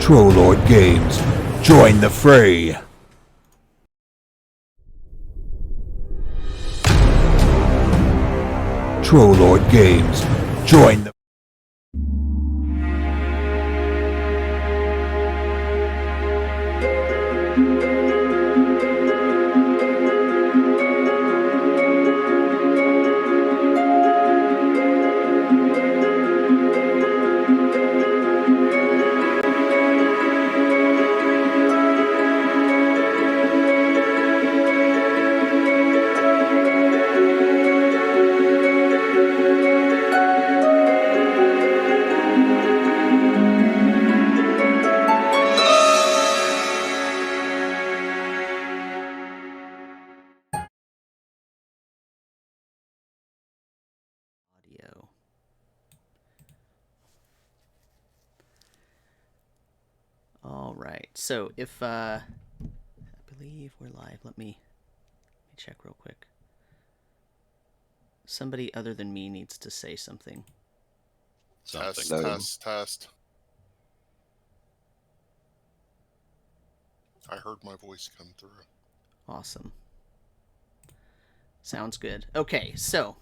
Trollord Games. Join the fray. Trollord Games. Join the audio. All right. So if I believe we're live, let me check real quick. Somebody other than me needs to say something. Test. I heard my voice come through. Awesome. Sounds good. Okay, so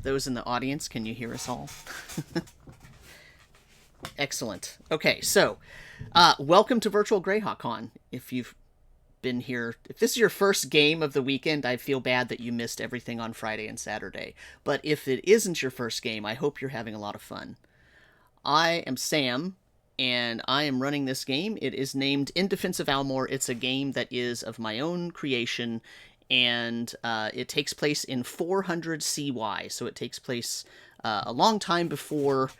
those in the audience, can you hear us all? Excellent. Okay, so welcome to Virtual Greyhawk Con. If you've been here, if this is your first game of the weekend, I feel bad that you missed everything on Friday and Saturday. But if it isn't your first game, I hope you're having a lot of fun. I am Sam, and I am running this game. It is named In Defense of Almor. It's a game that is of my own creation, and it takes place in 400 CY, so it takes place a long time before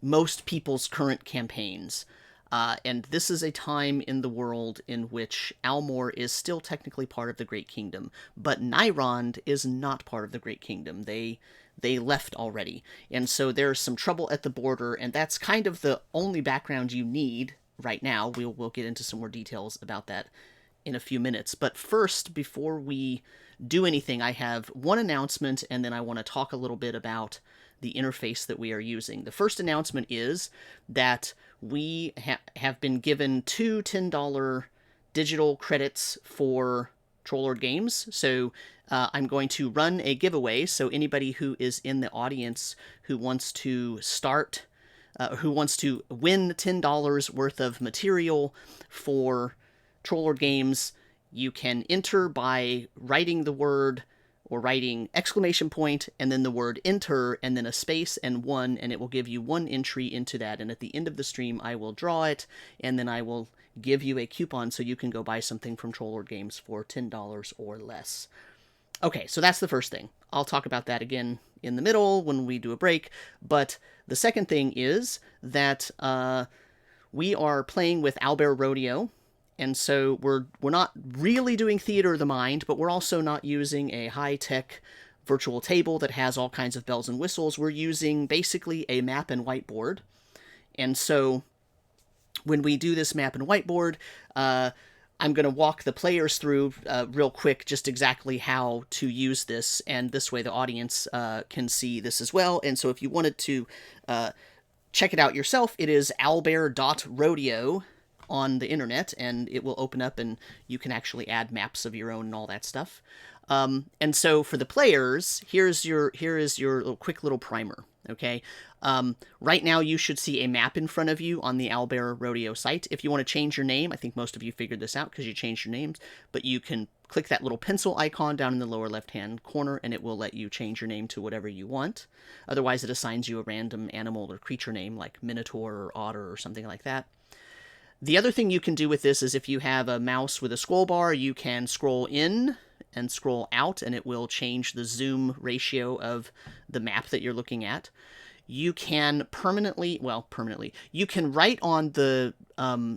most people's current campaigns. And this is a time in the world in which Almor is still technically part of the Great Kingdom, but Nyrond is not part of the Great Kingdom. They left already, and so there's some trouble at the border, and that's kind of the only background you need right now. We'll get into some more details about that in a few minutes. But first, before we do anything, I have one announcement, and then I want to talk a little bit about the interface that we are using. The first announcement is that we have been given 2 $10 digital credits for Trollord Games. So I'm going to run a giveaway, so anybody who is in the audience who wants to start, who wants to win $10 worth of material for Trollord Games, you can enter by writing the word or writing exclamation point and then the word enter and then a space and 1, and it will give you 1 entry into that. And at the end of the stream, I will draw it, and then I will give you a coupon so you can go buy something from Trollord Games for $10 or less. Okay, so that's the first thing. I'll talk about that again in the middle when we do a break. But the second thing is that we are playing with Owlbear Rodeo. And so we're not really doing Theater of the Mind, but we're also not using a high-tech virtual table that has all kinds of bells and whistles. We're using basically a map and whiteboard. And so when we do this map and whiteboard, I'm going to walk the players through real quick just exactly how to use this, and this way the audience can see this as well. And so if you wanted to check it out yourself, it is owlbear.rodeo on the internet, and it will open up and you can actually add maps of your own and all that stuff. And so for the players, here is your quick little primer. Okay. Right now you should see a map in front of you on the Owlbear Rodeo site. If you want to change your name, I think most of you figured this out because you changed your names, but you can click that little pencil icon down in the lower left-hand corner, and it will let you change your name to whatever you want. Otherwise, it assigns you a random animal or creature name like Minotaur or Otter or something like that. The other thing you can do with this is if you have a mouse with a scroll bar, you can scroll in and scroll out, and it will change the zoom ratio of the map that you're looking at. You can you can write on the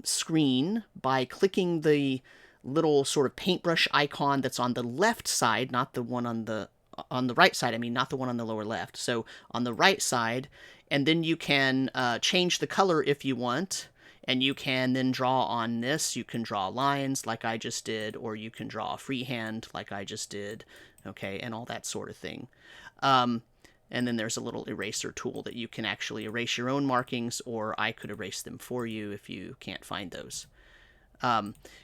screen by clicking the little sort of paintbrush icon that's on the left side, not the one on the right side, I mean, not the one on the lower left. So on the right side, and then you can change the color if you want, And you can then draw on this. You can draw lines like I just did, or you can draw freehand like I just did, okay, and all that sort of thing. And then there's a little eraser tool that you can actually erase your own markings, or I could erase them for you if you can't find those.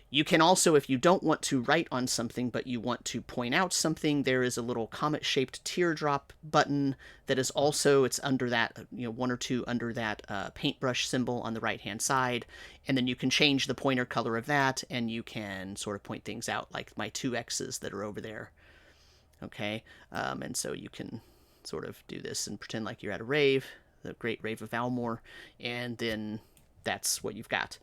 You can also, if you don't want to write on something, but you want to point out something, there is a little comet-shaped teardrop button that is also, it's under that, one or two under that paintbrush symbol on the right-hand side, and then you can change the pointer color of that, and you can sort of point things out, like my 2 X's that are over there. Okay, and so you can sort of do this and pretend like you're at a rave, the Great Rave of Almor, and then that's what you've got.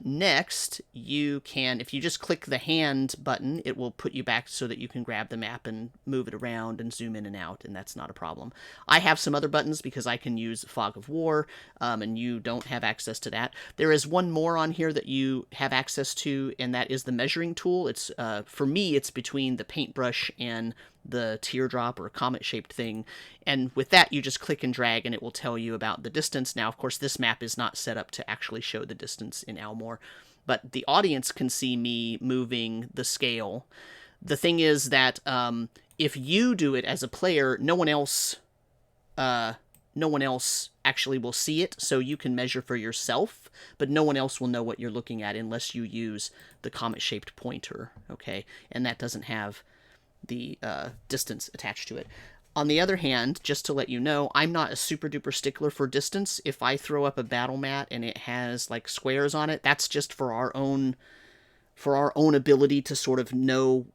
Next, you can, if you just click the hand button, it will put you back so that you can grab the map and move it around and zoom in and out, and that's not a problem. I have some other buttons because I can use Fog of War, and you don't have access to that. There is one more on here that you have access to, and that is the measuring tool. It's, for me, it's between the paintbrush and the teardrop or comet-shaped thing, and with that you just click and drag and it will tell you about the distance. Now, of course, this map is not set up to actually show the distance in Almor, but the audience can see me moving the scale. The thing is that if you do it as a player, no one else actually will see it, so you can measure for yourself, but no one else will know what you're looking at unless you use the comet-shaped pointer, okay? And that doesn't have the distance attached to it. On the other hand, just to let you know, I'm not a super duper stickler for distance. If I throw up a battle mat and it has like squares on it, that's just for our own ability to sort of know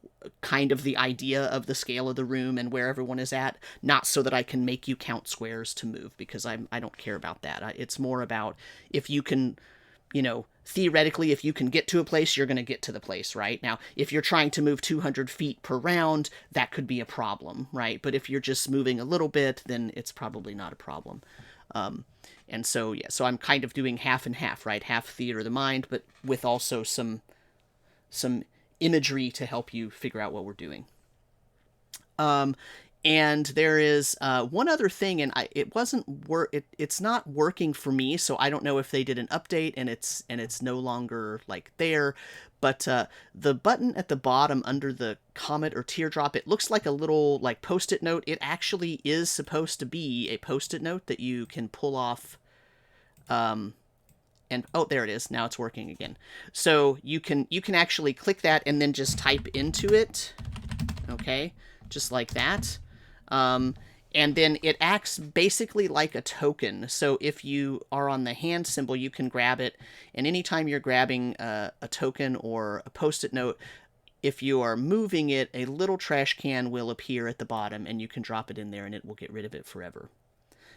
kind of the idea of the scale of the room and where everyone is at, not so that I can make you count squares to move, because I don't care about that. It's more about if you can, theoretically, if you can get to a place, you're going to get to the place, right? Now, if you're trying to move 200 feet per round, that could be a problem, right? But if you're just moving a little bit, then it's probably not a problem. And so, yeah, so I'm kind of doing half and half, right? Half theater of the mind, but with also some imagery to help you figure out what we're doing. And there is one other thing, and it's not working for me, so I don't know if they did an update and it's no longer like there. But the button at the bottom under the comet or teardrop, it looks like a little like post-it note. It actually is supposed to be a post-it note that you can pull off. And oh, there it is. Now it's working again. So you can actually click that and then just type into it. Okay, just like that. And then it acts basically like a token. So if you are on the hand symbol, you can grab it. And anytime you're grabbing a token or a post-it note, if you are moving it, a little trash can will appear at the bottom and you can drop it in there and it will get rid of it forever.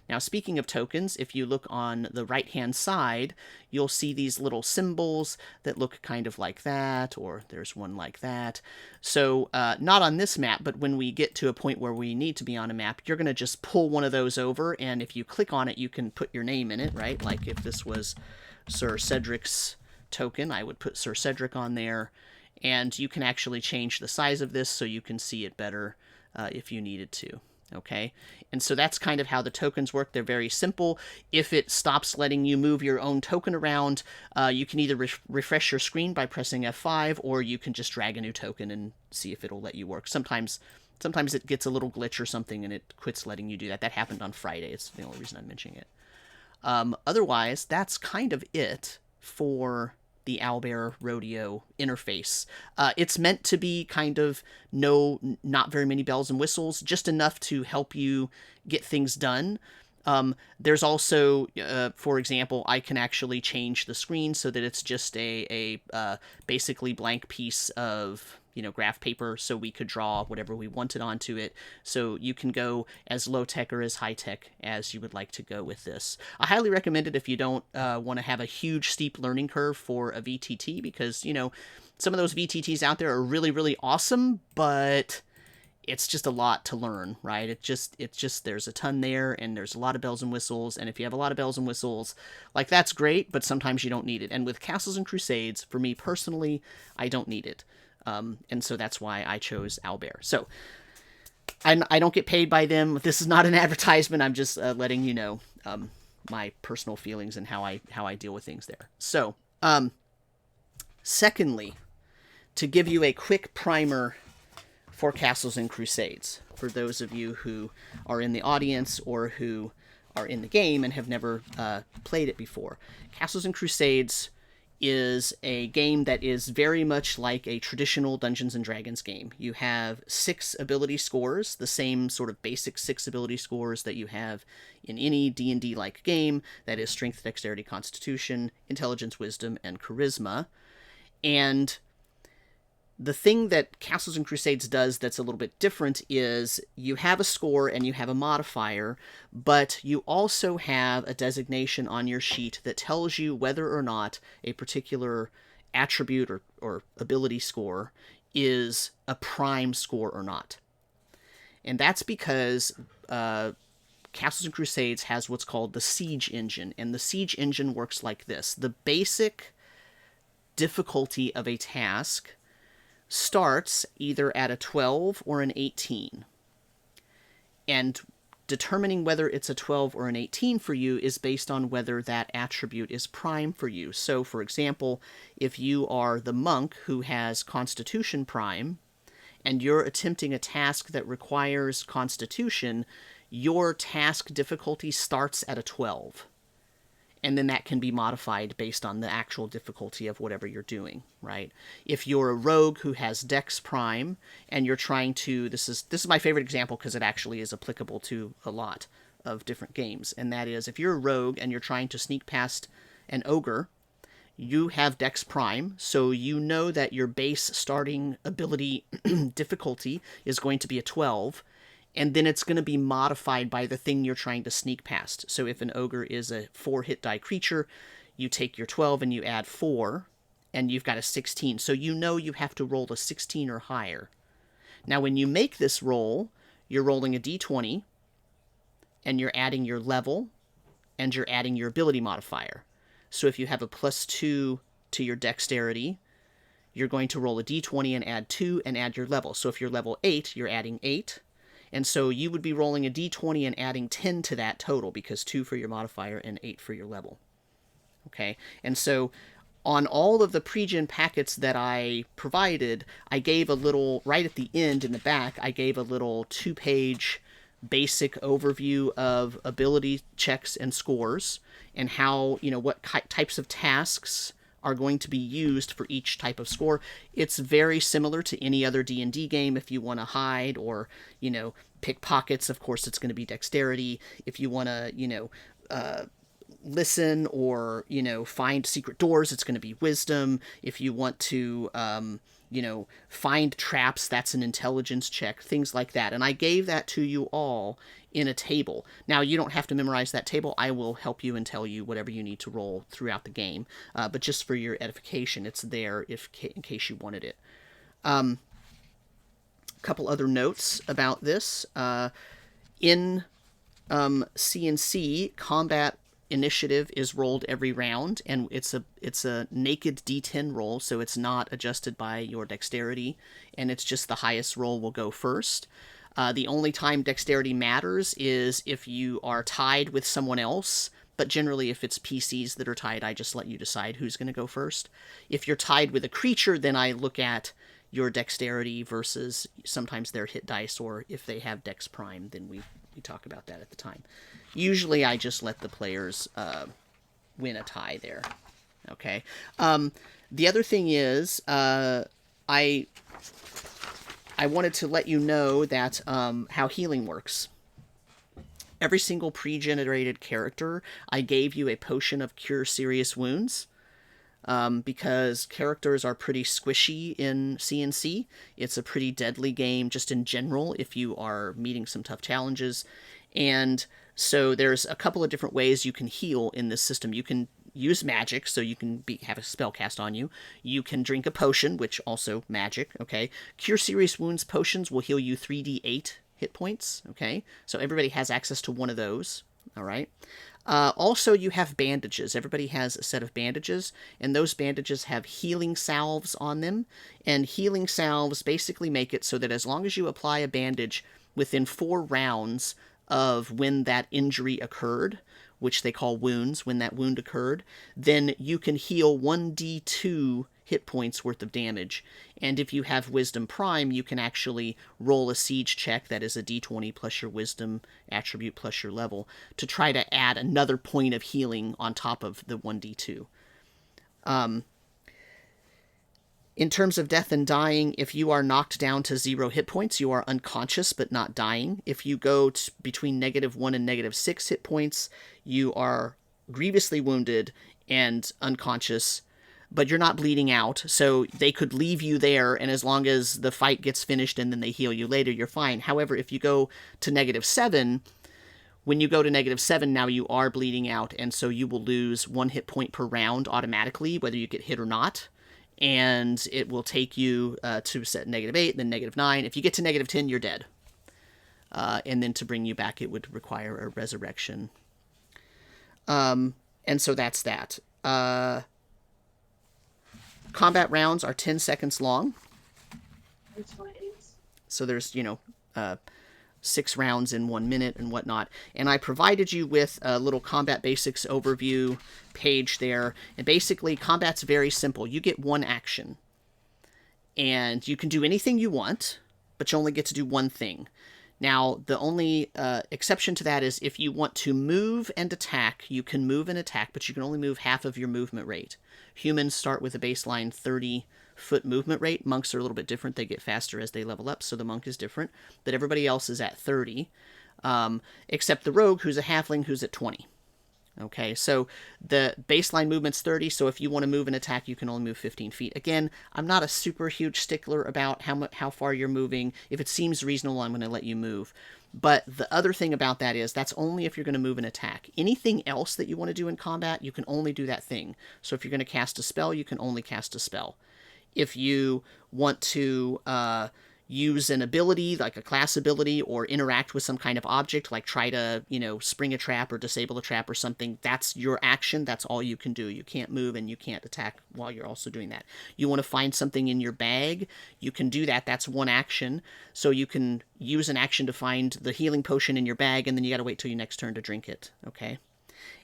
Now, speaking of tokens, if you look on the right-hand side, you'll see these little symbols that look kind of like that, or there's one like that. So, not on this map, but when we get to a point where we need to be on a map, you're going to just pull one of those over, and if you click on it, you can put your name in it, right? Like if this was Sir Cedric's token, I would put Sir Cedric on there, and you can actually change the size of this so you can see it better if you needed to. Okay, and so that's kind of how the tokens work. They're very simple. If it stops letting you move your own token around, you can either refresh your screen by pressing F5, or you can just drag a new token and see if it'll let you work. Sometimes it gets a little glitch or something and it quits letting you do that. That happened on Friday. It's the only reason I'm mentioning it. Otherwise, that's kind of it for the Owlbear Rodeo interface. It's meant to be kind of not very many bells and whistles, just enough to help you get things done. There's also, for example, I can actually change the screen so that it's just a basically blank piece of graph paper, so we could draw whatever we wanted onto it. So you can go as low-tech or as high-tech as you would like to go with this. I highly recommend it if you don't want to have a huge steep learning curve for a VTT, because, some of those VTTs out there are really, really awesome, but it's just a lot to learn, right? It's just there's a ton there, and there's a lot of bells and whistles, and if you have a lot of bells and whistles, like, that's great, but sometimes you don't need it. And with Castles and Crusades, for me personally, I don't need it. And so that's why I chose Owlbear. So I don't get paid by them. This is not an advertisement. I'm just letting you know. my personal feelings and how I deal with things there. So, secondly, to give you a quick primer for Castles and Crusades, for those of you who are in the audience or who are in the game and have never played it before. Castles and Crusades is a game that is very much like a traditional Dungeons & Dragons game. You have 6 ability scores, the same sort of basic 6 ability scores that you have in any D&D-like game, that is Strength, Dexterity, Constitution, Intelligence, Wisdom, and Charisma. And the thing that Castles and Crusades does that's a little bit different is you have a score and you have a modifier, but you also have a designation on your sheet that tells you whether or not a particular attribute or ability score is a prime score or not. And that's because Castles and Crusades has what's called the Siege Engine, and the Siege Engine works like this. The basic difficulty of a task starts either at a 12 or an 18. And determining whether it's a 12 or an 18 for you is based on whether that attribute is prime for you. So, for example, if you are the monk who has Constitution prime, and you're attempting a task that requires Constitution, your task difficulty starts at a 12. And then that can be modified based on the actual difficulty of whatever you're doing, right? If you're a rogue who has Dex Prime, and you're trying to... This is my favorite example because it actually is applicable to a lot of different games. And that is, if you're a rogue and you're trying to sneak past an ogre, you have Dex Prime, so you know that your base starting ability difficulty is going to be a 12, and then it's going to be modified by the thing you're trying to sneak past. So if an ogre is a 4 hit die creature, you take your 12 and you add 4, and you've got a 16. So you know you have to roll a 16 or higher. Now when you make this roll, you're rolling a d20, and you're adding your level, and you're adding your ability modifier. So if you have a +2 to your dexterity, you're going to roll a d20 and add 2 and add your level. So if you're level 8, you're adding 8. And so you would be rolling a d20 and adding 10 to that total, because 2 for your modifier and 8 for your level. Okay? And so on all of the pre-gen packets that I provided, I gave a little, right at the end in the back, I gave a little 2-page basic overview of ability checks and scores, and how, what types of tasks are going to be used for each type of score. It's very similar to any other D&D game. If you want to hide or, pick pockets, of course it's going to be dexterity. If you want to, listen or, find secret doors, it's going to be wisdom. If you want to, find traps, that's an intelligence check, things like that. And I gave that to you all in a table. Now, you don't have to memorize that table. I will help you and tell you whatever you need to roll throughout the game. But just for your edification, it's there in case you wanted it. A couple other notes about this. In CNC, combat initiative is rolled every round, and it's a naked d10 roll, so it's not adjusted by your dexterity, and it's just the highest roll will go first. The only time dexterity matters is if you are tied with someone else, but generally if it's PCs that are tied, I just let you decide who's going to go first. If you're tied with a creature, then I look at your dexterity versus sometimes their hit dice, or if they have Dex Prime, then we talk about that at the time. Usually I just let the players win a tie there. Okay. The other thing is, I wanted to let you know that how healing works. Every single pre-generated character, I gave you a potion of Cure Serious Wounds. Because characters are pretty squishy in CNC. It's a pretty deadly game just in general if you are meeting some tough challenges. And so there's a couple of different ways you can heal in this system. You can use magic, so you can have a spell cast on you. You can drink a potion, which also magic, okay? Cure Serious Wounds potions will heal you 3d8 hit points, okay? So everybody has access to one of those, all right? Also, you have bandages. Everybody has a set of bandages, and those bandages have healing salves on them. And healing salves basically make it so that as long as you apply a bandage within 4 rounds of when that injury occurred, which they call wounds when that wound occurred, then you can heal 1d2 hit points worth of damage. And if you have Wisdom Prime, you can actually roll a siege check, that is a d20 plus your Wisdom attribute plus your level, to try to add another point of healing on top of the 1d2. In terms of death and dying, if you are knocked down to 0 hit points, you are unconscious but not dying. If you go between -1 and -6 hit points, you are grievously wounded and unconscious, but you're not bleeding out, so they could leave you there, and as long as the fight gets finished and then they heal you later, you're fine. However, if you go to -7, when you go to -7, now you are bleeding out, and so you will lose 1 hit point per round automatically, whether you get hit or not. And it will take you to set -8, then -9. If you get to -10, you're dead. And then to bring you back, it would require a resurrection. And so that's that. Combat rounds are 10 seconds long. So there's, 6 rounds in 1 minute and whatnot. And I provided you with a little combat basics overview page there. And basically, combat's very simple. You get 1 action. And you can do anything you want, but you only get to do 1 thing. Now, the only exception to that is if you want to move and attack, you can move and attack, but you can only move half of your movement rate. Humans start with a baseline 30-foot movement rate. Monks are a little bit different. They get faster as they level up, so the monk is different. But everybody else is at 30, except the rogue, who's a halfling, who's at 20. Okay, so the baseline movement's 30, so if you want to move and attack, you can only move 15 feet. Again, I'm not a super huge stickler about how far you're moving. If it seems reasonable, I'm going to let you move. But the other thing about that is that's only if you're going to move and attack. Anything else that you want to do in combat, you can only do that thing. So if you're going to cast a spell, you can only cast a spell. If you want to use an ability, like a class ability, or interact with some kind of object, like try to, spring a trap or disable a trap or something, that's your action. That's all you can do. You can't move and you can't attack while you're also doing that. You want to find something in your bag, you can do that. That's 1 action. So you can use an action to find the healing potion in your bag, and then you got to wait till your next turn to drink it. Okay?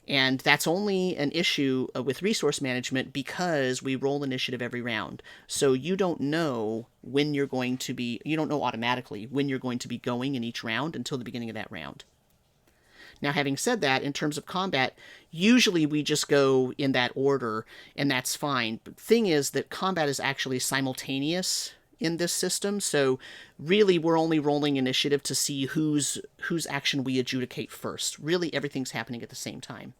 And that's only an issue with resource management because we roll initiative every round. So you don't know when you're going to be, you don't know automatically when you're going to be going in each round until the beginning of that round. Now, having said that, in terms of combat, usually we just go in that order, and that's fine. But the thing is that combat is actually simultaneous in this system, so really we're only rolling initiative to see whose action we adjudicate first. Really, everything's happening at the same time.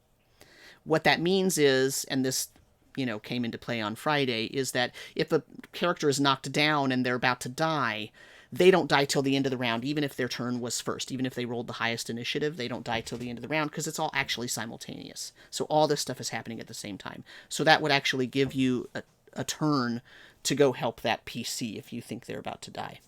What that means is, and this came into play on Friday, is that if a character is knocked down and they're about to die, they don't die till the end of the round, even if their turn was first. Even if they rolled the highest initiative, they don't die till the end of the round because it's all actually simultaneous. So all this stuff is happening at the same time. So that would actually give you a turn to go help that PC if you think they're about to die.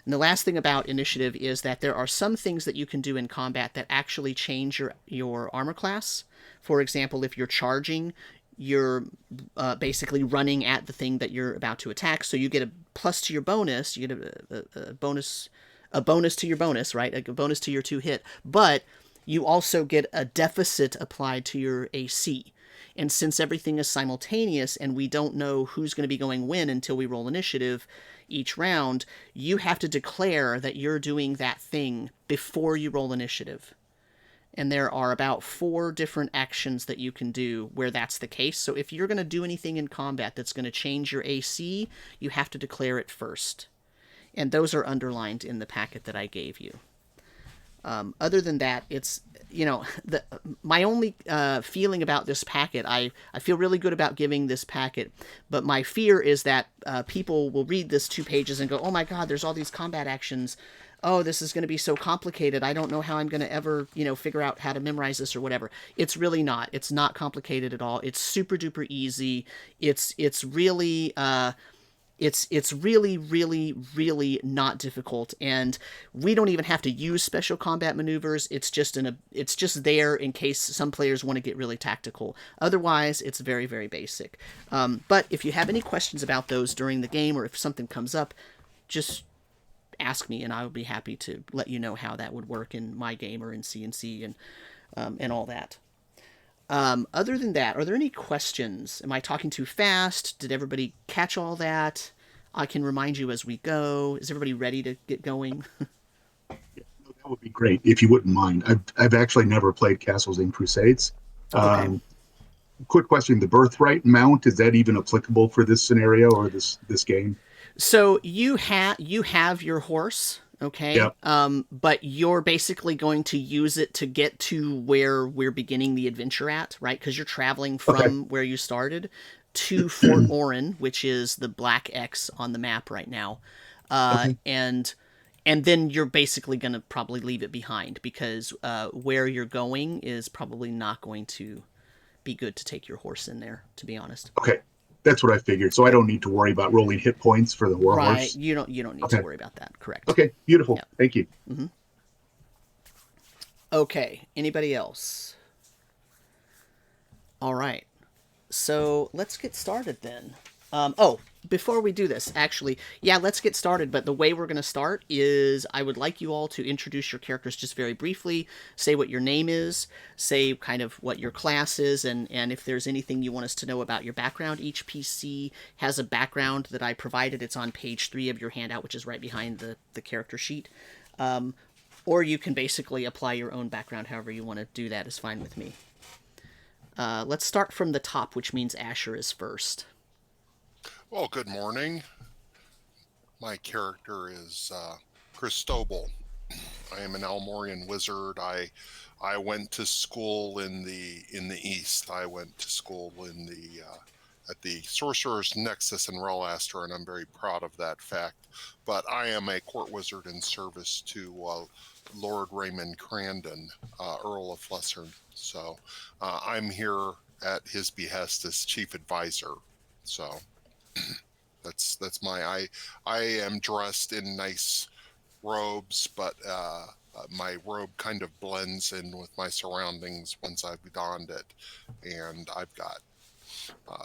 And the last thing about initiative is that there are some things that you can do in combat that actually change your armor class. For example, if you're charging, you're basically running at the thing that you're about to attack, so you get a plus to your bonus, you get a bonus to your bonus, right? A bonus to your 2 hit, but you also get a deficit applied to your AC. And since everything is simultaneous and we don't know who's going to be going when until we roll initiative each round, you have to declare that you're doing that thing before you roll initiative. And there are about 4 different actions that you can do where that's the case. So if you're going to do anything in combat that's going to change your AC, you have to declare it first. And those are underlined in the packet that I gave you. Other than that, it's, my only feeling about this packet, I feel really good about giving this packet, but my fear is that people will read this 2 pages and go, oh my god, there's all these combat actions. Oh, this is going to be so complicated. I don't know how I'm going to ever, figure out how to memorize this or whatever. It's really not. It's not complicated at all. It's super duper easy. It's really... It's really, really, really not difficult, and we don't even have to use special combat maneuvers. It's just there in case some players want to get really tactical. Otherwise, it's very, very basic. But if you have any questions about those during the game, or if something comes up, just ask me, and I will be happy to let you know how that would work in my game or in CNC. And and all that. Other than that, are there any questions? Am I talking too fast? Did everybody catch all that? I can remind you as we go. Is everybody ready to get going? That would be great if you wouldn't mind. I've actually never played Castles and Crusades. Okay. Quick question: the birthright mount, is that even applicable for this scenario or this game? So you have your horse, okay? Yep. But you're basically going to use it to get to where we're beginning the adventure at, right? Because you're traveling Okay. from where you started to Fort Oren, which is the black X on the map right now, Okay. and then you're basically going to probably leave it behind because where you're going is probably not going to be good to take your horse in there, to be honest. Okay. That's what I figured. So I don't need to worry about rolling hit points for the war Right. horse. You don't need to Okay. worry about that. Correct. Okay. Beautiful. Yeah. Thank you. Okay. Anybody else? All right. So let's get started then. Before we do this, actually, yeah, let's get started. But the way we're going to start is I would like you all to introduce your characters just very briefly, say what your name is, say kind of what your class is, and if there's anything you want us to know about your background. Each PC has a background that I provided. It's on page 3 of your handout, which is right behind the character sheet. Or you can basically apply your own background however you want to do that is fine with me. Let's start from the top, which means Asher is first. Well, good morning. My character is Cristobal. I am an Almorian wizard. I went to school in the east. I went to school in the at the Sorcerer's Nexus in Relaster, and I'm very proud of that fact. But I am a court wizard in service to Lord Raymond Crandon, Earl of Flessern. So I'm here at his behest as chief advisor. So that's my I am dressed in nice robes, but my robe kind of blends in with my surroundings once I've donned it, and I've got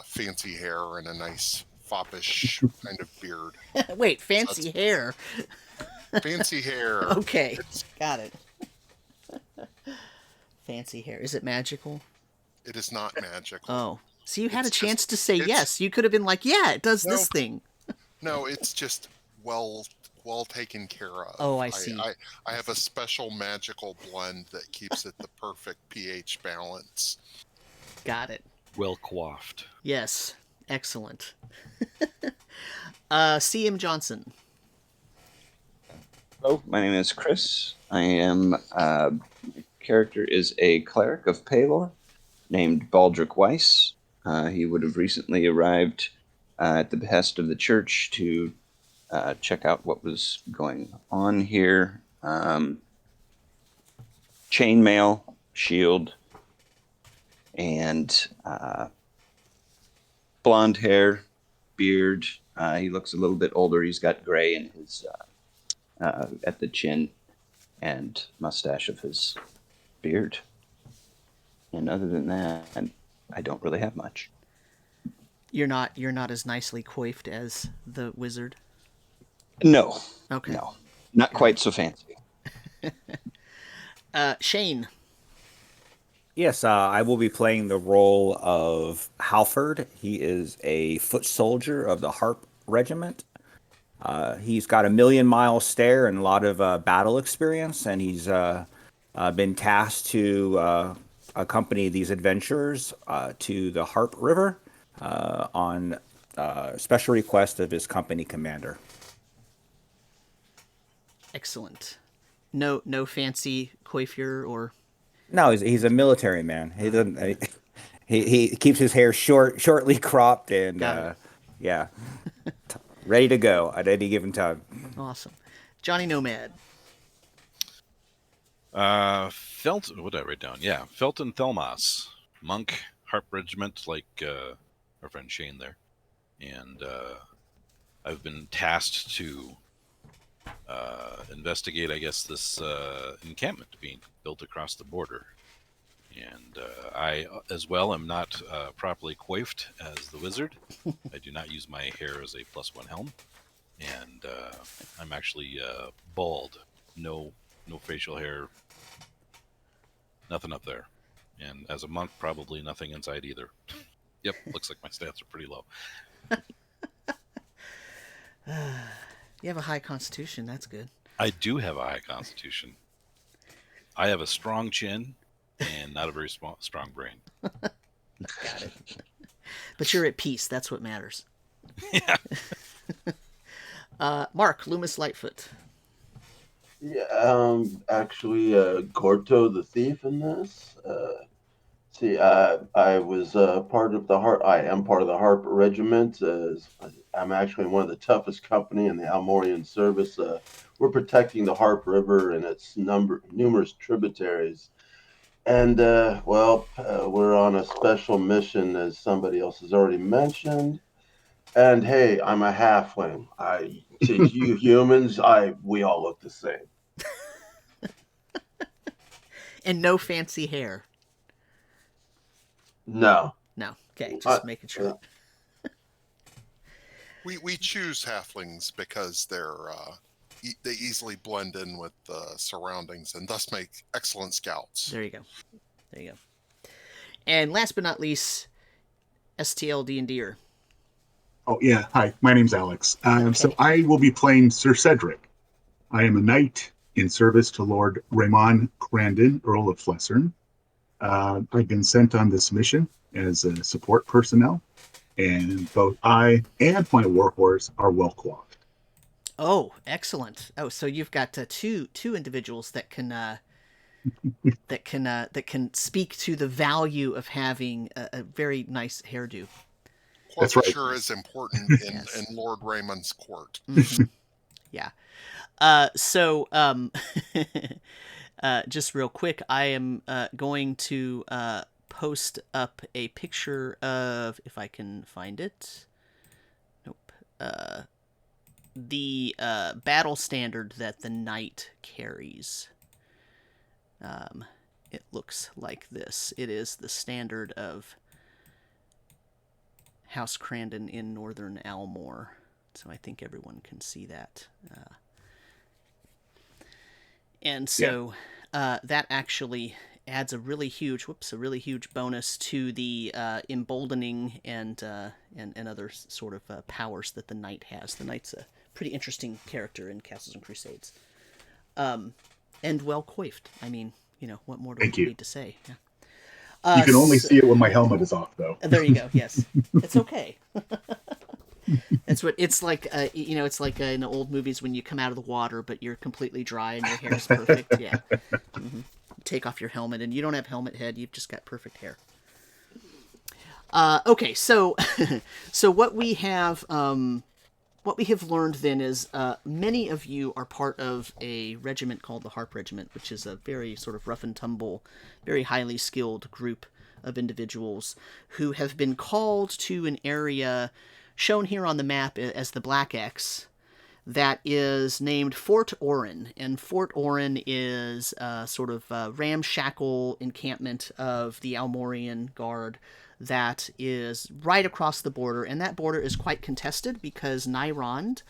fancy hair and a nice foppish kind of beard. Wait, So fancy hair. fancy hair. Okay, got it. Fancy hair. Is it magical? It is not magical. Oh. So you had a It's chance just- to say it's- yes. You could have been like, yeah, it does No. this thing. No, it's just well taken care of. Oh, I see. I have a special magical blend that keeps it the perfect pH balance. Got it. Well coiffed. Yes. Excellent. CM Johnson. Hello, my name is Chris. I am, my character is a cleric of Palor named Baldric Weiss. He would have recently arrived at the behest of the church to check out what was going on here. Chainmail, shield, and blonde hair, beard. He looks a little bit older. He's got gray in his at the chin and mustache of his beard. And other than that, I don't really have much. You're not as nicely coiffed as the wizard. No. Okay. No. Not quite so fancy. Shane. Yes, I will be playing the role of Halford. He is a foot soldier of the Harp Regiment. He's got a million-mile stare and a lot of battle experience, and he's been tasked to accompany these adventurers to the Harp River on special request of his company commander. Excellent. No fancy coiffure or. No, he's a military man. He doesn't. He keeps his hair shortly cropped, and yeah, ready to go at any given time. Awesome. Johnny Nomad. What did I write down? Yeah, Felton Thelmas, monk, harp regiment, like our friend Shane there, and I've been tasked to investigate, I guess, this encampment being built across the border. And I, as well, am not properly coiffed as the wizard. I do not use my hair as a +1 helm, and I'm actually bald, no facial hair, Nothing up there. And as a monk, probably nothing inside either. Yep, looks like my stats are pretty low. You have a high constitution. That's good. I do have a high constitution. I have a strong chin and not a very strong brain. Got it. But you're at peace. That's what matters. Yeah. Mark, Loomis Lightfoot. Yeah, actually, Gorto the Thief in this. I was part of the Harp. I am part of the Harp Regiment. I'm actually one of the toughest company in the Almorian service. We're protecting the Harp River and its numerous tributaries. And, we're on a special mission, as somebody else has already mentioned. And, hey, I'm a halfling. To you humans, we all look the same. And no fancy hair. No. No. Okay, just making sure. We choose halflings because they easily blend in with the surroundings and thus make excellent scouts. There you go. And last but not least, STL D&D'er. Oh, yeah. Hi, my name's Alex. So I will be playing Sir Cedric. I am a knight in service to Lord Raymond Crandon, Earl of Flessern. I've been sent on this mission as a support personnel, and both I and my warhorse are well coiffed. Oh, excellent. Oh, so you've got two individuals that can that can speak to the value of having a very nice hairdo. That's right. Coiffure is important in Lord Raymond's court. Mm-hmm. Yeah. Just real quick, I am going to post up a picture of, if I can find it. Nope. The battle standard that the knight carries. It looks like this. It is the standard of House Crandon in Northern Almor. So I think everyone can see that. And so that actually adds a really huge bonus to the emboldening and other sort of powers that the knight has. The knight's a pretty interesting character in Castles and Crusades. And well coiffed. I mean, what more do we need to say? Yeah. You can only see it when my helmet is off, though. There you go. Yes, it's okay. That's what it's like. It's like in the old movies when you come out of the water, but you're completely dry and your hair is perfect. Yeah. Mm-hmm. Take off your helmet, and you don't have helmet head. You've just got perfect hair. Okay, so what we have learned then is many of you are part of a regiment called the Harp Regiment, which is a very sort of rough and tumble, very highly skilled group of individuals who have been called to an area shown here on the map as the Black X that is named Fort Oren. And Fort Oren is sort of a ramshackle encampment of the Almorian Guard that is right across the border, and that border is quite contested because Nyrond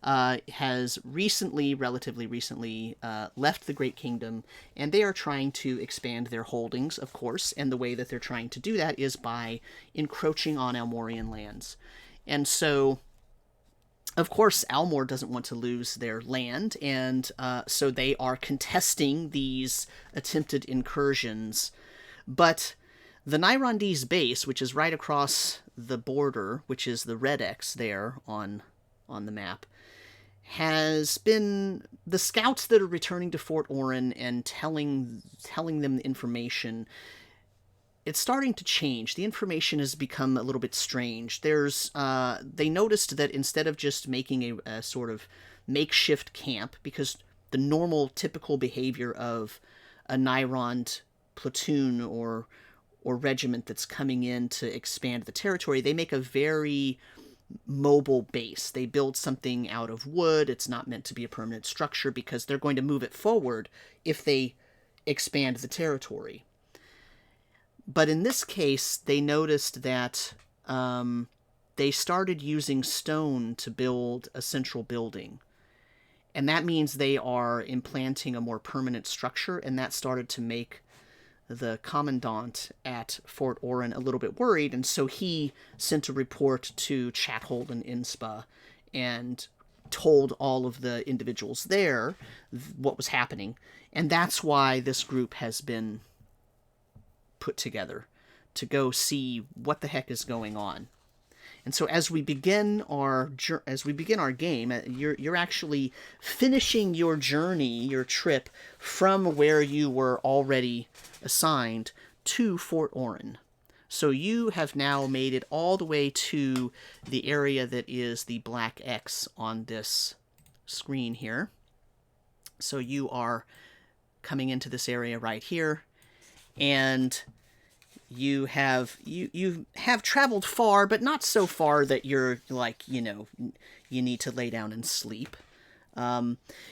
has relatively recently, left the Great Kingdom, and they are trying to expand their holdings, of course, and the way that they're trying to do that is by encroaching on Almorian lands. And so, of course, Almor doesn't want to lose their land, and so they are contesting these attempted incursions, but the Nyrondese base, which is right across the border, which is the red X there on the map, has been the scouts that are returning to Fort Oren and telling them the information. It's starting to change. The information has become a little bit strange. They noticed that instead of just making a sort of makeshift camp, because the normal, typical behavior of a Nyrond platoon or regiment that's coming in to expand the territory, they make a very mobile base. They build something out of wood. It's not meant to be a permanent structure because they're going to move it forward if they expand the territory. But in this case, they noticed that they started using stone to build a central building. And that means they are implanting a more permanent structure, and that started to make the commandant at Fort Oren a little bit worried, and so he sent a report to Chathold and Inspa and told all of the individuals there what was happening. And that's why this group has been put together, to go see what the heck is going on. And so as we begin our game, you're actually finishing your journey, your trip from where you were already assigned to Fort Oren. So you have now made it all the way to the area that is the black X on this screen here. So you are coming into this area right here, and you have traveled far, but not so far that you're like, you need to lay down and sleep.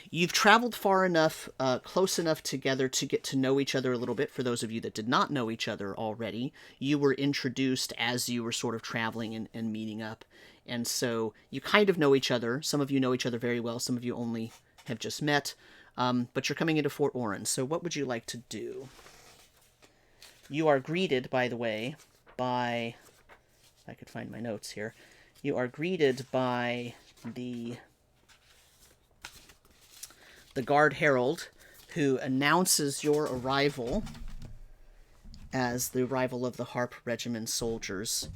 You've traveled far enough, close enough together to get to know each other a little bit. For those of you that did not know each other already, you were introduced as you were sort of traveling and meeting up. And so you kind of know each other. Some of you know each other very well. Some of you only have just met. But you're coming into Fort Oren. So what would you like to do? You are greeted, by the way, by... If I could find my notes here. You are greeted by the guard herald, who announces your arrival as the arrival of the Harp Regiment soldiers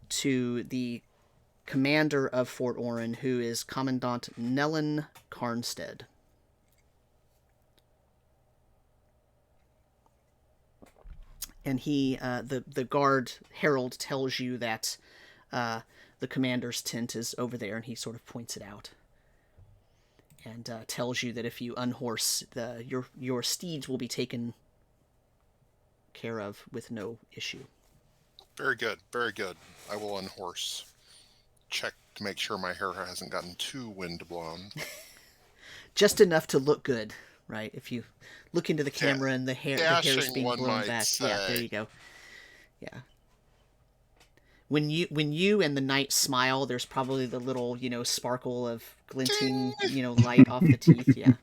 to the commander of Fort Oren, who is Commandant Nellen Karnstead. And he, the guard herald tells you that the commander's tent is over there, and he sort of points it out. And tells you that if you unhorse, your steeds will be taken care of with no issue. Very good, very good. I will unhorse. Check to make sure my hair hasn't gotten too windblown. Just enough to look good, right? If you look into the camera and the hair's being blown back. Say. Yeah, there you go. Yeah. When you and the knight smile, there's probably the little, sparkle of glinting, light off the teeth. Yeah.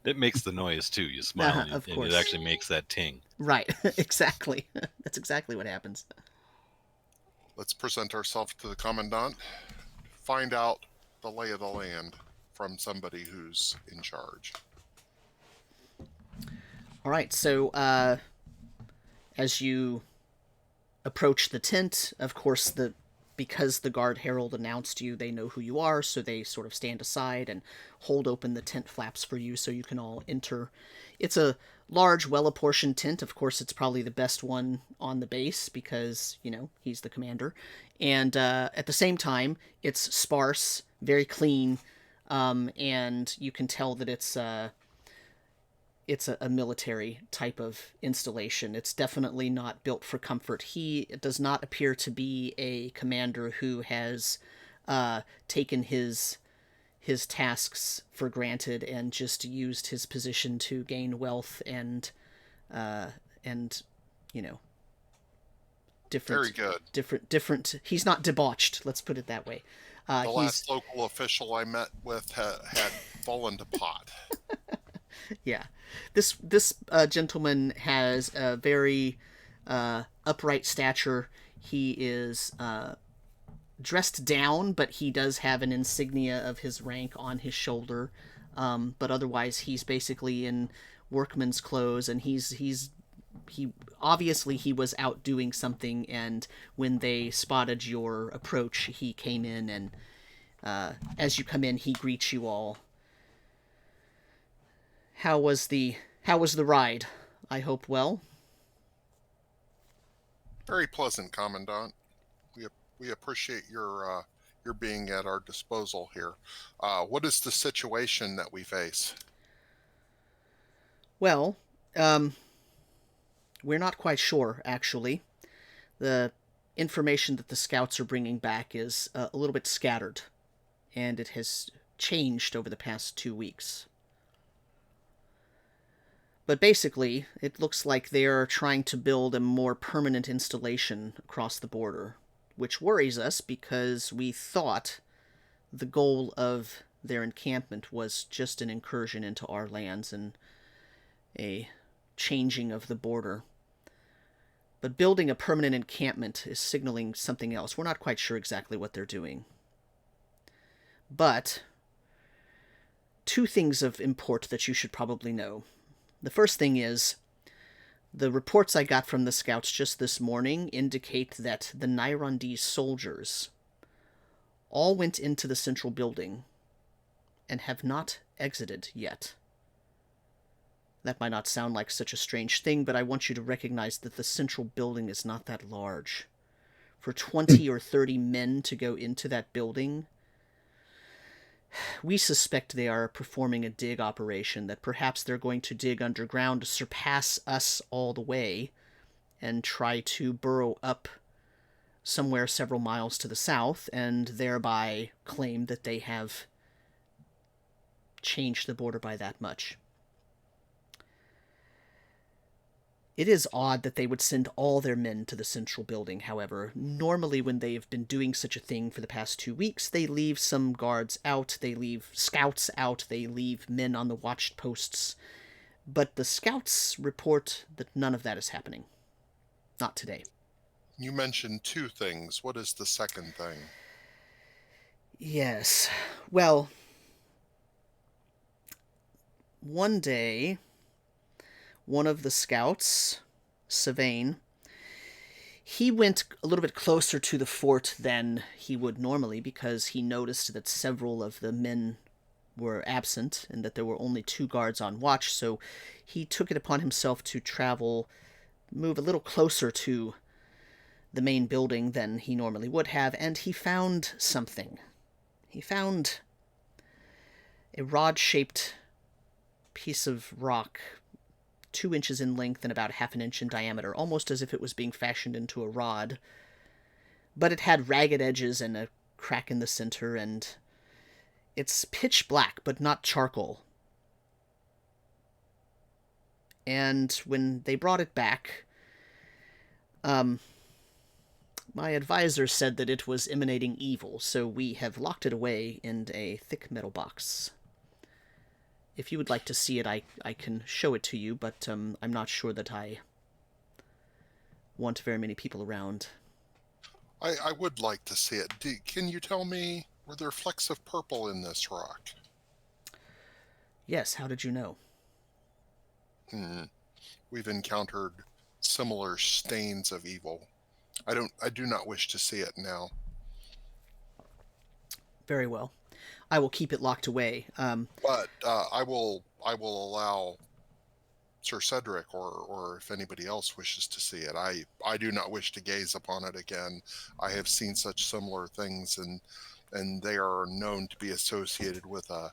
It makes the noise too. You smile, Of and course. it actually makes that ting. Right. Exactly. That's exactly what happens. Let's present ourselves to the commandant. Find out the lay of the land from somebody who's in charge. All right. So, as you approach the tent, of course, because the guard herald announced you, they know who you are, so they sort of stand aside and hold open the tent flaps for you so you can all enter. It's a large, well-apportioned tent. Of course, it's probably the best one on the base because, he's the commander. And at the same time, it's sparse, very clean, and you can tell that it's a military type of installation. It's definitely not built for comfort. He does not appear to be a commander who has taken his tasks for granted and just used his position to gain wealth and different. Very good. Different. He's not debauched. Let's put it that way. The last local official I met with had fallen to pot. Yeah. This gentleman has a very upright stature. He is dressed down, but he does have an insignia of his rank on his shoulder. But otherwise, he's basically in workman's clothes, and he obviously he was out doing something. And when they spotted your approach, he came in, and as you come in, he greets you all. How was the ride? I hope well. Very pleasant, Commandant. We appreciate your being at our disposal here. What is the situation that we face? Well, we're not quite sure, actually. The information that the scouts are bringing back is a little bit scattered, and it has changed over the past 2 weeks. But basically, it looks like they are trying to build a more permanent installation across the border, which worries us because we thought the goal of their encampment was just an incursion into our lands and a changing of the border. But building a permanent encampment is signaling something else. We're not quite sure exactly what they're doing. But two things of import that you should probably know. The first thing is, the reports I got from the scouts just this morning indicate that the Nyrondese soldiers all went into the central building and have not exited yet. That might not sound like such a strange thing, but I want you to recognize that the central building is not that large. For 20 or 30 men to go into that building, we suspect they are performing a dig operation, that perhaps they're going to dig underground to surpass us all the way and try to burrow up somewhere several miles to the south and thereby claim that they have changed the border by that much. It is odd that they would send all their men to the central building, however. Normally when they've been doing such a thing for the past 2 weeks, they leave some guards out, they leave scouts out, they leave men on the watch posts. But the scouts report that none of that is happening. Not today. You mentioned two things. What is the second thing? Yes. Well, one day, one of the scouts, Sylvain, he went a little bit closer to the fort than he would normally because he noticed that several of the men were absent and that there were only 2 guards on watch, so he took it upon himself to move a little closer to the main building than he normally would have, and he found something. He found a rod-shaped piece of rock, 2 inches in length and about half an inch in diameter, almost as if it was being fashioned into a rod. But it had ragged edges and a crack in the center, and it's pitch black, but not charcoal. And when they brought it back, my advisor said that it was emanating evil, so we have locked it away in a thick metal box. If you would like to see it, I can show it to you, but I'm not sure that I want very many people around. I would like to see it. Can you tell me, were there flecks of purple in this rock? Yes, how did you know? We've encountered similar stains of evil. I do not wish to see it now. Very well. I will keep it locked away. But I will allow Sir Cedric or if anybody else wishes to see it. I do not wish to gaze upon it again. I have seen such similar things, and they are known to be associated with a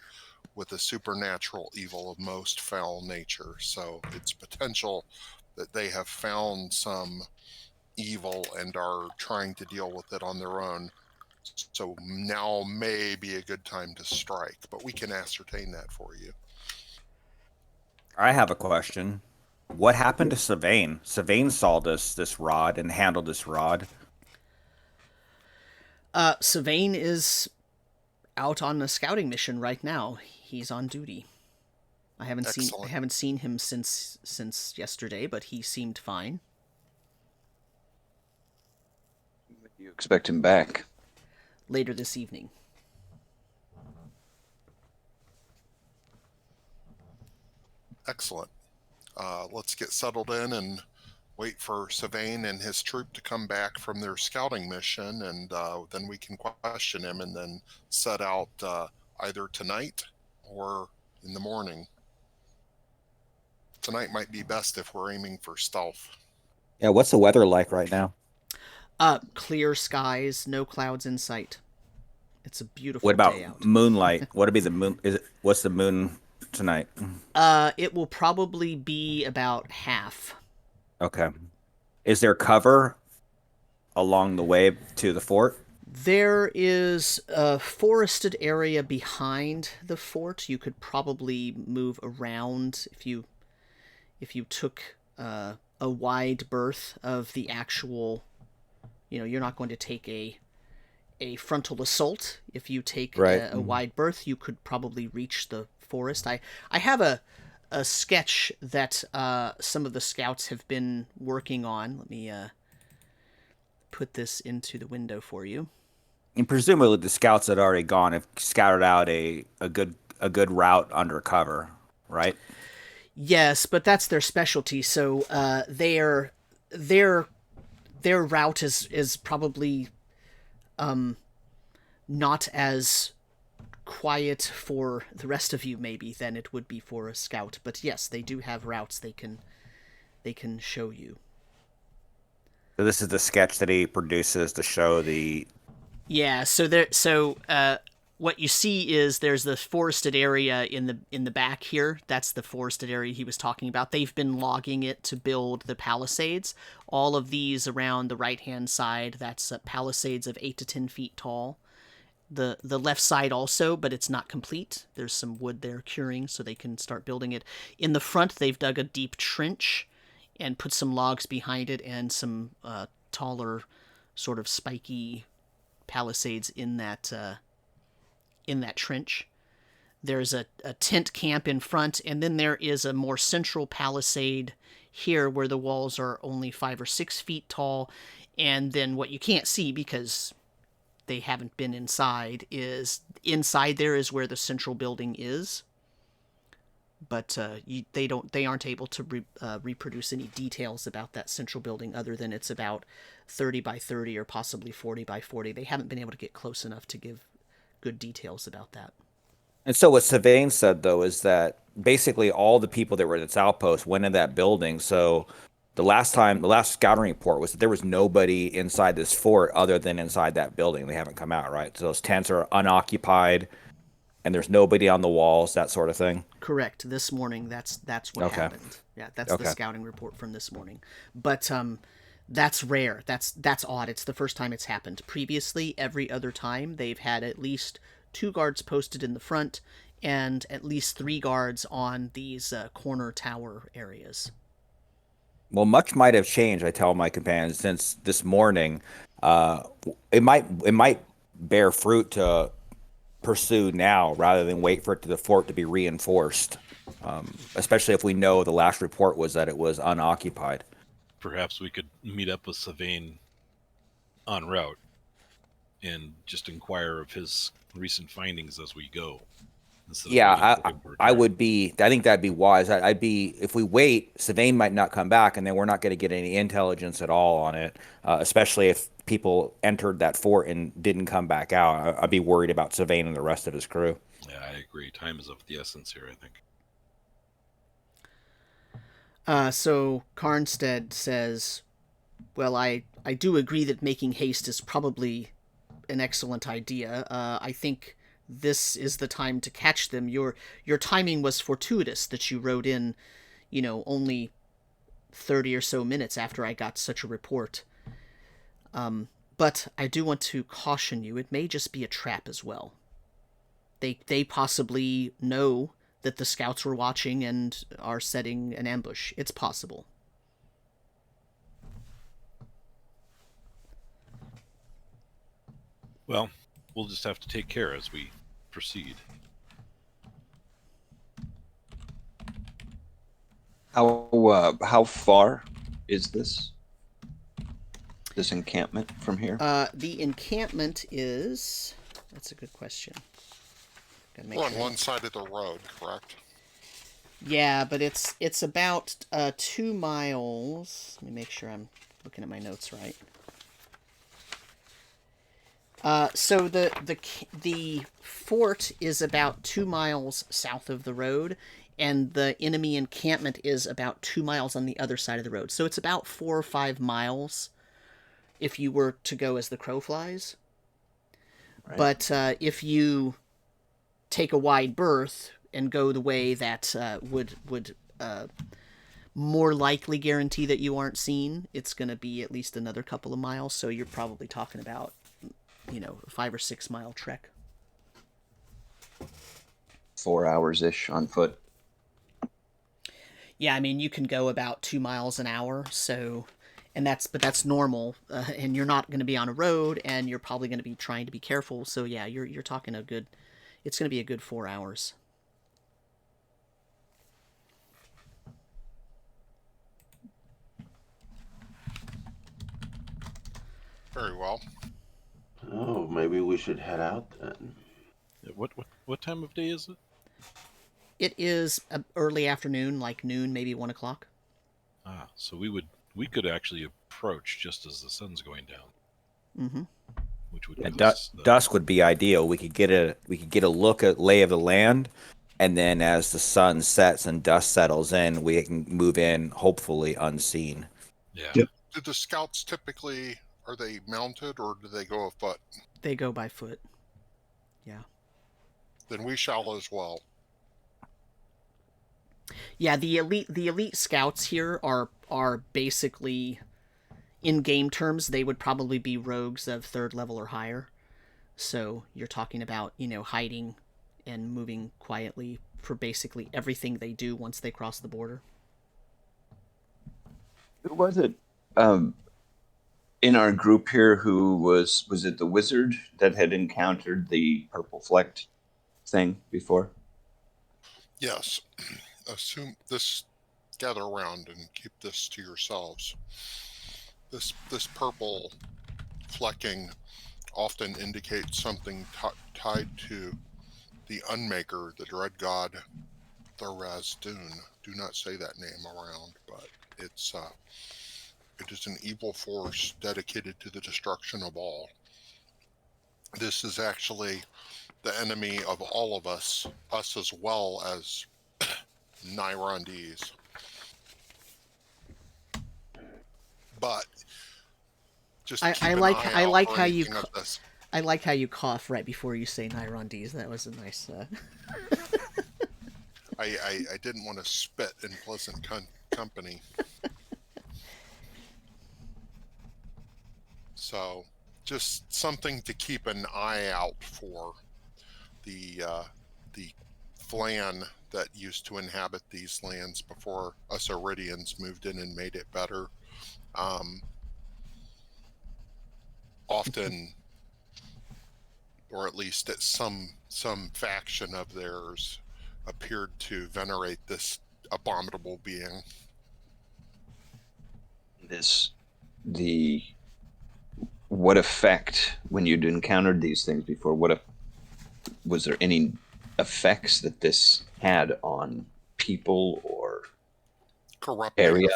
supernatural evil of most foul nature. So it's potential that they have found some evil and are trying to deal with it on their own. So now may be a good time to strike, but we can ascertain that for you. I have a question. What happened to Sylvain? Sylvain saw this rod and handled this rod. Sylvain is out on a scouting mission right now. He's on duty. I haven't seen him since yesterday, but he seemed fine. You expect him back? Later this evening. Excellent. Let's get settled in and wait for Sylvain and his troop to come back from their scouting mission, and then we can question him and then set out either tonight or in the morning. Tonight might be best if we're aiming for stealth. Yeah, what's the weather like right now? Clear skies, no clouds in sight. It's a beautiful What about day out. moonlight? What'd be the moon? What's the moon tonight? It will probably be about half. Okay. Is there cover along the way to the fort? There is a forested area behind the fort. You could probably move around if you took a wide berth of the actual. You're not going to take a frontal assault. If you take right. a wide berth, you could probably reach the forest. I have a a sketch that some of the scouts have been working on. Let me put this into the window for you. And presumably the scouts that already gone have scouted out a good route undercover, right? Yes, but that's their specialty. So their route is probably not as quiet for the rest of you maybe than it would be for a scout. But yes, they do have routes they can show you. So this is the sketch that he produces to show the. Yeah. What you see is there's the forested area in the back here. That's the forested area he was talking about. They've been logging it to build the palisades. All of these around the right-hand side, that's palisades of 8 to 10 feet tall. The left side also, but it's not complete. There's some wood there curing, so they can start building it. In the front, they've dug a deep trench and put some logs behind it and some taller, sort of spiky palisades in that trench. There's a tent camp in front, and then there is a more central palisade here where the walls are only 5 or 6 feet tall. And then what you can't see because they haven't been inside is inside there is where the central building is. But they aren't able to reproduce any details about that central building other than it's about 30 by 30 or possibly 40 by 40. They haven't been able to get close enough to give good details about that. And so what Sylvain said though is that basically all the people that were at its outpost went in that building. So the last scouting report was that there was nobody inside this fort other than inside that building. They haven't come out, right? So those tents are unoccupied and there's nobody on the walls, that sort of thing. Correct. This morning, that's what happened. Yeah, that's the scouting report from this morning. But that's rare. That's odd. It's the first time it's happened. Previously, every other time, they've had at least 2 guards posted in the front and at least 3 guards on these corner tower areas. Well, much might have changed, I tell my companions, since this morning. It might bear fruit to pursue now rather than wait for the fort to be reinforced, especially if we know the last report was that it was unoccupied. Perhaps we could meet up with Sylvain en route and just inquire of his recent findings as we go. Yeah, I think that'd be wise. If we wait, Sylvain might not come back, and then we're not going to get any intelligence at all on it, especially if people entered that fort and didn't come back out. I'd be worried about Sylvain and the rest of his crew. Yeah, I agree. Time is of the essence here, I think. So Karnstead says, well, I do agree that making haste is probably an excellent idea. I think this is the time to catch them. Your timing was fortuitous that you rode in, only 30 or so minutes after I got such a report. But I do want to caution you, it may just be a trap as well. They possibly know that the scouts were watching and are setting an ambush. It's possible. Well, we'll just have to take care as we proceed. How far is this encampment from here? The encampment is... That's a good question. We're on one side of the road, correct? Yeah, but it's about 2 miles. Let me make sure I'm looking at my notes right. So the fort is about 2 miles south of the road, and the enemy encampment is about 2 miles on the other side of the road. So it's about 4 or 5 miles if you were to go as the crow flies. Right. But if you take a wide berth and go the way that would more likely guarantee that you aren't seen, it's going to be at least another couple of miles. So you're probably talking about, a 5 or 6 mile trek. 4 hours-ish on foot. Yeah, I mean, you can go about 2 miles an hour, so... But that's normal, and you're not going to be on a road, and you're probably going to be trying to be careful. So yeah, you're talking it's going to be a good 4 hours. Very well. Oh, maybe we should head out then. What time of day is it? It is early afternoon, like noon, maybe 1 o'clock. So we could actually approach just as the sun's going down, Mm-hmm. which would Yeah, give us dusk would be ideal. We could get a look at lay of the land, and then as the sun sets and dust settles in, we can move in hopefully unseen. Yeah. Yep. Do the scouts typically, are they mounted or do they go afoot? They go by foot. Yeah. Then we shall as well. Yeah, the elite scouts here are basically, in game terms, they would probably be rogues of 3rd level or higher. So you're talking about, hiding and moving quietly for basically everything they do once they cross the border. Who was it in our group here who was it the wizard that had encountered the purple flecked thing before? Yes. Assume this. Gather around and keep this to yourselves. This purple flecking often indicates something tied to the Unmaker, the dread god Tharazdun. Do not say that name around, but it is an evil force dedicated to the destruction of all. This is actually the enemy of all of us as well as Nyrondese. But just keep an eye out for anything of this. I like how you cough right before you say Nyrondese. That was a nice. I didn't want to spit in pleasant company. So, just something to keep an eye out for. The Flan that used to inhabit these lands before us Iridians moved in and made it better. Often, or at least at some faction of theirs, appeared to venerate this abominable being. What effect when you'd encountered these things before? Was there any effects that this had on people or Corrupting area?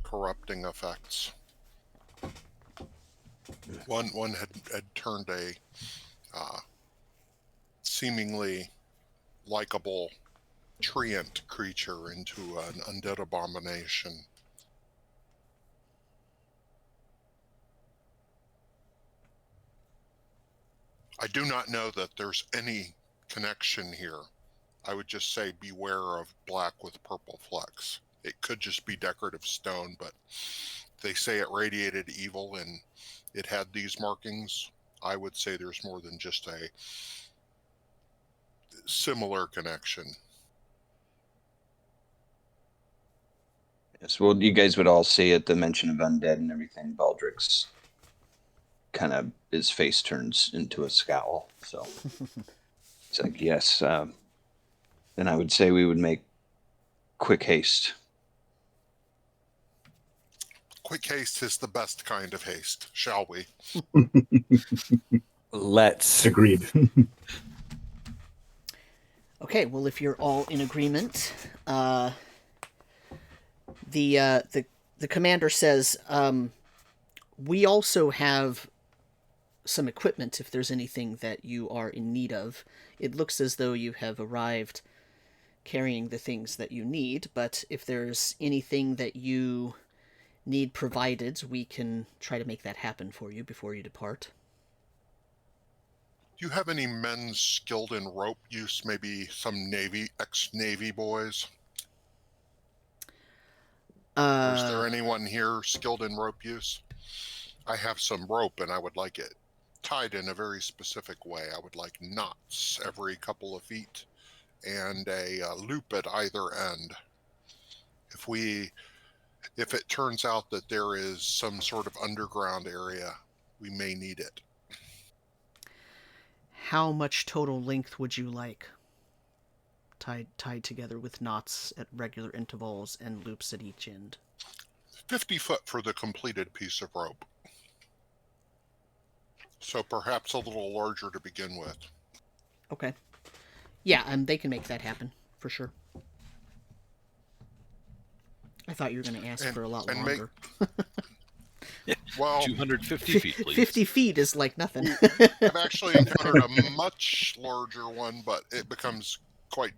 Corrupting effects. One had turned a seemingly likable treant creature into an undead abomination. I do not know that there's any connection here. I would just say beware of black with purple flecks. It could just be decorative stone, but they say it radiated evil and it had these markings. I would say there's more than just a similar connection. Yes, well, you guys would all see at the mention of undead and everything, Baldrick's kind of, his face turns into a scowl. So it's like, yes. Then I would say we would make quick haste. Quick haste is the best kind of haste, shall we? Let's. Agreed. Okay, well, if you're all in agreement, the commander says, we also have some equipment if there's anything that you are in need of. It looks as though you have arrived carrying the things that you need, but if there's anything that you need provided, we can try to make that happen for you before you depart. Do you have any men skilled in rope use? Maybe some ex-Navy boys? Or is there anyone here skilled in rope use? I have some rope and I would like it tied in a very specific way. I would like knots every couple of feet and a loop at either end. If it turns out that there is some sort of underground area, we may need it. How much total length would you like? Tied together with knots at regular intervals and loops at each end. 50 foot for the completed piece of rope. So perhaps a little larger to begin with. Okay. Yeah, they can make that happen for sure. I thought you were going to ask for a lot and longer. Well, 250 feet, please. 50 feet is like nothing. I've actually encountered a much larger one, but it becomes quite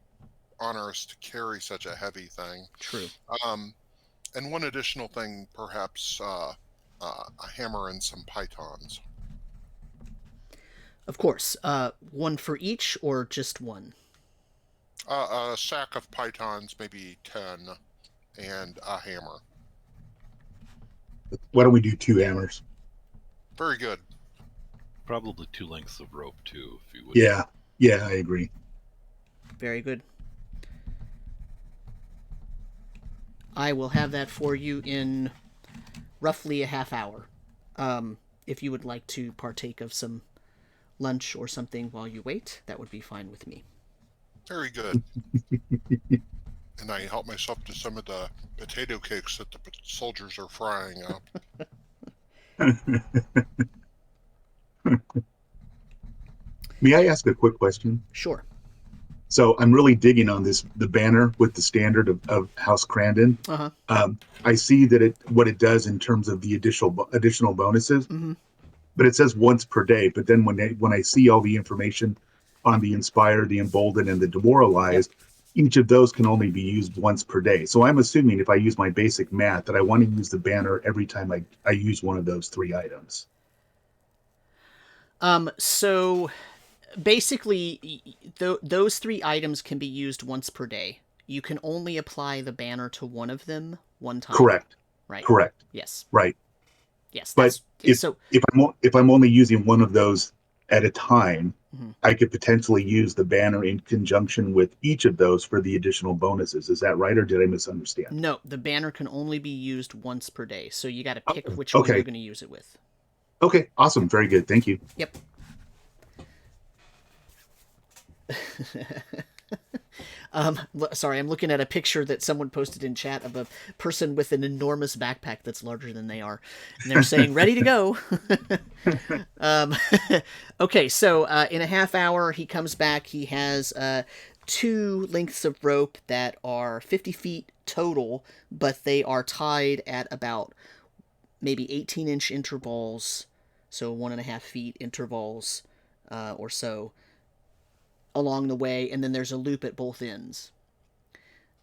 onerous to carry such a heavy thing. True. And one additional thing, perhaps a hammer and some pythons. Of course. One for each or just one? A sack of pythons, maybe 10, and a hammer. Why don't we do 2 hammers? Very good. Probably 2 lengths of rope, too, if you would. Yeah, I agree. Very good. I will have that for you in roughly a half hour. If you would like to partake of some lunch or something while you wait, that would be fine with me. Very good. And I help myself to some of the potato cakes that the soldiers are frying up. May I ask a quick question? Sure. So I'm really digging on the banner with the standard of House Crandon. Uh-huh. I see that what it does in terms of the additional bonuses, Mm-hmm. but it says once per day. But then when I see all the information on the Inspired, the Emboldened, and the Demoralized, each of those can only be used once per day. So I'm assuming if I use my basic math that I want to use the banner every time I use one of those 3 items. So basically, those 3 items can be used once per day. You can only apply the banner to one of them one time. Correct. Right. Correct. Yes. Right. Yes. But if I'm only using one of those at a time, mm-hmm. I could potentially use the banner in conjunction with each of those for the additional bonuses. Is that right, or did I misunderstand? No, the banner can only be used once per day, so you got to pick which one you're going to use it with. Okay, awesome. Very good. Thank you. Yep. Sorry, I'm looking at a picture that someone posted in chat of a person with an enormous backpack that's larger than they are. And they're saying, ready to go. Okay, so in a half hour, he comes back. He has 2 lengths of rope that are 50 feet total, but they are tied at about maybe 18-inch intervals, so 1.5 feet intervals or so along the way, and then there's a loop at both ends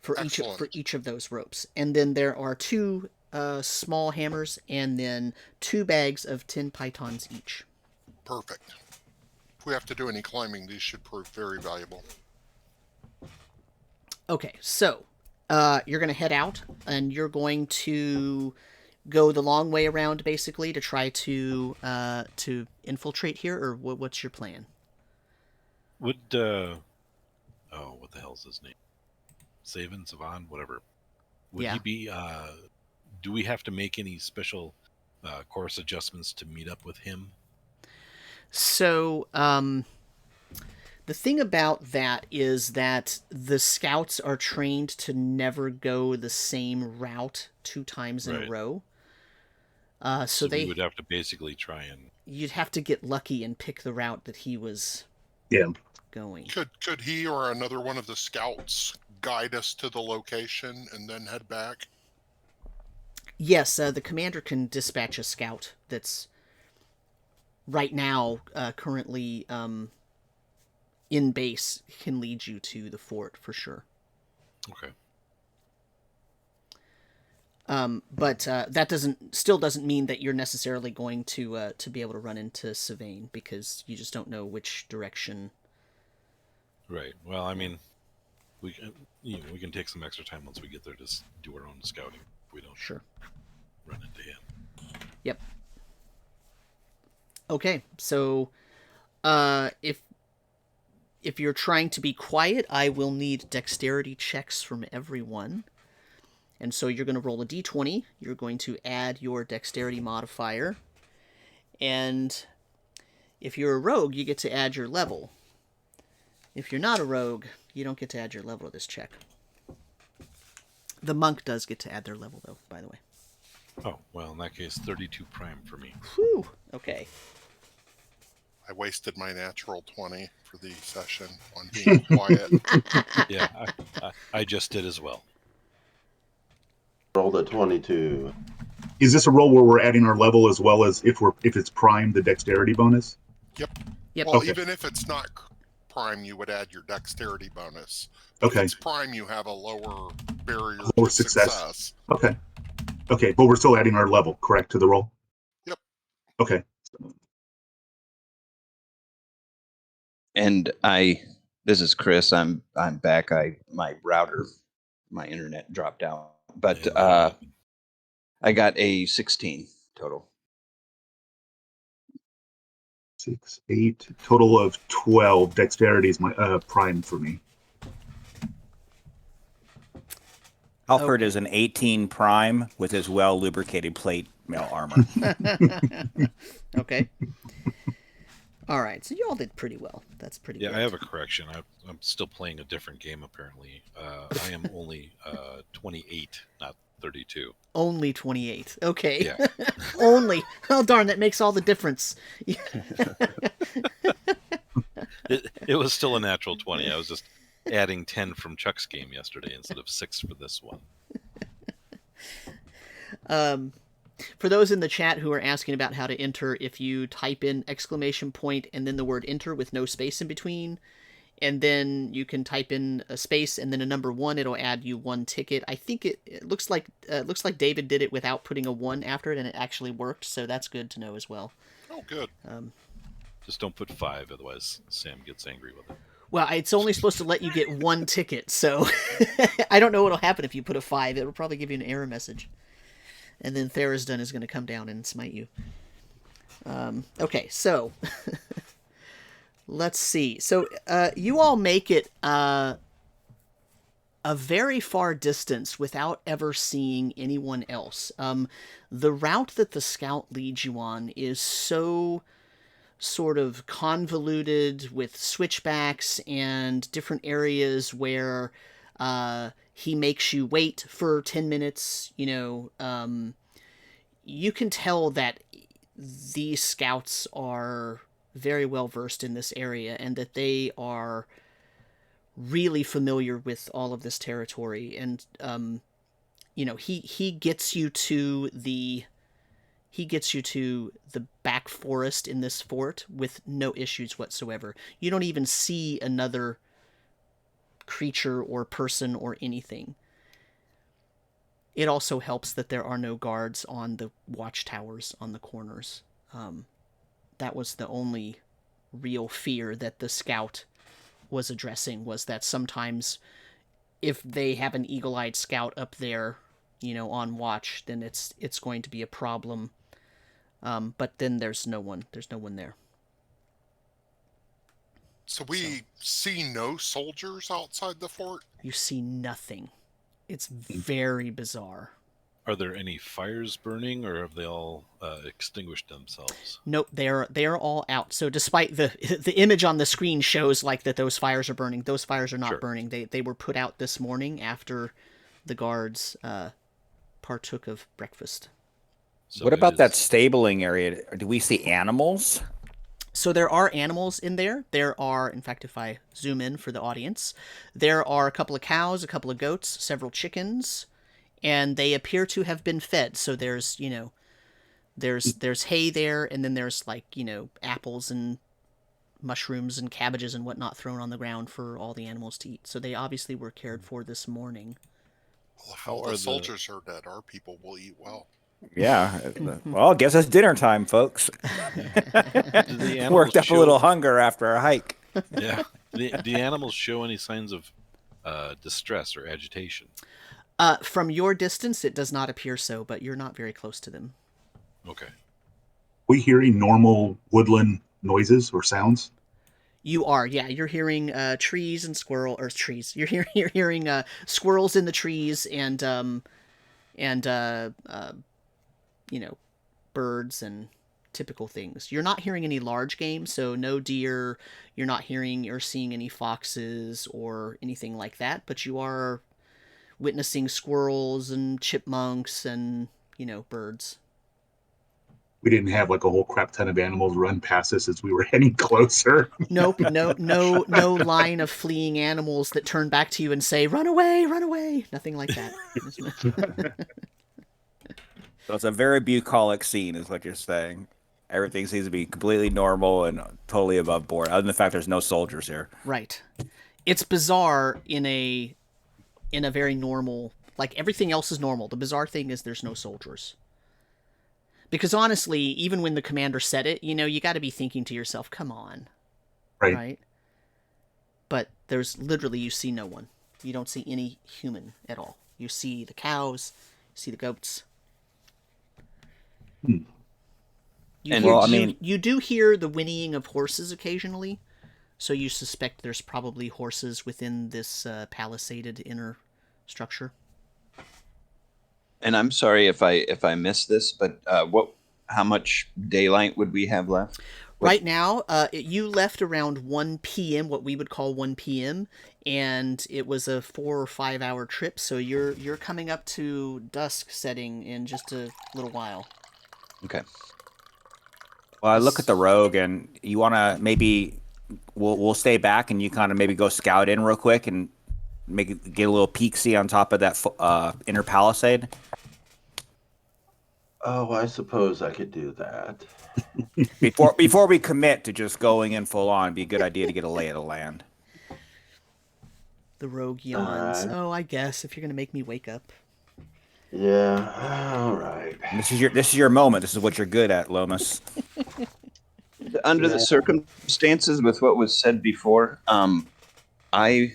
for each of those ropes. And then there are 2 small hammers and then 2 bags of 10 pythons each. Perfect. If we have to do any climbing, these should prove very valuable. Okay, so you're going to head out, and you're going to go the long way around, basically, to try to infiltrate here, or what's your plan? Would what the hell's his name? Savan, whatever. Would he be? Do we have to make any special course adjustments to meet up with him? So, the thing about that is that the scouts are trained to never go the same route 2 times in a row. So we would have to basically try and... You'd have to get lucky and pick the route that he was going. Could he or another one of the scouts guide us to the location and then head back? Yes, the commander can dispatch a scout that's right now currently in base, can lead you to the fort for sure. Okay. But that still doesn't mean that you're necessarily going to be able to run into Savain, because you just don't know which direction. Right. Well, I mean, we can take some extra time once we get there to do our own scouting. If we don't run into him. Yep. Okay, so if you're trying to be quiet, I will need dexterity checks from everyone. And so you're going to roll a d20. You're going to add your dexterity modifier. And if you're a rogue, you get to add your level. If you're not a rogue, you don't get to add your level to this check. The monk does get to add their level, though, by the way. Oh, well, in that case, 32 prime for me. Whew. Okay. I wasted my natural 20 for the session on being quiet. Yeah, I just did as well. Rolled a 22. Is this a roll where we're adding our level as well as if it's prime, the dexterity bonus? Yep. Yep. Well, Okay. even if it's not prime, you would add your dexterity bonus. Okay. If it's prime, you have a lower barrier Lower to success. Okay. Okay, but we're still adding our level, correct, to the roll? Yep. Okay. And this is Chris. I'm back. My router, my internet dropped out, but I got a 16 total. 6, 8, total of 12. Dexterity is my prime for me. Halford is an 18 prime with his well lubricated plate mail armor. Okay. All right, so you all did pretty well. That's pretty good. Yeah, I have a correction. I'm still playing a different game, apparently. I am only 28, not 32. Only 28. Okay. Yeah. Only. Oh, darn, that makes all the difference. It was still a natural 20. I was just adding 10 from Chuck's game yesterday instead of 6 for this one. For those in the chat who are asking about how to enter, if you type in ! And then the word enter with no space in between, and then you can type in a space and then a number 1, it'll add you 1 ticket. I think it looks like David did it without putting a 1 after it, and it actually worked, so that's good to know as well. Oh, good. Just don't put 5, otherwise Sam gets angry with it. Well, it's only supposed to let you get 1 ticket, so I don't know what'll happen if you put a 5. It'll probably give you an error message. And then Therisdun is going to come down and smite you. Okay, so let's see. So you all make it a very far distance without ever seeing anyone else. The route that the scout leads you on is so sort of convoluted with switchbacks and different areas where he makes you wait for 10 minutes, you can tell that these scouts are very well versed in this area and that they are really familiar with all of this territory. And, he gets you to the back forest in this fort with no issues whatsoever. You don't even see another creature or person or anything. It also helps that there are no guards on the watchtowers on the corners. That was the only real fear that the scout was addressing, was that sometimes if they have an eagle-eyed scout up there, on watch, then it's going to be a problem. But then there's no one there. So we see no soldiers outside the fort? You see nothing. It's very bizarre. Are there any fires burning, or have they all extinguished themselves? Nope, they are all out. So despite the image on the screen shows like that those fires are burning, those fires are not burning. They were put out this morning after the guards partook of breakfast. So what about that stabling area? Do we see animals? So there are animals in there. There are, in fact, if I zoom in for the audience, there are a couple of cows, a couple of goats, several chickens, and they appear to have been fed. So there's, there's hay there, and then there's apples and mushrooms and cabbages and whatnot thrown on the ground for all the animals to eat. So they obviously were cared for this morning. Well, how the soldiers are dead, our people will eat well. Yeah. Well, I guess it's dinner time, folks. Worked up a little hunger after our hike. Yeah. Do the animals show any signs of distress or agitation? From your distance, it does not appear so, but you're not very close to them. Okay. We hearing normal woodland noises or sounds? You are, yeah. You're hearing trees and trees. You're hearing squirrels in the trees and birds and typical things. You're not hearing any large game, so no deer. You're not hearing or seeing any foxes or anything like that, but you are witnessing squirrels and chipmunks and, birds. we didn't have like a whole crap ton of animals run past us as we were heading closer. Nope, no line of fleeing animals that turn back to you and say, "Run away, run away." Nothing like that. So it's a very bucolic scene, is what you're saying. Everything seems to be completely normal and totally above board, other than the fact there's no soldiers here. Right. It's bizarre in a very normal, like everything else is normal. The bizarre thing is there's no soldiers. Because honestly, even when the commander said it, you got to be thinking to yourself, come on. Right? But there's literally, you see no one. You don't see any human at all. You see the cows, you see the goats. You do hear the whinnying of horses occasionally, so you suspect there's probably horses within this palisaded inner structure. And I'm sorry if I missed this, but how much daylight would we have left? Right now, you left around 1 p.m., what we would call 1 p.m., and it was a 4 or 5 hour trip, so you're coming up to dusk setting in just a little while. Okay. Well, I look at the rogue, and you want to maybe we'll stay back, and you kind of maybe go scout in real quick and get a little peek-see on top of that inner palisade. Oh, I suppose I could do that. Before we commit to just going in full on, it'd be a good idea to get a lay of the land. The rogue yawns. Oh, I guess if you're gonna make me wake up. Yeah. All right. This is your moment. This is what you're good at, Lomas. Under the circumstances, with what was said before, I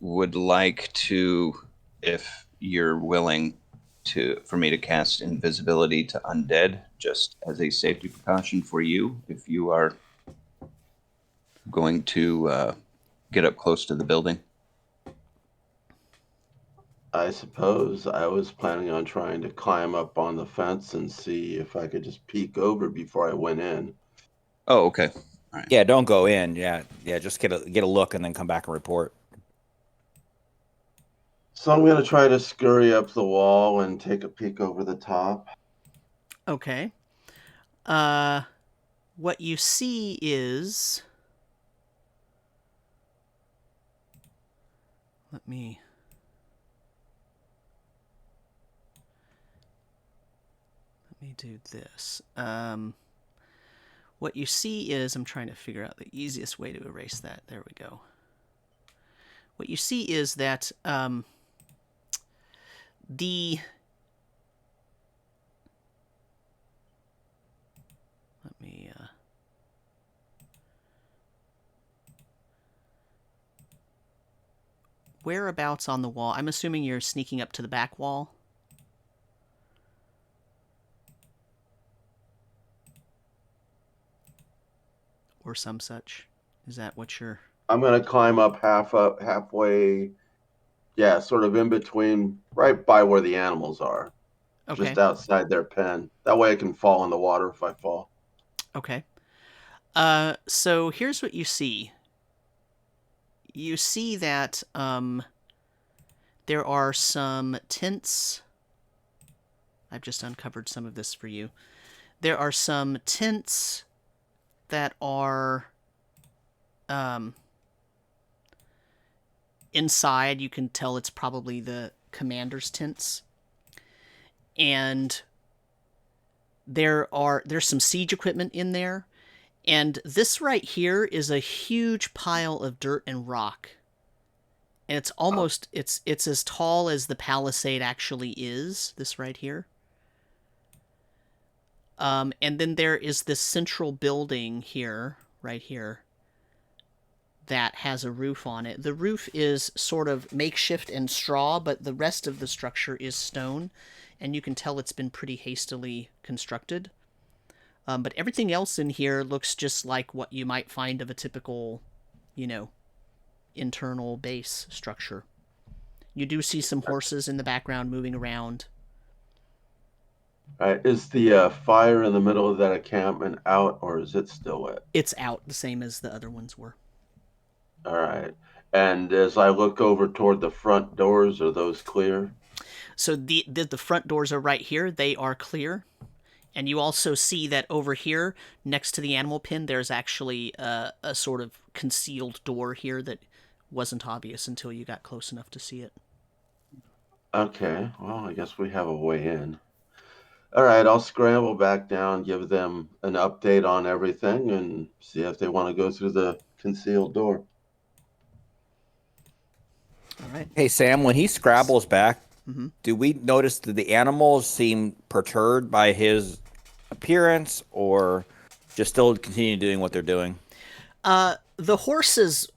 would like to, if you're willing, for me to cast invisibility to undead, just as a safety precaution for you, if you are going to get up close to the building. I suppose I was planning on trying to climb up on the fence and see if I could just peek over before I went in. Oh, okay. All right. Yeah, don't go in. Yeah, just get a look and then come back and report. So I'm going to try to scurry up the wall and take a peek over the top. Okay. What you see is... Let me do this. What you see is... I'm trying to figure out the easiest way to erase that. There we go. What you see is that... Let me whereabouts on the wall? I'm assuming you're sneaking up to the back wall. Or some such. Is that what you're... I'm going to climb up halfway. Yeah, sort of in between, right by where the animals are. Okay. Just outside their pen. That way I can fall in the water if I fall. Okay. So here's what you see. You see that there are some tents. I've just uncovered some of this for you. There are some tents that are... inside. You can tell it's probably the commander's tents. And there's some siege equipment in there. And this right here is a huge pile of dirt and rock. And it's almost, it's as tall as the palisade actually is, this right here. And then there is this central building here, right here, that has a roof on it. The roof is sort of makeshift and straw, but the rest of the structure is stone, and you can tell it's been pretty hastily constructed. But everything else in here looks just like what you might find of a typical, internal base structure. You do see some horses in the background moving around. All right, is the fire in the middle of that encampment out, or is it still lit? It's out, the same as the other ones were. All right. And as I look over toward the front doors, are those clear? So the front doors are right here. They are clear. And you also see that over here, next to the animal pen, there's actually a sort of concealed door here that wasn't obvious until you got close enough to see it. Okay, well, I guess we have a way in. All right, I'll scramble back down, give them an update on everything, and see if they want to go through the concealed door. All right. Hey, Sam, when he scrabbles back, Mhm. do we notice that the animals seem perturbed by his appearance, or just still continue doing what they're doing? The horses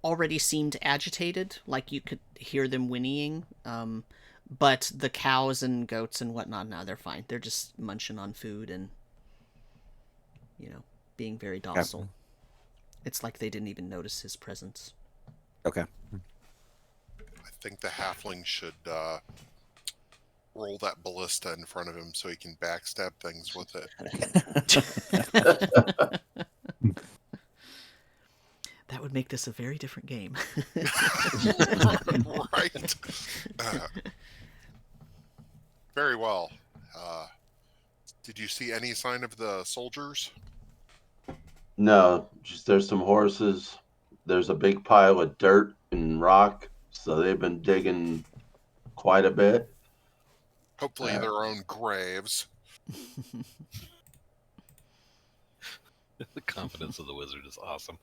already seemed agitated, like you could hear them whinnying. But the cows and goats and whatnot, now they're fine. They're just munching on food and, being very docile. Okay. It's like they didn't even notice his presence. Okay. I think the halfling should roll that ballista in front of him so he can backstab things with it. That would make this a very different game. Right. Very well. Did you see any sign of the soldiers? No, just there's some horses. There's a big pile of dirt and rock, so they've been digging quite a bit. Hopefully their own graves. The confidence of the wizard is awesome.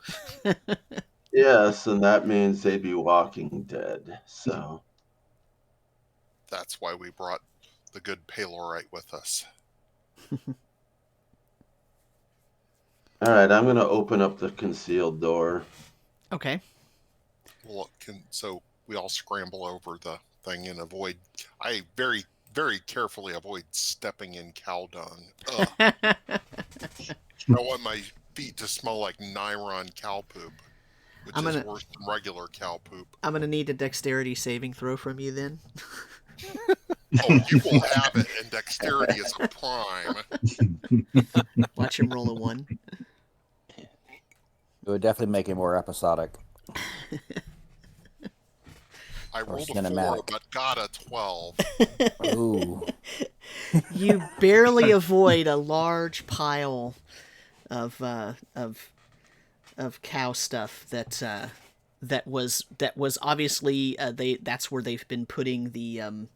Yes, and that means they'd be walking dead. So That's why we brought the good Palorite with us. all right, I'm gonna open up the concealed door. Okay. Well, so we all scramble over the thing and avoid. I very, very carefully avoid stepping in cow dung. Ugh. I don't want my feet to smell like Nyrond cow poop, which is worse than regular cow poop. I'm going to need a dexterity saving throw from you then. Oh, you will have it, and dexterity is a prime. Watch him roll a 1. It would definitely make it more episodic. I rolled a 4, cinematic. but got a 12. Ooh. You barely avoid a large pile of cow stuff that was obviously that's where they've been putting the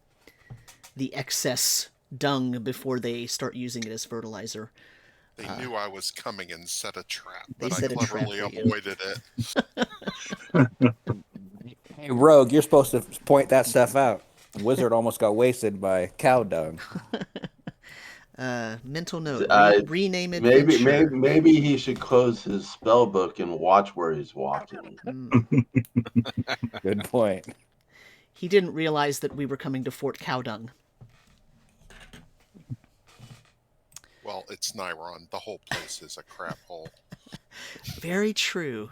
excess dung before they start using it as fertilizer. They knew I was coming and set a trap, They but I set a trap cleverly for you. avoided it. Hey, Rogue, you're supposed to point that stuff out. The wizard almost got wasted by cow dung. Mental note: rename it. Maybe he should close his spell book and watch where he's walking. Good point. He didn't realize that we were coming to Fort Cowdung. Well, it's Nyrond. The whole place is a crap hole. Very true.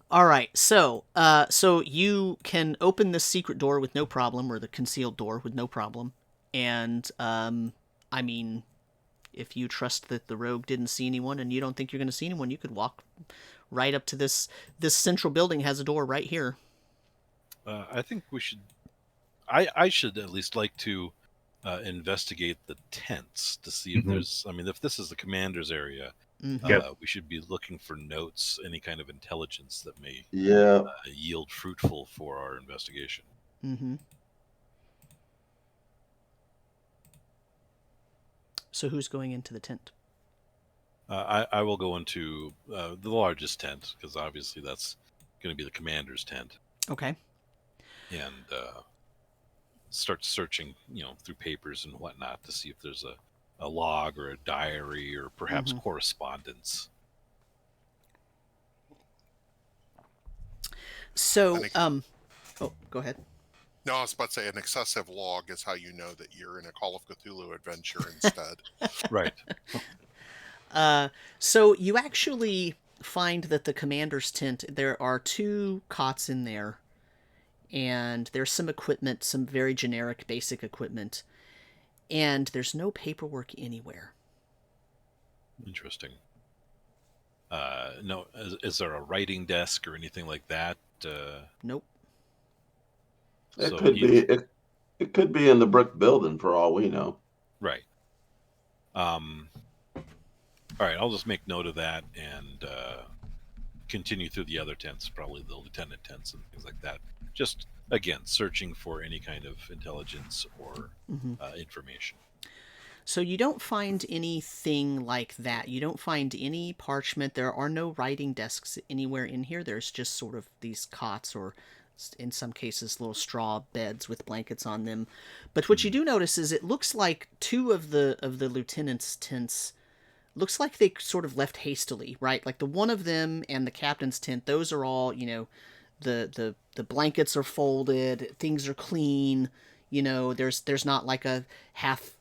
All right, so you can open this secret door with no problem, or the concealed door with no problem, and I mean, if you trust that the rogue didn't see anyone, and you don't think you're going to see anyone, you could walk right up to this central building. Has a door right here. I think we should. I should at least like to investigate the tents to see if there's. I mean, if this is the commander's area. We should be looking for notes, any kind of intelligence that may yield fruitful for our investigation. Mm-hmm. So who's going into the tent? I will go into the largest tent, because obviously that's going to be the commander's tent. Okay. And start searching, through papers and whatnot to see if there's a log or a diary or perhaps correspondence. So, go ahead. No, I was about to say an excessive log is how you know that you're in a Call of Cthulhu adventure instead. Right. So you actually find that the commander's tent, there are 2 cots in there, and there's some equipment, some very generic basic equipment. And there's no paperwork anywhere. Interesting. No, is there a writing desk or anything like that? Nope. It could be in the brick building for all we know. Right. All right, I'll just make note of that and continue through the other tents, probably the lieutenant tents and things like that. Just, again, searching for any kind of intelligence or information. So you don't find anything like that. You don't find any parchment. There are no writing desks anywhere in here. There's just sort of these cots, or in some cases little straw beds with blankets on them. But what you do notice is it looks like two of the lieutenant's tents looks like they sort of left hastily, right? Like the one of them and the captain's tent, those are all, the blankets are folded, things are clean, there's not like a half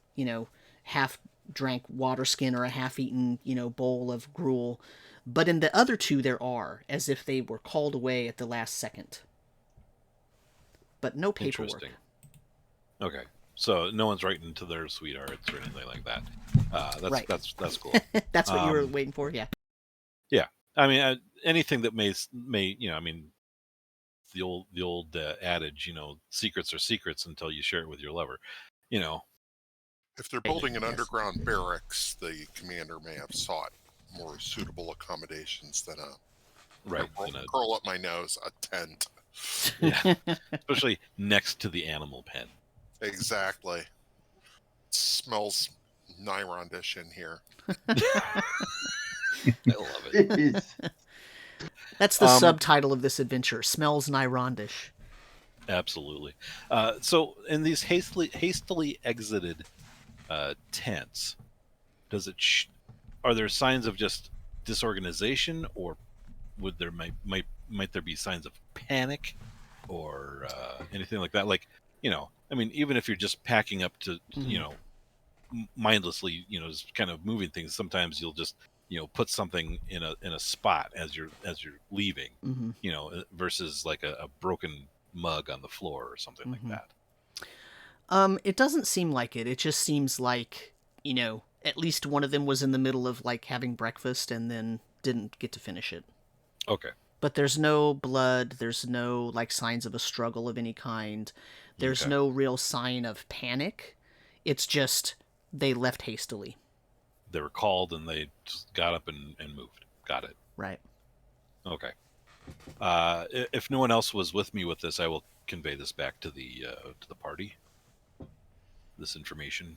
drank water skin or a half eaten, bowl of gruel. But in the other two there are, as if they were called away at the last second. But no paperwork. Interesting. Okay. So no one's writing to their sweethearts or anything like that. Right. That's cool. That's what you were waiting for, yeah. Yeah, I mean anything that may I mean the old adage, secrets are secrets until you share it with your lover. If they're building an underground barracks, the commander may have sought more suitable accommodations than right, curl up my nose, a tent. Yeah, especially next to the animal pen. Exactly. It smells Nyrondese in here. I love it. That's the subtitle of this adventure. Smells Nyrondese. Absolutely. So in these hastily exited tents, does it are there signs of just disorganization, or would there might there be signs of panic or anything like that? Like, I mean, even if you're just packing up to mindlessly, just kind of moving things, sometimes you'll just put something in a spot as you're leaving, versus like a broken mug on the floor or something like that. It doesn't seem like it. It just seems like, at least one of them was in the middle of like having breakfast and then didn't get to finish it. Okay. But there's no blood, there's no like signs of a struggle of any kind. There's no real sign of panic. It's just they left hastily. They were called and they just got up and moved. Got it. Right. Okay. If no one else was with me with this, I will convey this back to the party. This information,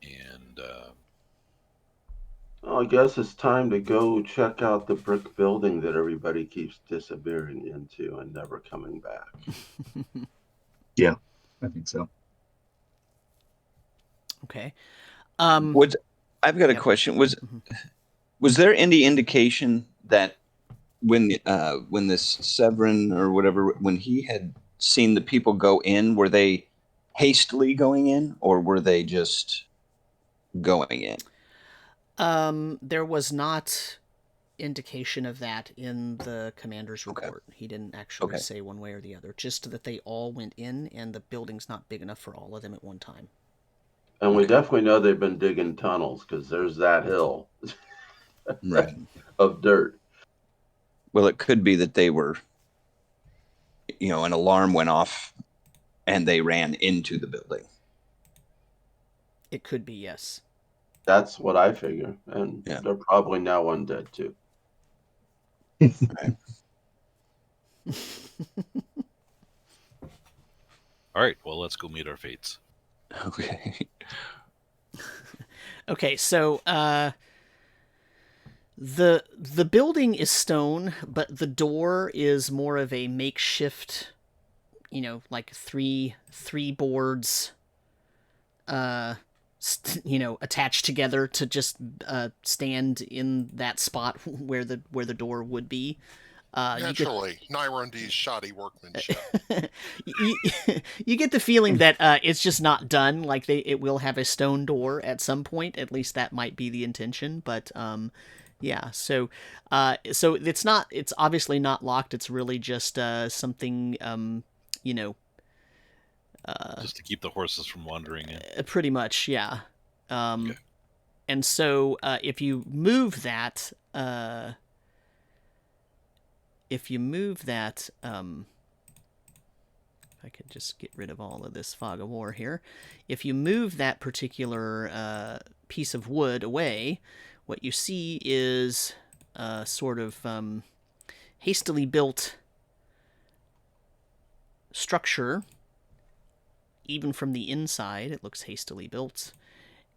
and I guess it's time to go check out the brick building that everybody keeps disappearing into and never coming back. Yeah, I think so. Okay. I've got a question. Was there any indication that when this Severin or whatever, when he had seen the people go in, were they hastily going in, or were they just going in? There was not indication of that in the commander's report. Okay. He didn't actually say one way or the other, just that they all went in and the building's not big enough for all of them at one time. And we definitely know they've been digging tunnels, because there's that hill Right. of dirt. Well, it could be that they were, an alarm went off and they ran into the building. It could be, yes. That's what I figure. And they're probably now undead too. All right. Well, let's go meet our fates. Okay. Okay, so the building is stone, but the door is more of a makeshift, like three boards attached together to just stand in that spot where the door would be. Naturally, Nyrondese shoddy workmanship. You get the feeling that it's just not done. Like it will have a stone door at some point. At least that might be the intention. But yeah. So it's not. It's obviously not locked. It's really just something. Just to keep the horses from wandering in. Pretty much, yeah. Okay. And so if you move that, if I I could just get rid of all of this fog of war here. If you move that particular piece of wood away, what you see is a sort of hastily built structure. Even from the inside, it looks hastily built.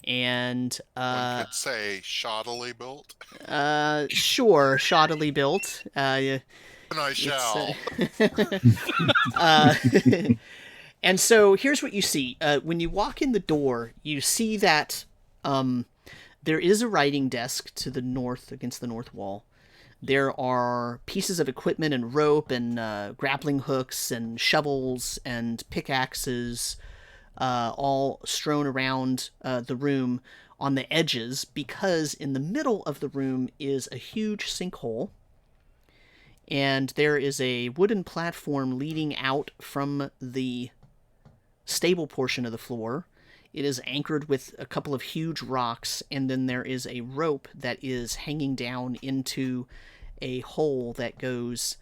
And One could say shoddily built. sure, shoddily built. And I shall. And so here's what you see. When you walk in the door, you see that there is a writing desk to the north, against the north wall. There are pieces of equipment and rope and grappling hooks and shovels and pickaxes all strewn around the room on the edges, because in the middle of the room is a huge sinkhole. And there is a wooden platform leading out from the stable portion of the floor. It is anchored with a couple of huge rocks, and then there is a rope that is hanging down into a hole that goes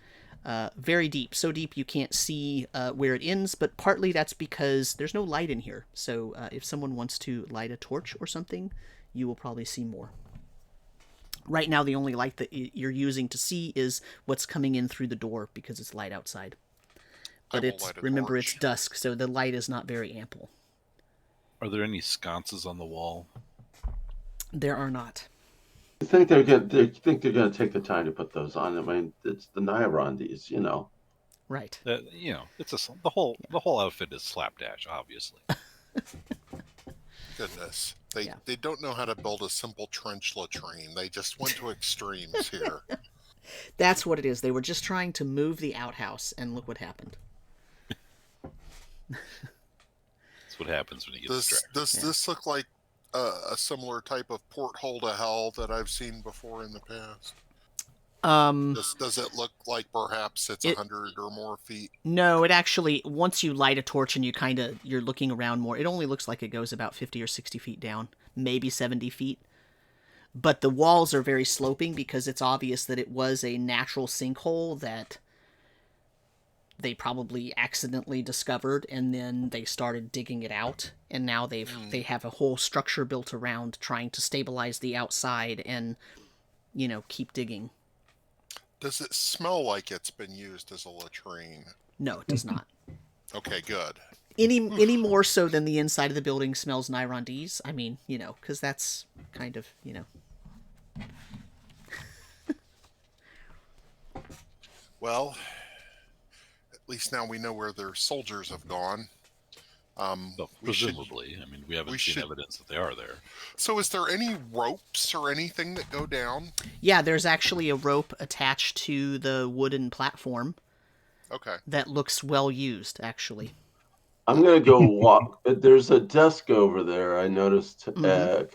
very deep. So deep you can't see where it ends, but partly that's because there's no light in here. So if someone wants to light a torch or something, you will probably see more. Right now, the only light that you're using to see is what's coming in through the door, because it's light outside. But remember, it's dusk, so the light is not very ample. Are there any sconces on the wall? There are not. I think they're going to take the time to put those on. I mean, it's the Nyrondese, you know. Right. It's the whole outfit is slapdash, obviously. Goodness. They don't know how to build a simple trench latrine. They just went to extremes here. That's what it is. They were just trying to move the outhouse, and look what happened. That's what happens when you get distracted. Does this look like a similar type of porthole to hell that I've seen before in the past? Does it look like perhaps it's 100 or more feet? No, it actually, once you light a torch and you're looking around more, it only looks like it goes about 50 or 60 feet down, maybe 70 feet. But the walls are very sloping because it's obvious that it was a natural sinkhole that they probably accidentally discovered, and then they started digging it out, and now they have a whole structure built around trying to stabilize the outside and, keep digging. Does it smell like it's been used as a latrine? No, it does not. Okay, good. Any more so than the inside of the building smells Nyrondese. I mean, because that's kind of, Well, at least now we know where their soldiers have gone. Well, presumably. We haven't seen evidence that they are there. So is there any ropes or anything that go down? Yeah, there's actually a rope attached to the wooden platform. Okay. That looks well used, actually. I'm going to go walk. There's a desk over there, I noticed. I'm going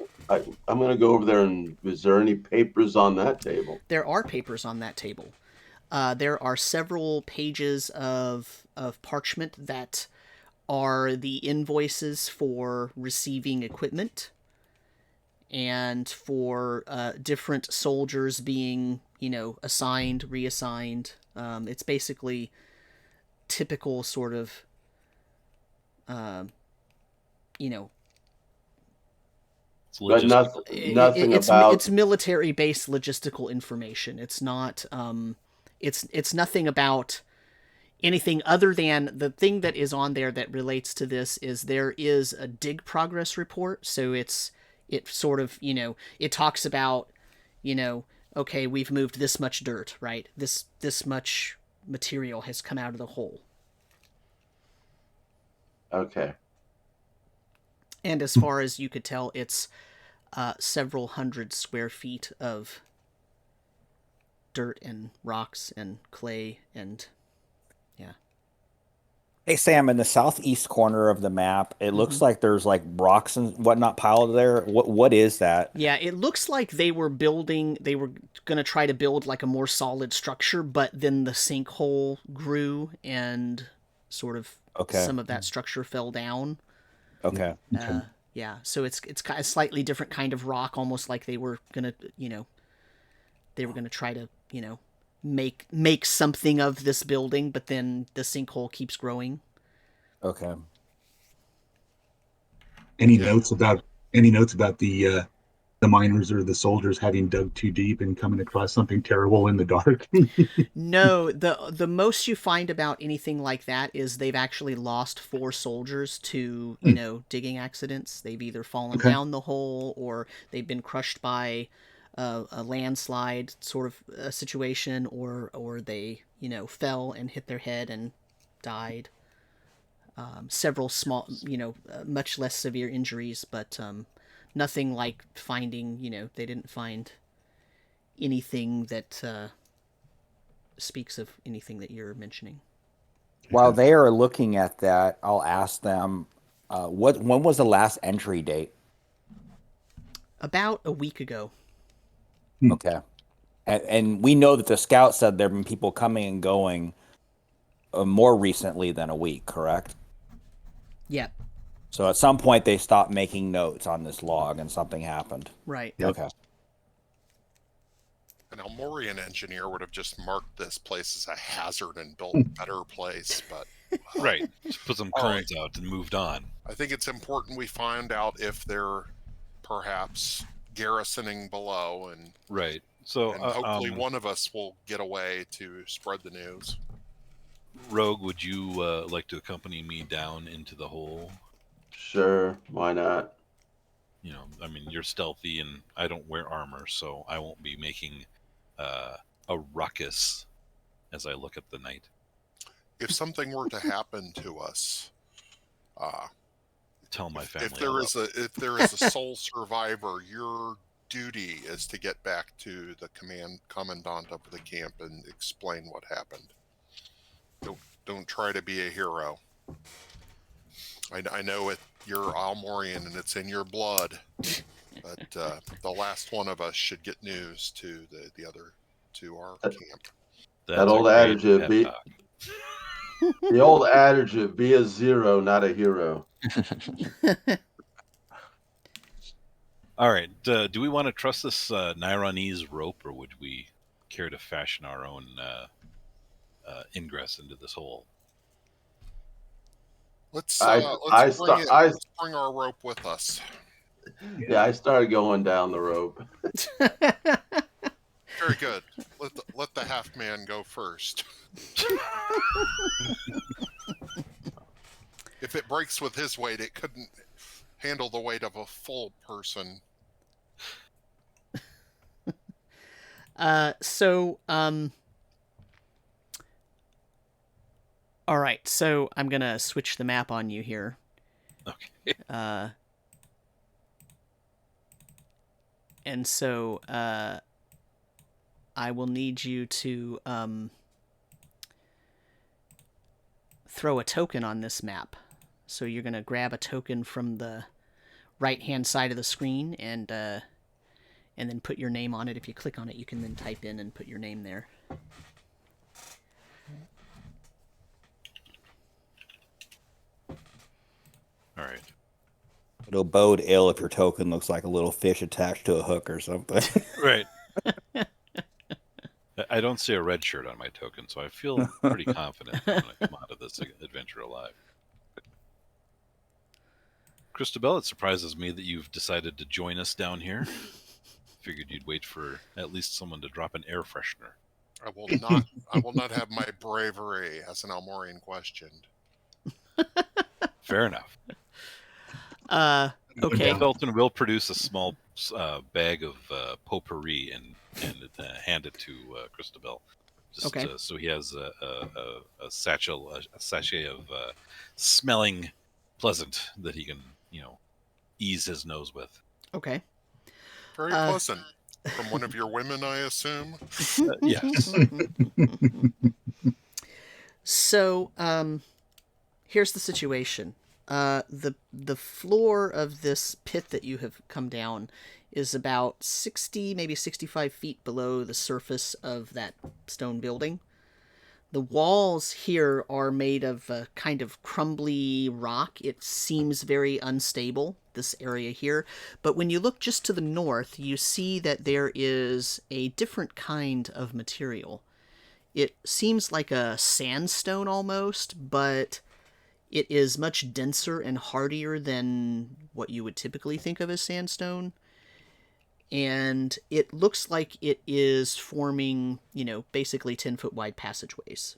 to go over there, and is there any papers on that table? There are papers on that table. There are several pages of parchment that are the invoices for receiving equipment and for different soldiers being, assigned, reassigned. It's basically typical sort of, But nothing about... It's military-based logistical information. It's not... It's nothing about anything other than the thing that is on there that relates to this is there is a dig progress report. So it sort of, it talks about, okay, we've moved this much dirt, right? This much material has come out of the hole. Okay. And as far as you could tell, it's several hundred square feet of dirt and rocks and clay and Hey Sam, in the southeast corner of the map, it looks like there's like rocks and whatnot piled there. What is that? Yeah, it looks like they were going to try to build like a more solid structure, but then the sinkhole grew and sort of some of that structure fell down. Okay. Yeah, so it's kind of a slightly different kind of rock, almost like they were going to try to, make something of this building, but then the sinkhole keeps growing. Okay. Any Yeah. notes about the miners or the soldiers having dug too deep and coming across something terrible in the dark? No, the most you find about anything like that is they've actually lost 4 soldiers to, digging accidents. They've either fallen Okay. down the hole or they've been crushed by a landslide sort of a situation, or they, fell and hit their head and died. Several small, much less severe injuries, but nothing like finding, they didn't find anything that speaks of anything that you're mentioning. While they are looking at that, I'll ask them, when was the last entry date? About a week ago. Okay. And we know that the scout said there have been people coming and going more recently than a week, correct? Yeah. So at some point they stopped making notes on this log and something happened. Right. Yep. Okay. An Almorian engineer would have just marked this place as a hazard and built a better place, but Right. Just put some All cones out and moved on. I think it's important we find out if they're perhaps garrisoning below, and Right. So hopefully one of us will get away to spread the news. Rogue, would you like to accompany me down into the hole? Sure, why not? You're stealthy and I don't wear armor, so I won't be making a ruckus as I look at the night. If something were to happen to us, Tell my family. if there is a sole survivor, your duty is to get back to the commandant of the camp and explain what happened. Don't try to be a hero. I know you're Almorian and it's in your blood, but the last one of us should get news to our camp. That old adage of the old adage of be a zero, not a hero. All right. Do we want to trust this Nyrondese rope, or would we care to fashion our own ingress into this hole? Let's let's bring our rope with us. Yeah, I started going down the rope. Very good. Let the half man go first. If it breaks with his weight, it couldn't handle the weight of a full person. All right, so I'm gonna switch the map on you here. Okay. And so I will need you to throw a token on this map. So you're gonna grab a token from the right-hand side of the screen and then put your name on it. If you click on it, you can then type in and put your name there. All right. It'll bode ill if your token looks like a little fish attached to a hook or something. Right. I don't see a red shirt on my token, so I feel pretty confident that I'm going to come out of this adventure alive. Christabel, it surprises me that you've decided to join us down here. Figured you'd wait for at least someone to drop an air freshener. I will not have my bravery as an Almorian questioned. Fair enough. Okay. Belton will produce a small bag of potpourri and hand it to Christabel. Okay. So he has a sachet of smelling pleasant that he can, ease his nose with. Okay. Very pleasant. From one of your women, I assume? Yes. So, here's the situation. The floor of this pit that you have come down is about 60, maybe 65 feet below the surface of that stone building. The walls here are made of a kind of crumbly rock. It seems very unstable, this area here. But when you look just to the north, you see that there is a different kind of material. It seems like a sandstone almost, but It is much denser and hardier than what you would typically think of as sandstone. And it looks like it is forming, basically 10-foot wide passageways.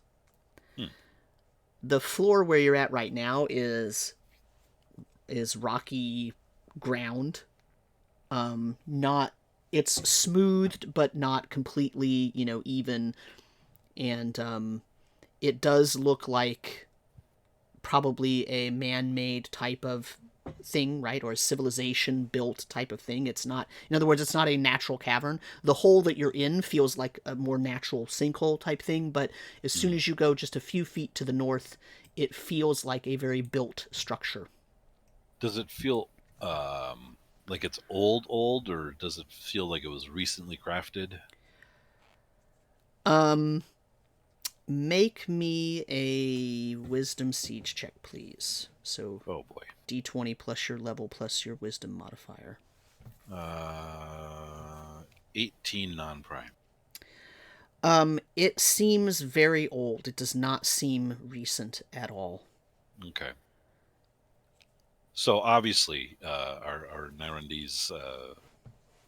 The floor where you're at right now is rocky ground. It's smoothed, but not completely, even. And it does look like probably a man-made type of thing, right? Or a civilization-built type of thing. It's not, in other words, it's not a natural cavern. The hole that you're in feels like a more natural sinkhole type thing, but as soon as you go just a few feet to the north, it feels like a very built structure. Does it feel like it's old, or does it feel like it was recently crafted? Make me a wisdom siege check, please. So, Oh boy. D20 plus your level plus your wisdom modifier. 18 non-prime. It seems very old. It does not seem recent at all. Okay. So obviously, our Nyrondese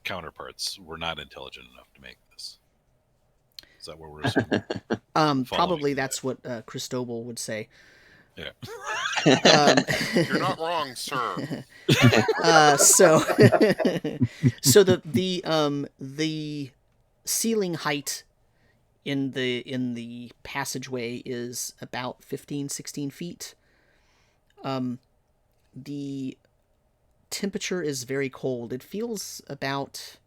counterparts were not intelligent enough to make this. Is that what we're assuming? Probably that's what Cristobal would say. Yeah. You're not wrong, sir. So the ceiling height in the passageway is about 15-16 feet. The temperature is very cold. It feels about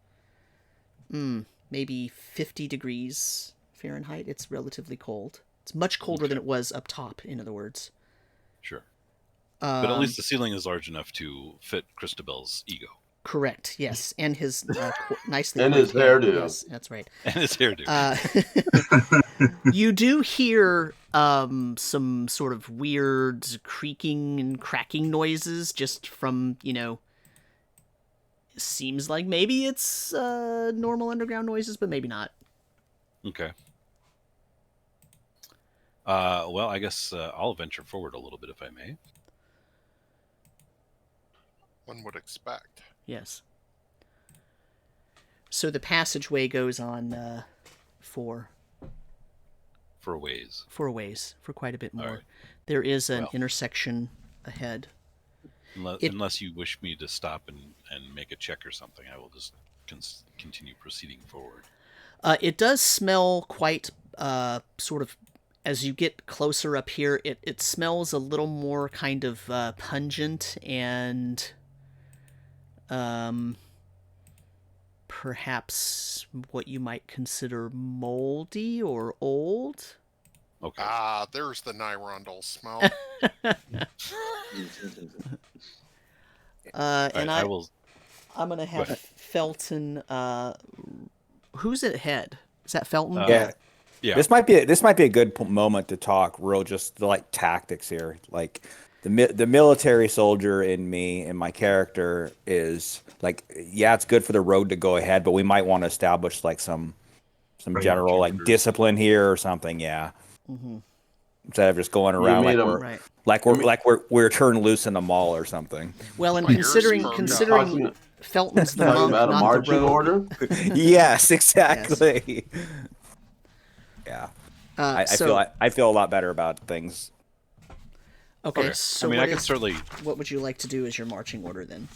maybe 50 degrees Fahrenheit. It's relatively cold. It's much colder than it was up top, in other words. Sure. But at least the ceiling is large enough to fit Christabel's ego. Correct, yes. And his nicely... And his hairdo. Yes, that's right. And his hairdo. You do hear some sort of weird creaking and cracking noises just from, seems like maybe it's normal underground noises, but maybe not. Okay. Well, I guess I'll venture forward a little bit, if I may. One would expect. Yes. So the passageway goes on for For a ways. for quite a bit more. All right. There is an intersection ahead. Unless you wish me to stop and make a check or something, I will just continue proceeding forward. It does smell quite sort of, as you get closer up here, it smells a little more kind of pungent and perhaps what you might consider moldy or old. Okay. There's the Nyrondal smell. And I will. I'm gonna have Felton. Who's at head? Is that Felton? Yeah. Yeah. This might be a good moment to talk real just like tactics here. Like the military soldier in me and my character is like, yeah, it's good for the road to go ahead, but we might want to establish like some general like discipline here or something. Yeah. Mm-hmm. Instead of just going around like we're turned loose in the mall or something. Well, and My considering ears perked up. Felton's the Talking monk, about a not the marching rogue. order? Yes, exactly. Yeah. I feel a lot better about things. Okay, so I can certainly. what would you like to do as your marching order then?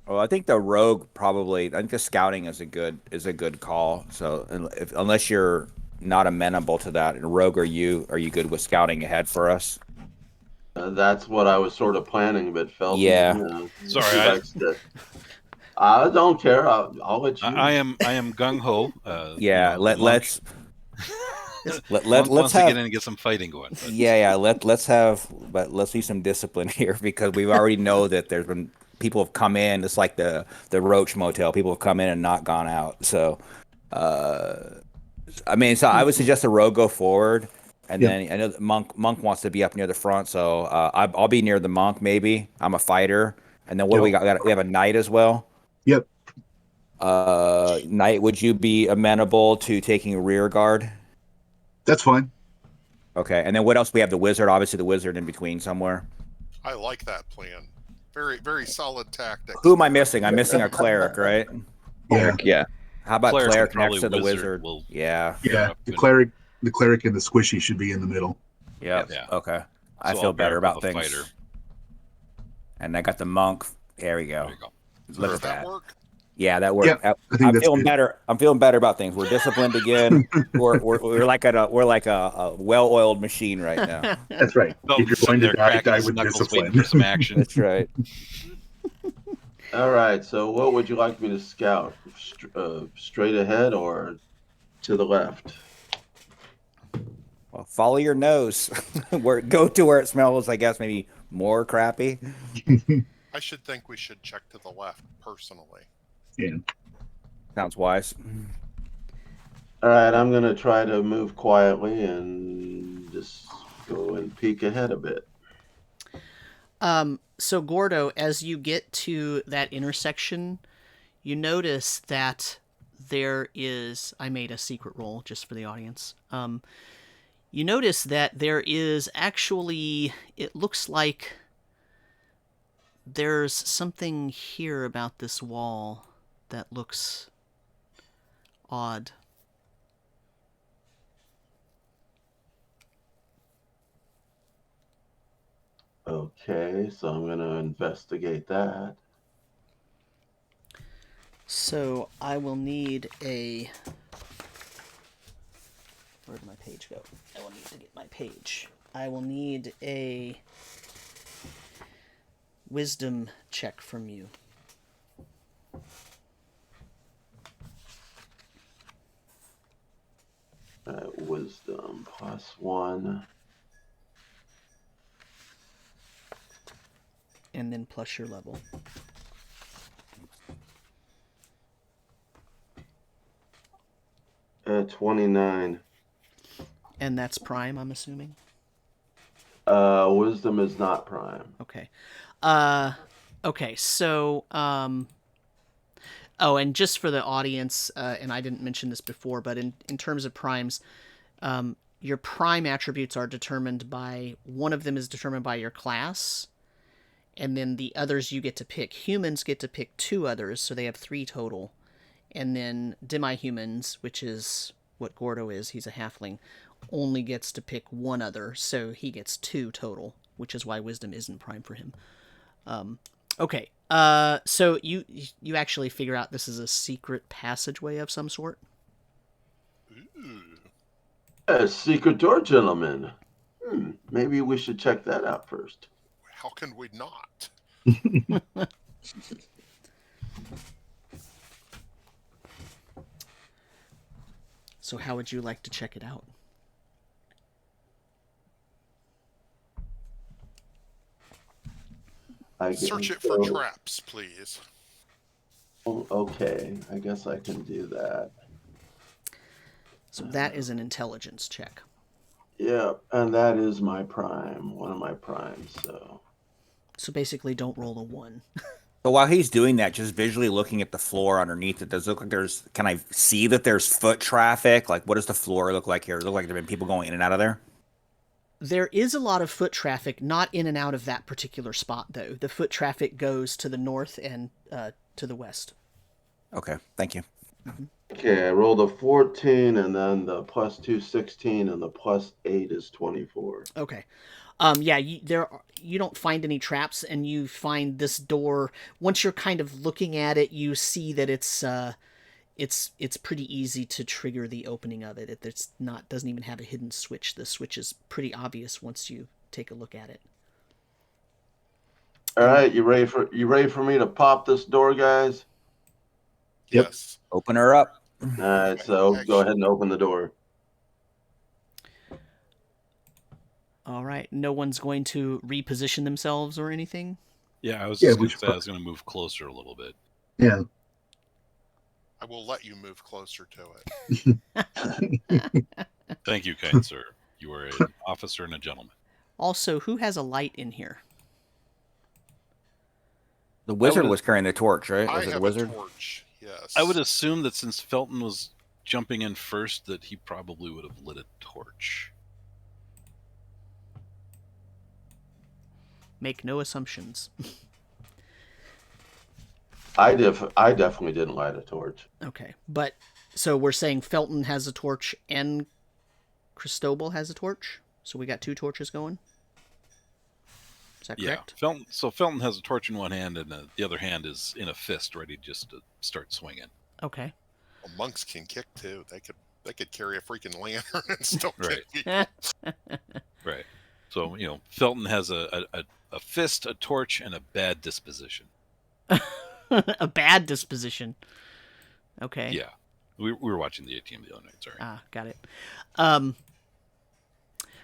Well, I think the rogue probably. I think the scouting is a good call. So unless you're not amenable to that, and rogue, are you good with scouting ahead for us? That's what I was sort of planning, but felt. Yeah. Sorry, I don't care. I'll let you. I am gung ho. Yeah. Let's Let's have get in and get some fighting going. But. Yeah. Let's see some discipline here because we already know that there's been people have come in. It's like the Roach Motel. People have come in and not gone out. So, I would suggest the rogue go forward, and then I know that monk wants to be up near the front. So I'll be near the monk. Maybe I'm a fighter, and then what do we got? We have a knight as well. Yep. Knight, would you be amenable to taking a rear guard? That's fine. Okay, and then what else? We have the wizard, obviously the wizard in between somewhere. I like that plan. Very, very solid tactics. Who am I missing? I'm missing a cleric, right? Yeah, Yeah. How about Cleric cleric and next to probably the wizard wizard? will- Yeah. yeah. up The and- cleric and the squishy should be in the middle. Yep. Yeah. Okay. I So feel I'll pair better up with about a things. fighter. And I got the monk. There we go. There you go. Look Does at that that. work? Yeah, that worked. Yeah, I think I'm that's feeling good. better. I'm feeling better about things. We're disciplined again. we're like a well-oiled machine right now. That's right. Felton's If you're sitting going to there die, cracking die his with knuckles, waiting discipline. for some action. That's right. All right. So, what would you like me to scout? Straight ahead or to the left? Well, follow your nose. Go to where it smells. I guess maybe more crappy. I should think we should check to the left, personally. Yeah. Sounds wise. All right. I'm gonna try to move quietly and just go and peek ahead a bit. So Gordo, as you get to that intersection, you notice that there is, I made a secret roll just for the audience. You notice that there is actually, it looks like there's something here about this wall that looks odd. Okay. So I'm gonna investigate that. So I will need a... Where did my page go? I will need to get my page. I will need a wisdom check from you. Wisdom +1. And then plus your level. Uh, 29. And that's prime, I'm assuming? Wisdom is not prime. Okay. Okay, so, oh, and just for the audience, and I didn't mention this before, but in terms of primes, your prime attributes are determined by, one of them is determined by your class, and then the others you get to pick. Humans get to pick 2 others, so they have 3 total. And then demi-humans, which is what Gordo is, he's a halfling, only gets to pick 1 other, so he gets 2 total, which is why wisdom isn't prime for him. Okay, so you actually figure out this is a secret passageway of some sort? Ooh. A secret door, gentlemen. Maybe we should check that out first. How can we not? So how would you like to check it out? Search it for traps, please. Okay, I guess I can do that. So that is an intelligence check. Yeah, and that is my prime, one of my primes, so. So basically don't roll a 1. So while he's doing that, just visually looking at the floor underneath it, does it look like there's, can I see that there's foot traffic? Like, what does the floor look like here? Does it look like there have been people going in and out of there? There is a lot of foot traffic, not in and out of that particular spot, though. The foot traffic goes to the north and to the west. Okay, thank you. Okay, I rolled a 14, and then the +2, 16, and the +8 is 24. Okay. Yeah, you don't find any traps, and you find this door. Once you're kind of looking at it, you see that it's pretty easy to trigger the opening of it. Doesn't even have a hidden switch. The switch is pretty obvious once you take a look at it. All right, you ready for me to pop this door, guys? Yep. Yes. Open her up. All right, so go ahead and open the door. All right. No one's going to reposition themselves or anything? Yeah, I was Yeah, just we going to should say I was going to move closer a little bit. Yeah. I will let you move closer to it. Thank you, kind sir. You are an officer and a gentleman. Also, who has a light in here? The wizard would've- was carrying the torch, right? I Was it have the wizard? a torch. Yes. I would assume that since Felton was jumping in first, that he probably would have lit a torch. Make no assumptions. I definitely didn't light a torch. Okay, but so we're saying Felton has a torch and Cristobal has a torch? So we got 2 torches going? Is that correct? Felton has a torch in one hand, and the other hand is in a fist, ready just to start swinging. Okay. Well, monks can kick too. They could carry a freaking lantern and still Right. kick people. Right. So, Felton has a fist, a torch, and a bad disposition. A bad disposition. Okay. Yeah. We were watching the ATM the other night, sorry. Ah, got it.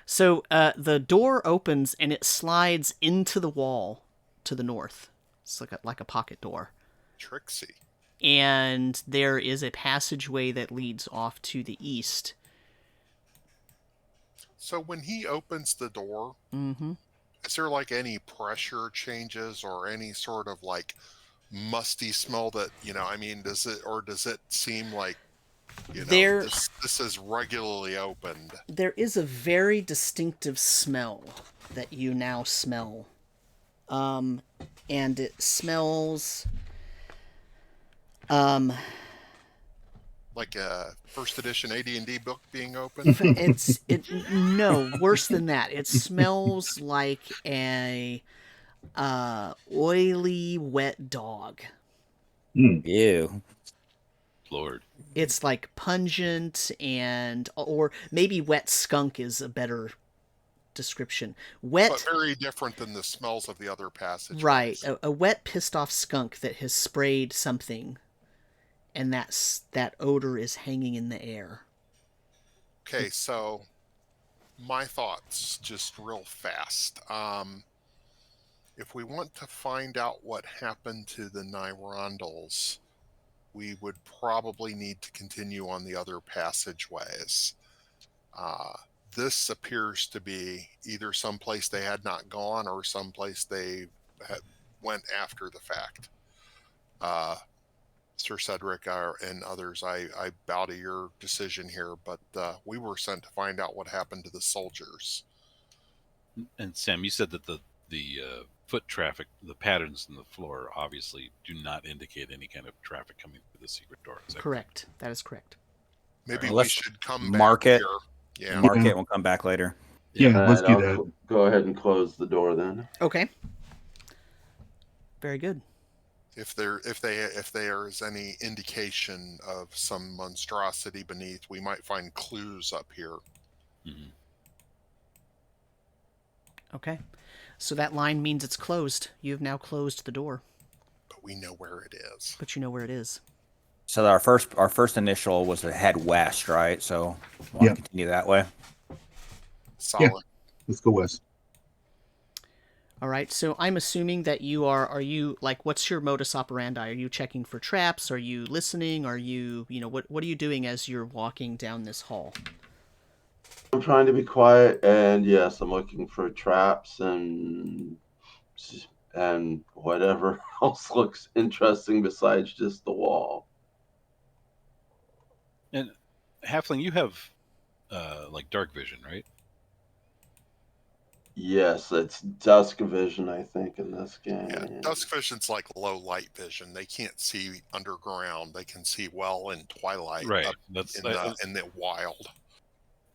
So the door opens and it slides into the wall to the north. It's like a pocket door. Trixie. And there is a passageway that leads off to the east. So when he opens the door, Mm-hmm. is there like any pressure changes or any sort of like musty smell that, does it seem like, this is regularly opened? There is a very distinctive smell that you now smell. And it smells like a first edition AD&D book being opened? No, worse than that. It smells like a oily wet dog. Ew. Lord. It's like pungent or maybe wet skunk is a better description. Wet, but very different than the smells of the other passageways. right? A wet, pissed off skunk that has sprayed something, and that odor is hanging in the air. Okay, so my thoughts, just real fast. If we want to find out what happened to the Nyrondese, we would probably need to continue on the other passageways. This appears to be either someplace they had not gone or someplace they went after the fact. Sir Cedric and others, I bow to your decision here, but we were sent to find out what happened to the soldiers. And Sam, you said that the foot traffic, the patterns in the floor, obviously do not indicate any kind of traffic coming through the secret door. Is that Correct. That is correct. Maybe we Let's should come mark back it. here. Yeah. Mark it. We'll come back later. Yeah, let's do I'll that. go ahead and close the door then. Okay. Very good. If there is any indication of some monstrosity beneath, we might find clues up here. Mm-hmm. Okay. So that line means it's closed. You have now closed the door. But we know where it is. But you know where it is. So our first initial was to head west, right? So we'll Yeah. continue that way. Solid. Yeah. Let's go west. All right. So I'm assuming that are you like, what's your modus operandi? Are you checking for traps? Are you listening? Are you, what are you doing as you're walking down this hall? I'm trying to be quiet, and yes, I'm looking for traps and whatever else looks interesting besides just the wall. And Halfling, you have like dark vision, right? Yes, it's dusk vision, I think, in this game. Yeah, dusk vision's like low light vision. They can't see underground. They can see well in twilight. Right. Up That's in the wild.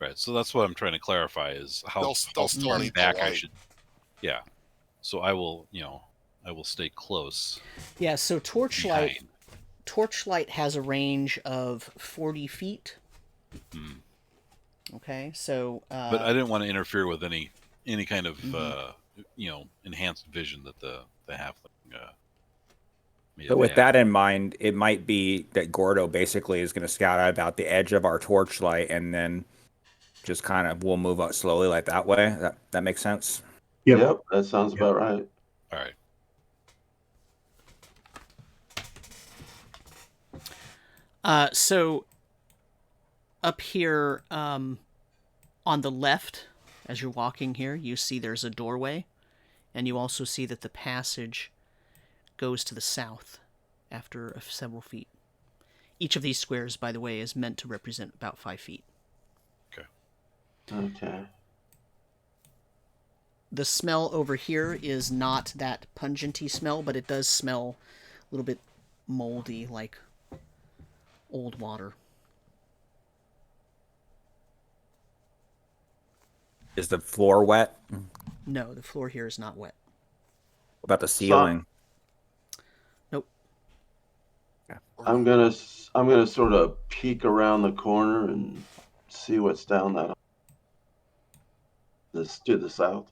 right. So that's what I'm trying to clarify is how They'll still far need the back I light. should. Yeah. So I will stay close. Yeah. So torchlight behind. has a range of 40 feet. Hmm. Okay. So. But I didn't want to interfere with any kind of enhanced vision that the halfling may So have with had. that in mind, it might be that Gordo basically is going to scout out about the edge of our torchlight, and then just kind of we'll move up slowly like that way. That makes sense. Yep, that sounds about right. All right. So up here on the left, as you're walking here, you see there's a doorway, and you also see that the passage goes to the south after several feet. Each of these squares, by the way, is meant to represent about 5 feet. Okay. the smell over here is not that pungenty smell, but it does smell a little bit moldy, like old water. Is the floor wet? No, the floor here is not wet. What about the ceiling? Nope. I'm gonna sort of peek around the corner and see what's down that. This to the south.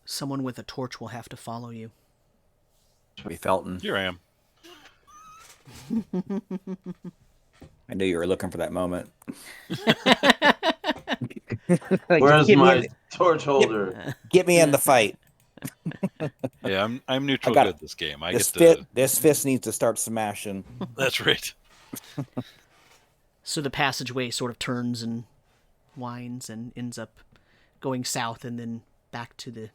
Someone with a torch will have to follow you. Should be Felton. Here I am. I knew you were looking for that moment. Where's my torch holder? Get me in the fight. Yeah, I'm neutral got good this game. This fist needs to start smashing. That's right. So the passageway sort of turns and winds and ends up going south and then back to the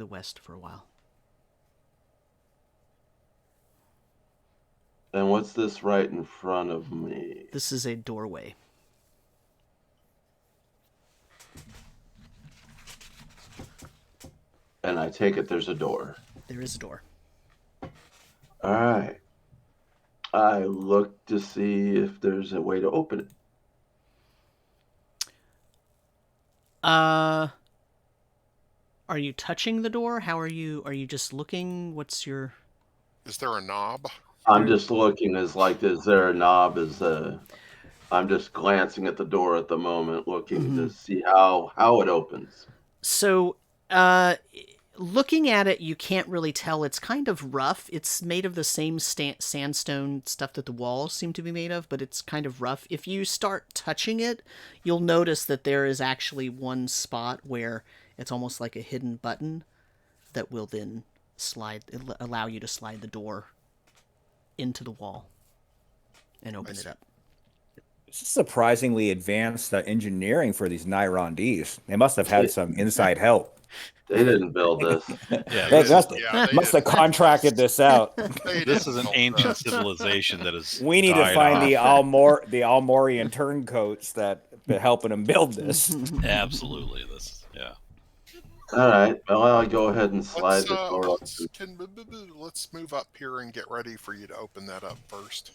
west for a while. And what's this right in front of me? This is a doorway. And I take it there's a door. There is a door. All right. I look to see if there's a way to open it. Are you touching the door? How are you? Are you just looking? What's your... Is there a knob? I'm just looking is there a knob? I'm just glancing at the door at the moment, looking to see how it opens. So, looking at it, you can't really tell. It's kind of rough. It's made of the same sandstone stuff that the walls seem to be made of, but it's kind of rough. If you start touching it, you'll notice that there is actually one spot where it's almost like a hidden button that will then allow you to slide the door into the wall and open it up. This is surprisingly advanced engineering for these Nyrondese. They must have had some inside help. They didn't build this. Yeah, They they must have contracted this out. this is an ancient civilization that is. We need to find the Almorian turncoats that been helping them build this. Absolutely, yeah. All right. Well, I'll go ahead and slide the door up. Let's move up here and get ready for you to open that up first.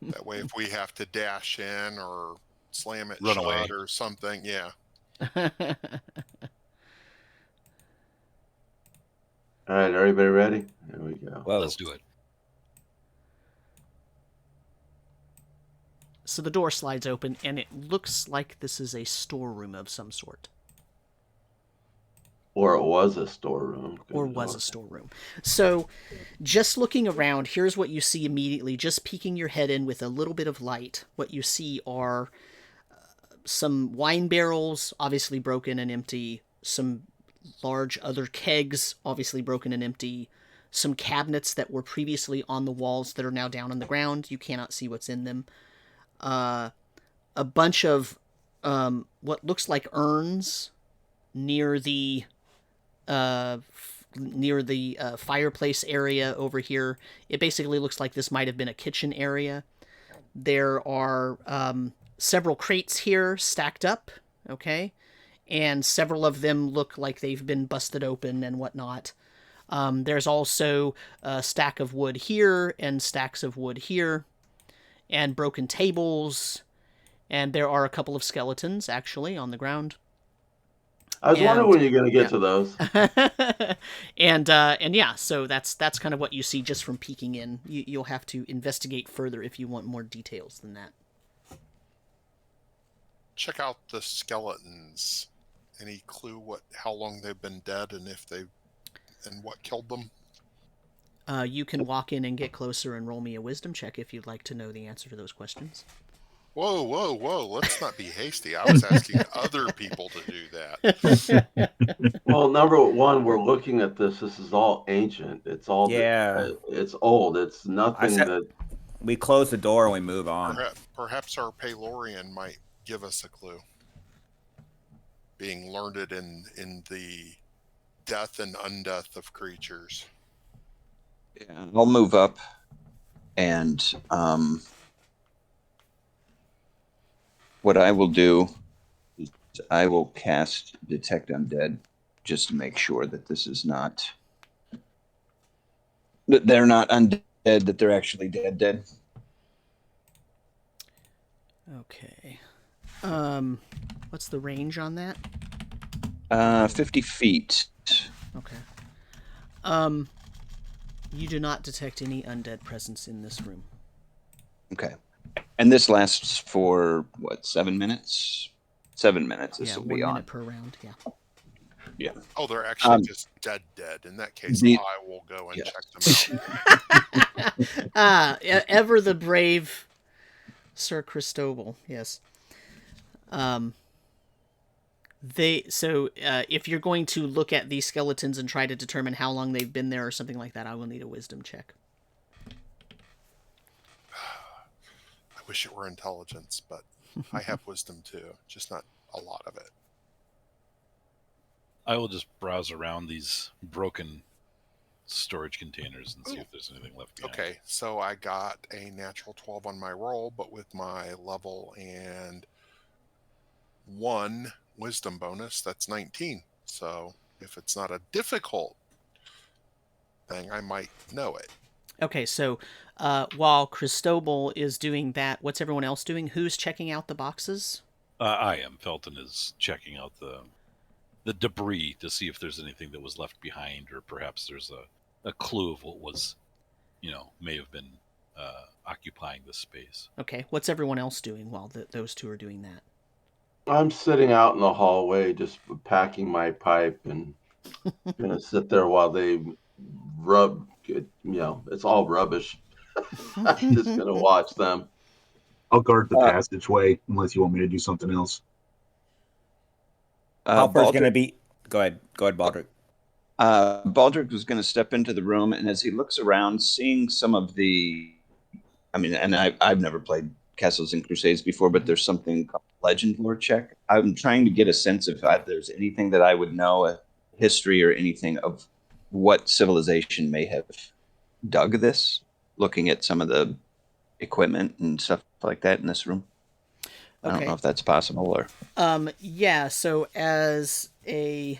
That way, if we have to dash in or slam it Run shut away or something, yeah. All right, everybody ready? Here we go. Whoa. Let's do it. So the door slides open, and it looks like this is a storeroom of some sort. Or it was a storeroom. So, just looking around, here's what you see immediately, just peeking your head in with a little bit of light. What you see are some wine barrels, obviously broken and empty, some large other kegs, obviously broken and empty, some cabinets that were previously on the walls that are now down on the ground. You cannot see what's in them. A bunch of what looks like urns near the fireplace area over here. It basically looks like this might have been a kitchen area. There are several crates here stacked up, okay? And several of them look like they've been busted open and whatnot. There's also a stack of wood here and stacks of wood here and broken tables. And there are a couple of skeletons, actually, on the ground. I was wondering when you're going to get to those. and yeah, so that's kind of what you see just from peeking in. You'll have to investigate further if you want more details than that. Check out the skeletons. Any clue how long they've been dead and what killed them? You can walk in and get closer and roll me a wisdom check if you'd like to know the answer to those questions. Whoa. Let's not be hasty. I was asking other people to do that. Well, number one, we're looking at this. This is all ancient. It's all it's old. It's nothing that we close the door and we move on. Perhaps our Paylorian might give us a clue. Being learned in the death and undeath of creatures. Yeah, I'll move up and what I will do is I will cast Detect Undead just to make sure that this is not that they're not undead, that they're actually dead. Okay. What's the range on that? 50 feet. Okay. You do not detect any undead presence in this room. Okay. And this lasts for what, 7 minutes? 7 minutes. This Yeah, will 1 be on. minute per round. Yeah. Yeah. Oh, they're actually just dead. In that case, the- I will go and Yeah. check them out. Ever the brave Sir Cristobal. Yes. If you're going to look at these skeletons and try to determine how long they've been there or something like that, I will need a wisdom check. I wish it were intelligence, but I have wisdom too, just not a lot of it. I will just browse around these broken storage containers and see if there's anything left behind. Okay, so I got a natural 12 on my roll, but with my level and 1 wisdom bonus, that's 19. So if it's not a difficult thing, I might know it. Okay, so while Cristobal is doing that, what's everyone else doing? Who's checking out the boxes? I am. Felton is checking out the debris to see if there's anything that was left behind, or perhaps there's a clue of what was, may have been occupying this space. Okay, what's everyone else doing while those two are doing that? I'm sitting out in the hallway just packing my pipe and gonna sit there while they rub. It's all rubbish. I'm just gonna watch them. I'll guard the passageway unless you want me to do something else. Halper's going to be... Go ahead, Baldric. Baldric was going to step into the room, and as he looks around, seeing some of the... I've never played Castles and Crusades before, but there's something called Legend Lore check. I'm trying to get a sense of if there's anything that I would know, a history or anything of what civilization may have dug this, looking at some of the equipment and stuff like that in this room. I don't know if that's possible or... Yeah, so as a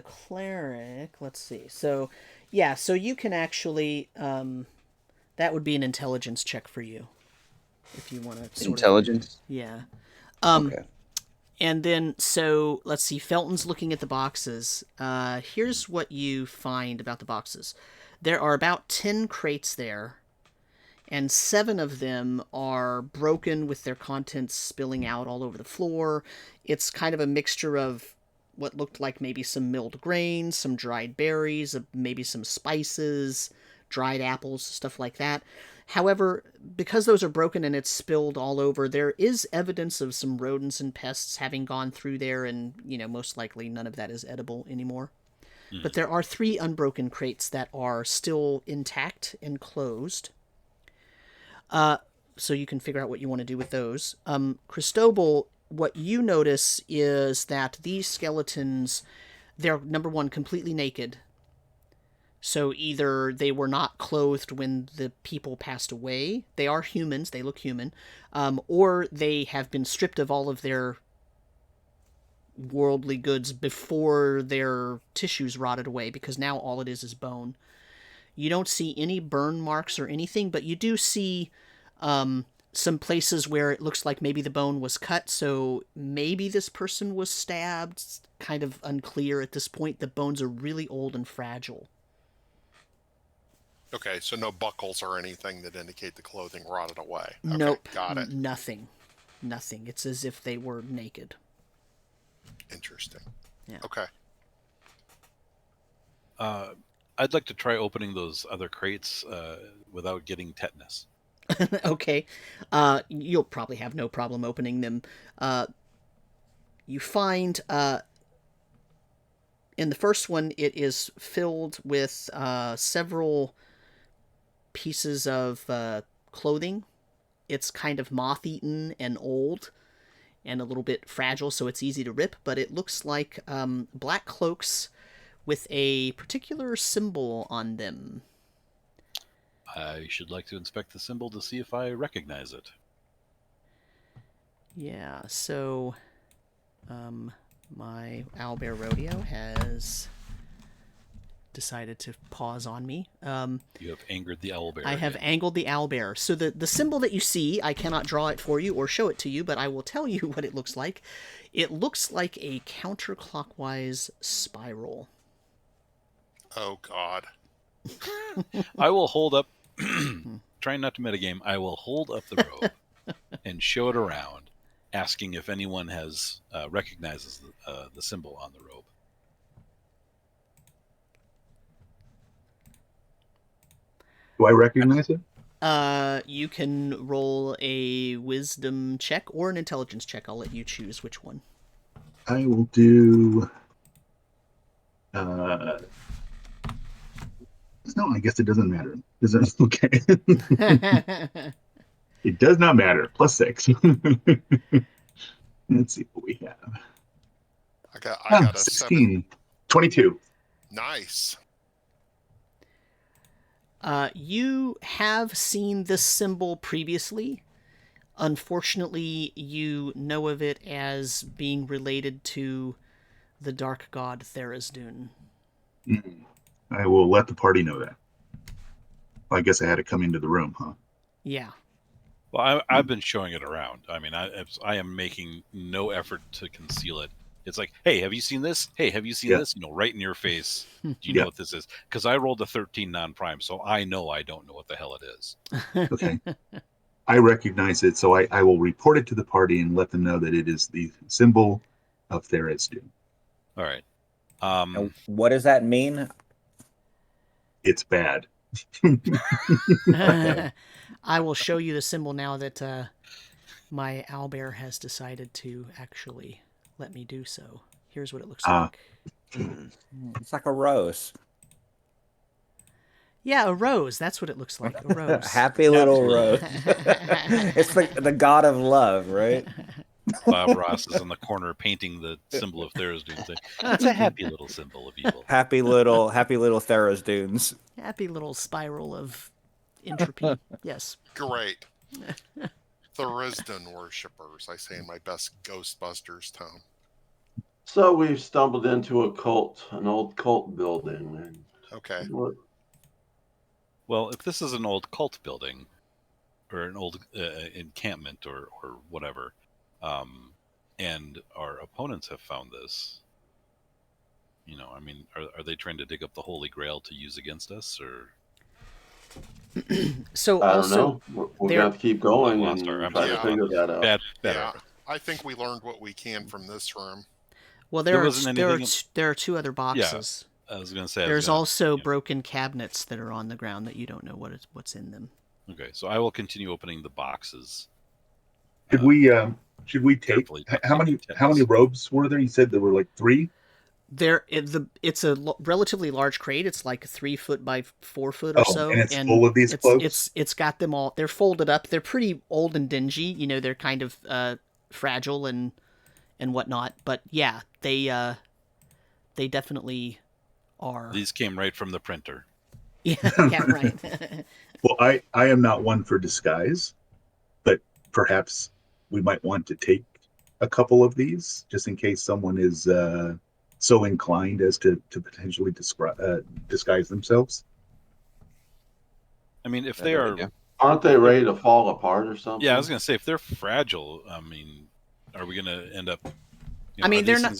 cleric, let's see. So, yeah, so you can actually that would be an intelligence check for you if you want to Intelligence? Yeah. Okay. And then, so, let's see, Felton's looking at the boxes. Here's what you find about the boxes. There are about 10 crates there, and 7 of them are broken with their contents spilling out all over the floor. It's kind of a mixture of what looked like maybe some milled grains, some dried berries, maybe some spices, dried apples, stuff like that. However, because those are broken and it's spilled all over, there is evidence of some rodents and pests having gone through there, and, most likely none of that is edible anymore. But there are 3 unbroken crates that are still intact and closed. So you can figure out what you want to do with those. Cristobal, what you notice is that these skeletons, they're, number one, completely naked. So either they were not clothed when the people passed away, they are humans, they look human, or they have been stripped of all of their worldly goods before their tissues rotted away, because now all it is bone. You don't see any burn marks or anything, but you do see some places where it looks like maybe the bone was cut, so maybe this person was stabbed. It's kind of unclear at this point. The bones are really old and fragile. Okay, so no buckles or anything that indicate the clothing rotted away. Okay, Nope. got it. Nothing. It's as if they were naked. Interesting. Yeah. Okay. I'd like to try opening those other crates without getting tetanus. Okay. You'll probably have no problem opening them. You find in the first one, it is filled with several pieces of clothing. It's kind of moth-eaten and old. and a little bit fragile, so it's easy to rip, but it looks like black cloaks with a particular symbol on them. I should like to inspect the symbol to see if I recognize it. Yeah, so my Owlbear Rodeo has decided to pause on me. You have angered the Owlbear. I have angled the Owlbear. So the symbol that you see, I cannot draw it for you or show it to you, but I will tell you what it looks like. It looks like a counterclockwise spiral. Oh, God. I will hold up, trying not to metagame, I will hold up the robe and show it around, asking if anyone has recognizes the symbol on the robe. Do I recognize it? You can roll a wisdom check or an intelligence check. I'll let you choose which one. I will do. No, I guess it doesn't matter. Is it okay? It does not matter. +6. Let's see what we have. I got a 16. 7. 22. Nice. You have seen this symbol previously. Unfortunately, you know of it as being related to the dark god Tharizdun. I will let the party know that. Well, I guess I had to come into the room, huh? Yeah. Well, I've been showing it around. I mean, I am making no effort to conceal it. It's like, hey, have you seen this? Hey, have you seen this? Right in your face. Do you know what this is? Because I rolled a 13 non-prime, so I know I don't know what the hell it is. Okay. I recognize it, so I will report it to the party and let them know that it is the symbol of Tharizdun. All right. Now, what does that mean? It's bad. I will show you the symbol now that my Owlbear has decided to actually let me do so. Here's what it looks like. It's like a rose. Yeah, a rose. That's what it looks like. A rose. Happy little rose. It's the god of love, right? Bob Ross is in the corner painting the symbol of Tharizdun. It's a happy little symbol of evil. Happy little Tharizdun's. Happy little spiral of entropy. Yes. Great. Tharizdun worshippers, I say in my best Ghostbusters tone. So we've stumbled into an old cult building. And Okay. Well, if this is an old cult building, or an old encampment, or whatever, and our opponents have found this, I mean, are they trying to dig up the Holy Grail to use against us, or? So I don't also, know. We're going to have to keep going and try to figure that out. Bad Yeah, I think we learned what we can from this room. well, there are two other boxes. I was going to say. There's also broken cabinets that are on the ground that you don't know what's in them. Okay, so I will continue opening the boxes. Should we take how many robes were there? You said there were like 3. It's a relatively large crate. It's like 3 foot by 4 foot or so, and it's full of these cloaks. It's got them all. They're folded up. They're pretty old and dingy. They're kind of fragile and whatnot. But yeah, they definitely are. These came right from the printer. Yeah, right. Well, I am not one for disguise, but perhaps we might want to take a couple of these just in case someone is so inclined as to potentially disguise themselves. I mean, if they are... Aren't they ready to fall apart or something? Yeah, I was going to say, if they're fragile, I mean, are we going to end up... I mean, they're not...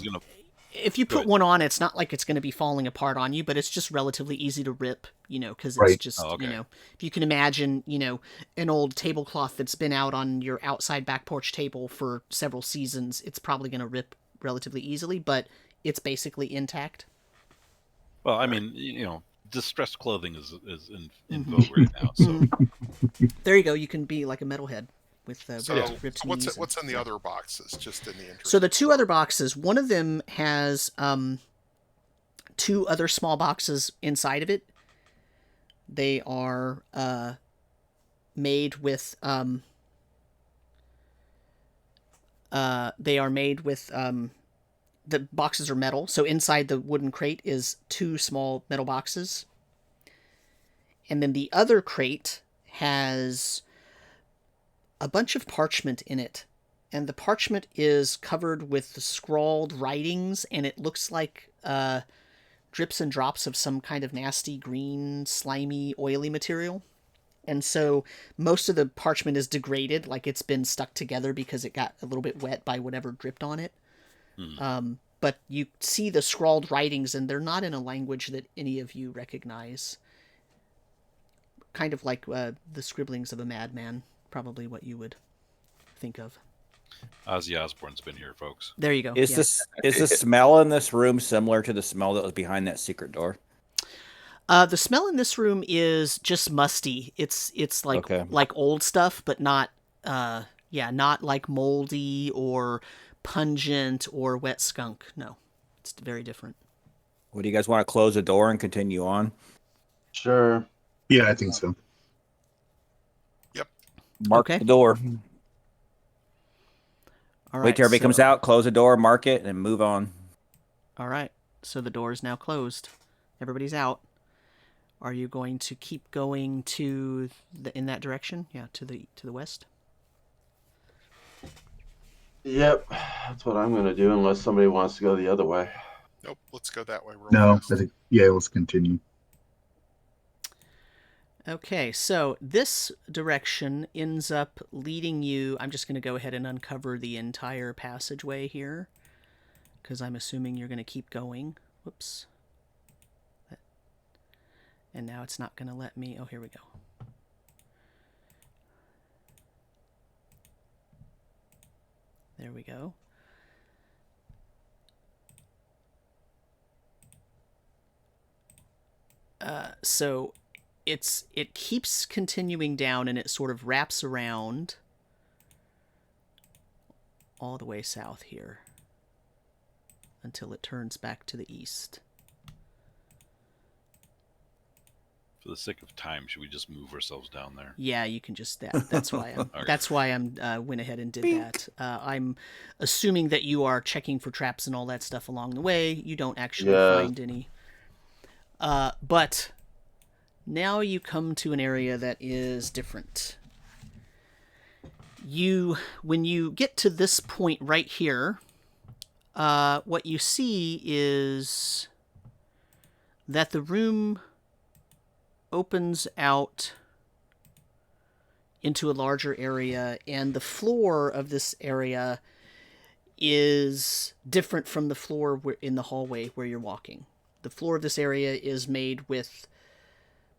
If you put one on, it's not like it's going to be falling apart on you, but it's just relatively easy to rip, because it's just, if you can imagine, an old tablecloth that's been out on your outside back porch table for several seasons, it's probably going to rip relatively easily, but it's basically intact. Well, I mean, distressed clothing is in vogue right now, so... There you go, you can be like a metalhead. With ripped knees. What's in the other boxes? Just in the interest. So the 2 other boxes, one of them has 2 other small boxes inside of it. They are made with They are made with the boxes are metal, so inside the wooden crate is 2 small metal boxes. And then the other crate has a bunch of parchment in it. And the parchment is covered with scrawled writings, and it looks like drips and drops of some kind of nasty green, slimy, oily material. And so most of the parchment is degraded, like it's been stuck together because it got a little bit wet by whatever dripped on it. But you see the scrawled writings, and they're not in a language that any of you recognize. Kind of like the scribblings of a madman, probably what you would think of. Ozzy Osbourne's been here, folks. There you go. Is the smell in this room similar to the smell that was behind that secret door? The smell in this room is just musty. It's like like old stuff, but not not like moldy or pungent or wet skunk. No, it's very different. What do you guys want to close the door and continue on? Sure. Yeah, I think so. Yep. Mark the door. All right, Wait till everybody comes out, close the door, mark it, and move on. All right. So the door is now closed. Everybody's out. Are you going to keep going to in that direction? Yeah, to the west. Yep, that's what I'm going to do unless somebody wants to go the other way. Nope, let's go that way real No, fast. I think, yeah, let's continue. Okay, so this direction ends up leading you... I'm just going to go ahead and uncover the entire passageway here, because I'm assuming you're going to keep going. Whoops. And now it's not going to let me... Oh, here we go. There we go. So it keeps continuing down, and it sort of wraps around all the way south here until it turns back to the east. For the sake of time, should we just move ourselves down there? Yeah, you can just that's why I'm went ahead and did that. I'm assuming that you are checking for traps and all that stuff along the way. You don't actually find any. But now you come to an area that is different. When you get to this point right here, what you see is that the room opens out into a larger area, and the floor of this area is different from the floor in the hallway where you're walking. The floor of this area is made with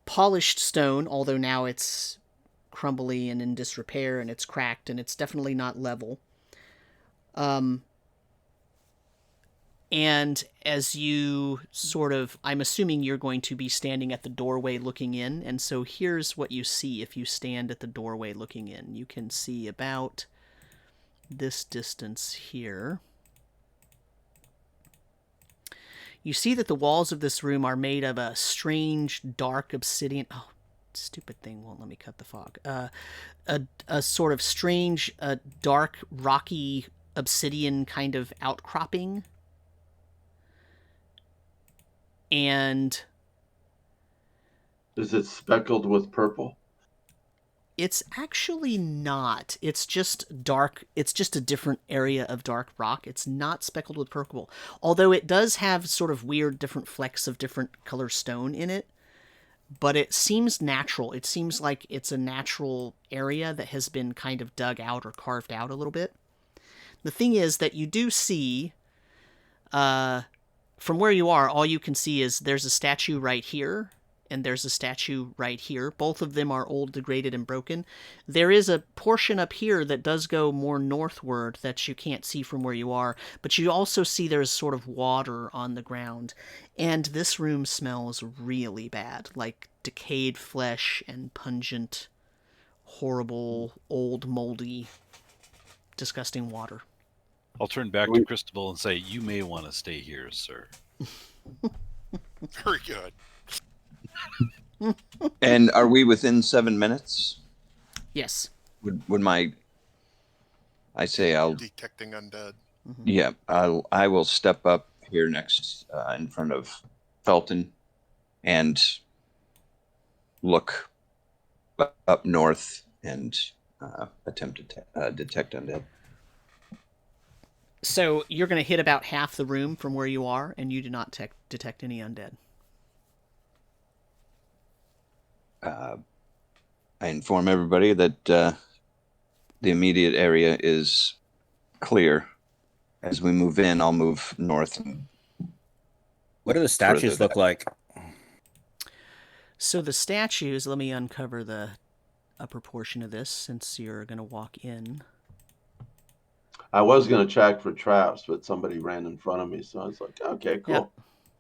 polished stone, although now it's crumbly and in disrepair, and it's cracked, and it's definitely not level. And as you I'm assuming you're going to be standing at the doorway looking in, and so here's what you see if you stand at the doorway looking in. You can see about this distance here. You see that the walls of this room are made of a strange, dark obsidian... Oh, stupid thing won't let me cut the fog. A sort of strange, dark, rocky obsidian kind of outcropping. And is it speckled with purple? It's actually not. It's just dark. It's just a different area of dark rock. It's not speckled with purple, although it does have sort of weird different flecks of different color stone in it. But it seems natural. It seems like it's a natural area that has been kind of dug out or carved out a little bit. The thing is that you do see... from where you are, all you can see is there's a statue right here, and there's a statue right here. Both of them are old, degraded, and broken. There is a portion up here that does go more northward that you can't see from where you are, but you also see there's sort of water on the ground. And this room smells really bad, like decayed flesh and pungent, horrible, old, moldy, disgusting water. I'll turn back to Cristobal and say, you may want to stay here, sir. Very good. And are we within 7 minutes? Yes. Would my I say I'll. Detecting undead. Yeah, I will step up here next in front of Felton and look up north and attempt to detect undead. So you're going to hit about half the room from where you are, and you do not detect any undead. I inform everybody that the immediate area is clear. As we move in, I'll move north. What do the statues look like? So the statues, let me uncover the upper portion of this since you're going to walk in. I was going to check for traps, but somebody ran in front of me, so I was like, okay, cool. Yep.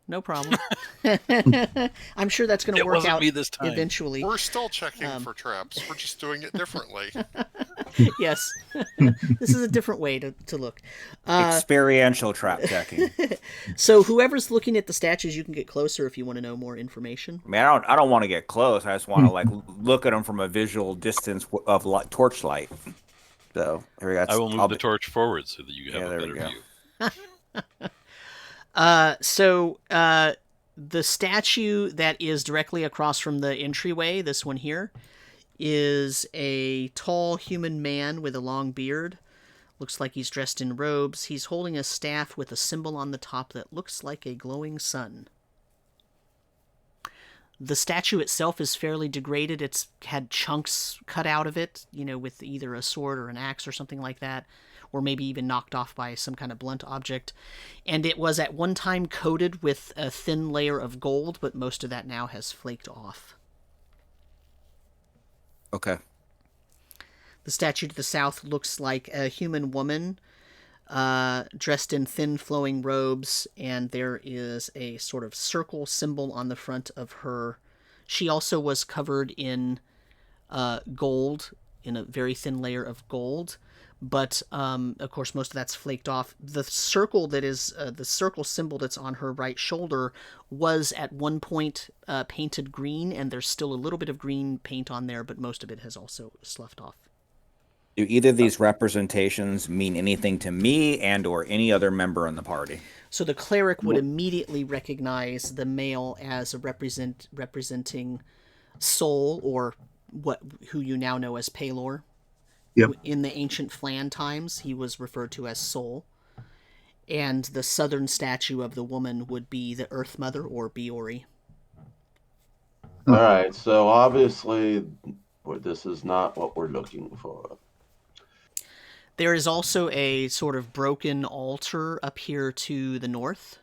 No problem. I'm sure that's going to It work wasn't out me this time. eventually. We're still checking for traps. We're just doing it differently. Yes. This is a different way to look. Experiential trap checking. So whoever's looking at the statues, you can get closer if you want to know more information. I mean, I don't want to get close. I just want to like look at them from a visual distance of torchlight. So here we go. I will move the torch forward so that you have a better view. The statue that is directly across from the entryway, this one here, is a tall human man with a long beard. Looks like he's dressed in robes. He's holding a staff with a symbol on the top that looks like a glowing sun. The statue itself is fairly degraded. It's had chunks cut out of it, with either a sword or an axe or something like that, or maybe even knocked off by some kind of blunt object. And it was at one time coated with a thin layer of gold, but most of that now has flaked off. Okay. The statue to the south looks like a human woman dressed in thin flowing robes, and there is a sort of circle symbol on the front of her. She also was covered in gold, in a very thin layer of gold, but of course most of that's flaked off. The circle that is the circle symbol that's on her right shoulder was at one point painted green, and there's still a little bit of green paint on there, but most of it has also sloughed off. Do either of these representations mean anything to me and or any other member in the party? So the cleric would immediately recognize the male as a representing Soul, or who you now know as Pelor. Yep. In the ancient Flan times, he was referred to as Soul. And the southern statue of the woman would be the Earth Mother, or Biori. All right, so obviously this is not what we're looking for. There is also a sort of broken altar up here to the north.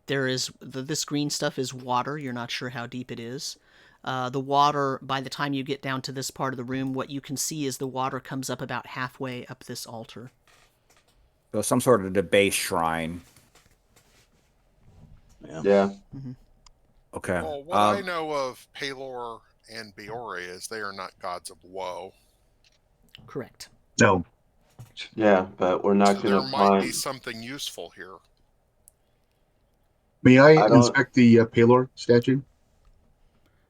There is this green stuff is water. You're not sure how deep it is. The water, by the time you get down to this part of the room, what you can see is the water comes up about halfway up this altar. So some sort of debased shrine. Yeah. Mm-hmm. Okay. Well, what I know of Pelor and Biore is they are not gods of woe. Correct. No. Yeah, but we're not So going to there might be find... something useful here. May I don't- inspect the Pelor statue?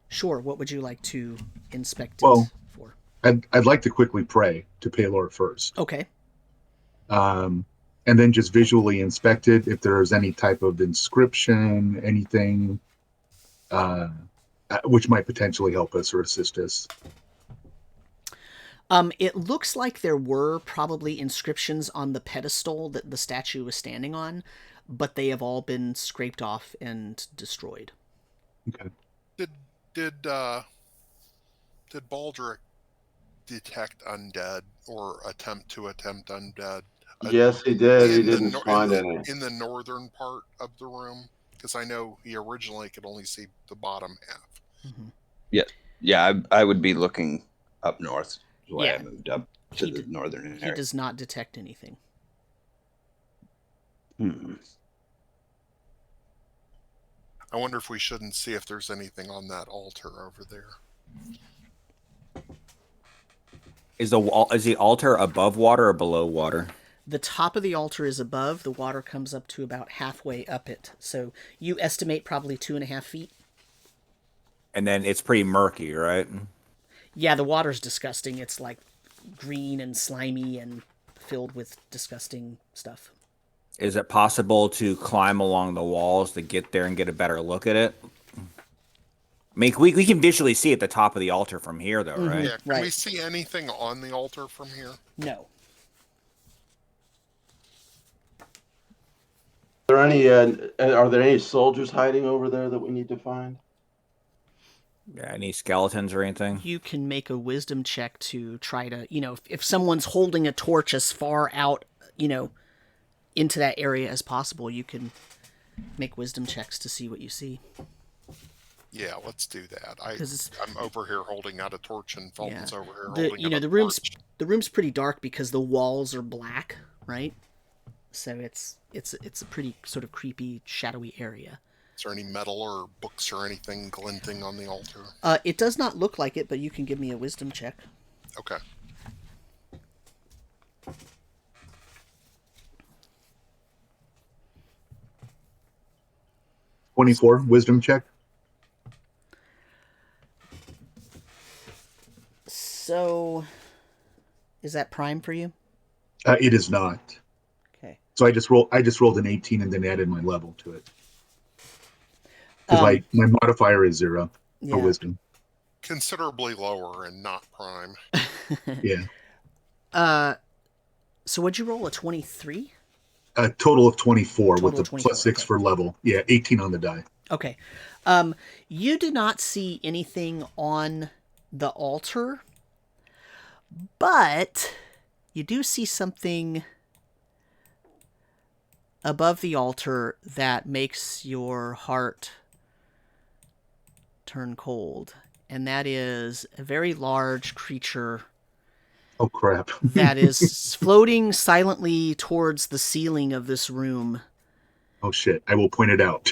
Sure. What would you like to inspect Well, it for? I'd like to quickly pray to Pelor first. Okay. And then just visually inspect it if there's any type of inscription, anything which might potentially help us or assist us. It looks like there were probably inscriptions on the pedestal that the statue was standing on, but they have all been scraped off and destroyed. Okay. Did Baldric detect undead or attempt undead? Yes, he did. He In the didn't nor- find in the- any. in the northern part of the room, because I know he originally could only see the bottom half. Mm-hmm. Yeah, I would be looking up north. That's why Yeah. I moved up to the northern area. He does not detect anything. I wonder if we shouldn't see if there's anything on that altar over there. Is the altar above water or below water? The top of the altar is above. The water comes up to about halfway up it. So you estimate probably 2.5 feet. And then it's pretty murky, right? Yeah, the water's disgusting. It's like green and slimy and filled with disgusting stuff. Is it possible to climb along the walls to get there and get a better look at it? I mean, we can visually see at the top of the altar from here, though, right? Yeah, can we Right. see anything on the altar from here? No. Are there any soldiers hiding over there that we need to find? Yeah, any skeletons or anything? You can make a wisdom check to try to, if someone's holding a torch as far out, into that area as possible, you can make wisdom checks to see what you see. Yeah, let's do that. 'Cause I'm over here holding out a torch, and Felton's over here The holding out a room's torch. the room's pretty dark because the walls are black, right? So it's a pretty sort of creepy, shadowy area. Is there any metal or books or anything glinting on the altar? It does not look like it, but you can give me a wisdom check. Okay. $24 wisdom check. So, is that prime for you? It is not. Okay. So I just rolled an 18 and then added my level to it. Because my modifier is 0 for wisdom. Considerably lower and not prime. Yeah. So what'd you roll? A 23? A total of 24 Total with the of 24, plus 6 okay. for level. Yeah, 18 on the die. Okay. You do not see anything on the altar, but you do see something above the altar that makes your heart turn cold. And that is a very large creature Oh, crap. that is floating silently towards the ceiling of this room. Oh, shit. I will point it out.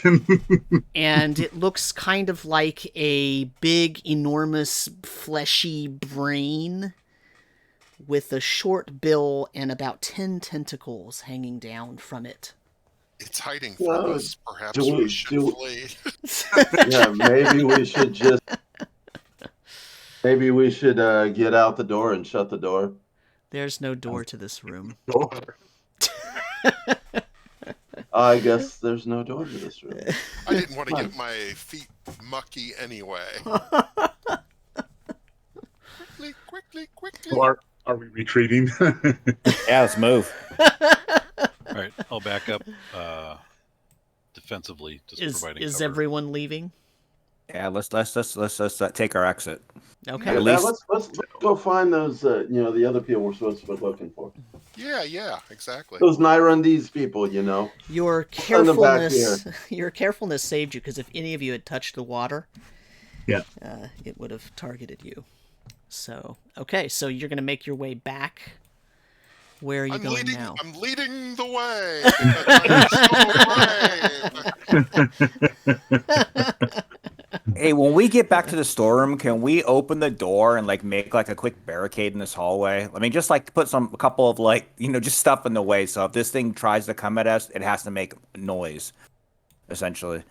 And it looks kind of like a big, enormous, fleshy brain with a short bill and about 10 tentacles hanging down from it. It's hiding from us. Perhaps do we we- should do- flee. Yeah, maybe we should just. Maybe we should get out the door and shut the door. There's no door to this room. I guess there's no door to this room. I didn't want to get my feet mucky anyway. Quickly. So are we retreating? Yeah, let's move. All right, I'll back up defensively, just providing Is cover. everyone leaving? Yeah, let's take our exit. Okay. At Yeah, least- let's go find those. The other people we're supposed to be looking for. Yeah, exactly. Those Nyrondese people, Your Send them back carefulness saved you, because if any of you had touched the water, Yeah. it would have targeted you. So, okay, so you're going to make your way back. Where are you going now? I'm leading the way. Hey, when we get back to the storeroom, can we open the door and make a quick barricade in this hallway? I mean, just put a couple of just stuff in the way. So if this thing tries to come at us, it has to make noise, essentially.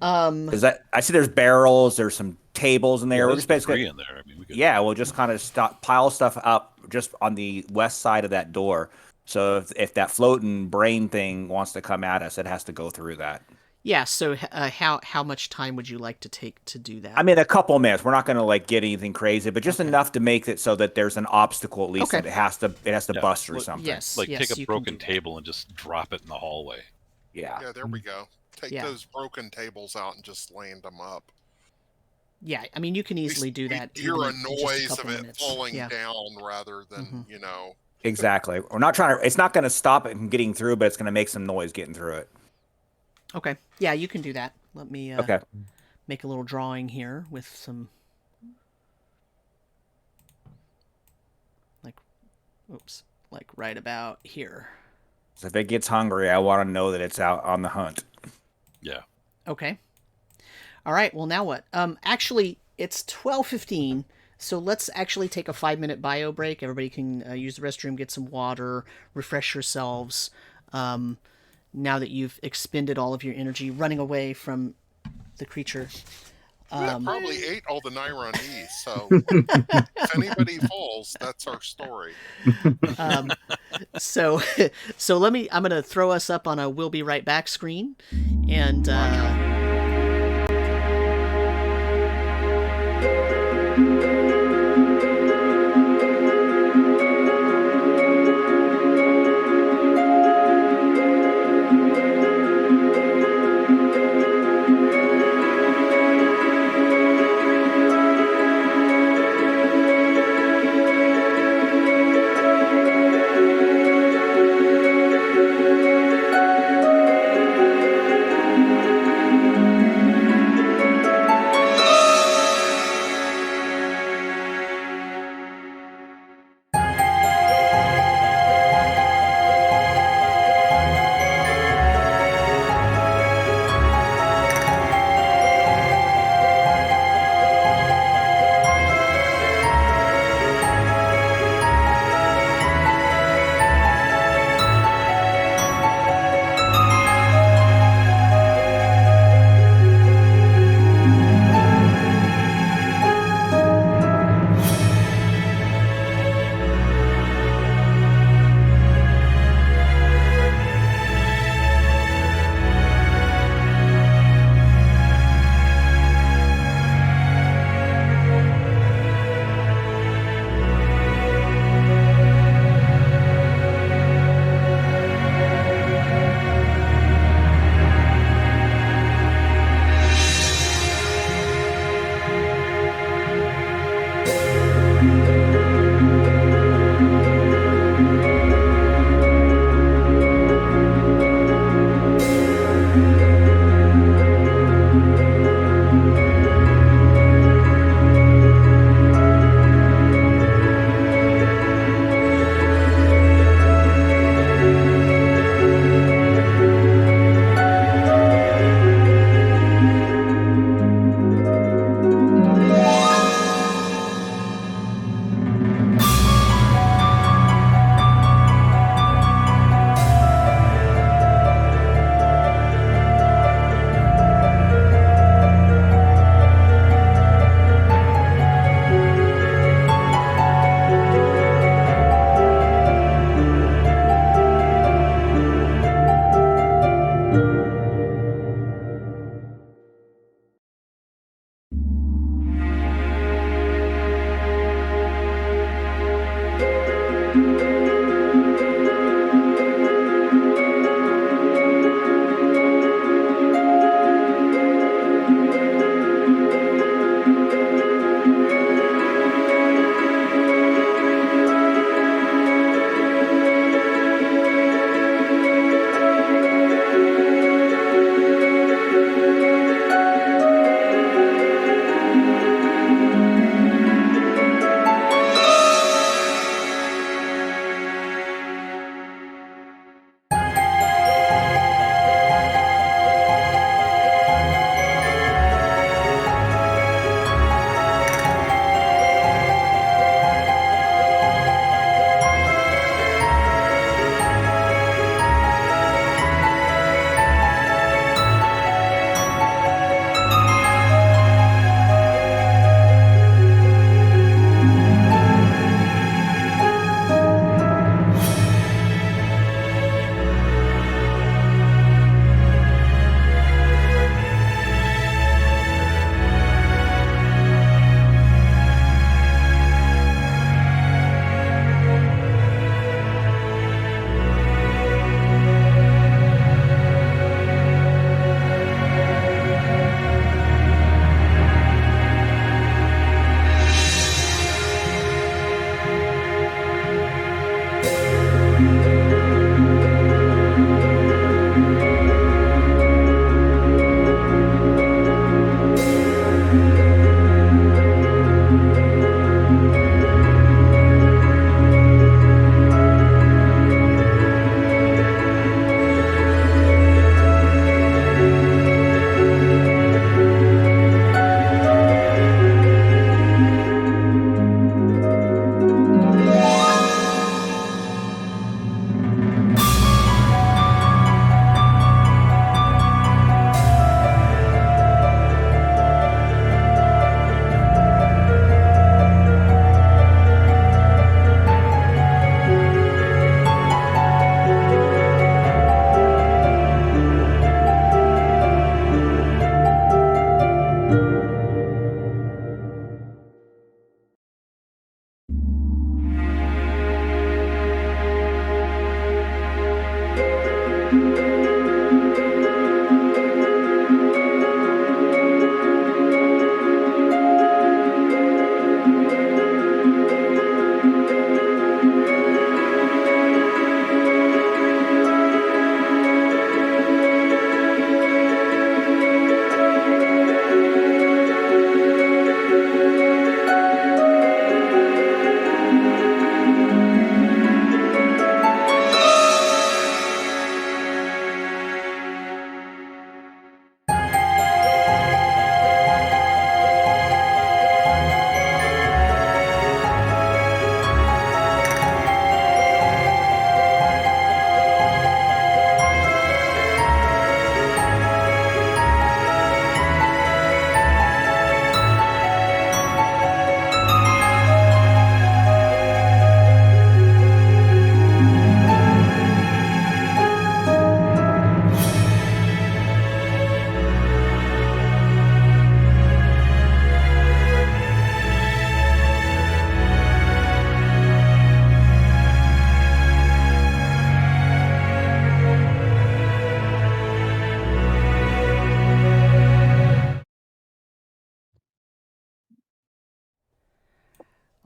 Is that I see there's barrels, there's some tables in there. Yeah, We're there's just basically debris in there. I mean, we could, we'll just kind of pile stuff up just on the west side of that door. So if that floating brain thing wants to come at us, it has to go through that. Yeah, so how much time would you like to take to do that? I mean, a couple minutes. We're not going to get anything crazy, but just enough to make it so that there's an obstacle at least Okay. that it has to Yeah. bust through Well, something. yes, take yes, a you can broken do that. table and just drop it in the hallway. Yeah. Yeah, there we go. Take Yeah. those broken tables out and just land them up. Yeah, I mean, you can easily do that. We hear even a in just noise of couple it minutes. falling Yeah. down rather than, Mhm. Exactly. We're not trying to. It's not going to stop it from getting through, but it's going to make some noise getting through it. Okay. Yeah, you can do that. Let me Okay. make a little drawing here with some right about here. So if it gets hungry, I want to know that it's out on the hunt. Yeah. Okay. All right. Well, now what? Actually, it's 12:15, so let's actually take a 5-minute bio break. Everybody can use the restroom, get some water, refresh yourselves. Now that you've expended all of your energy running away from the creature, That probably ate all the Nyrondese. So if anybody falls, that's our story. So I'm gonna throw us up on a "We'll be right back" screen, and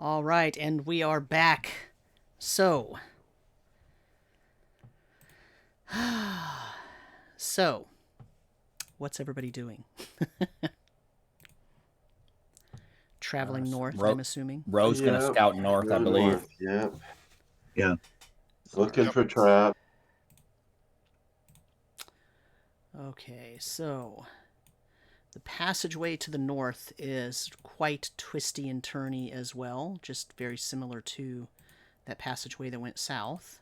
All right, and we are back. So, what's everybody doing? Traveling north, I'm assuming. Ro's going to Yep, scout north, I go believe. north, Yep. Yeah. Looking Yep. for trap. Okay, so the passageway to the north is quite twisty and turny as well, just very similar to that passageway that went south.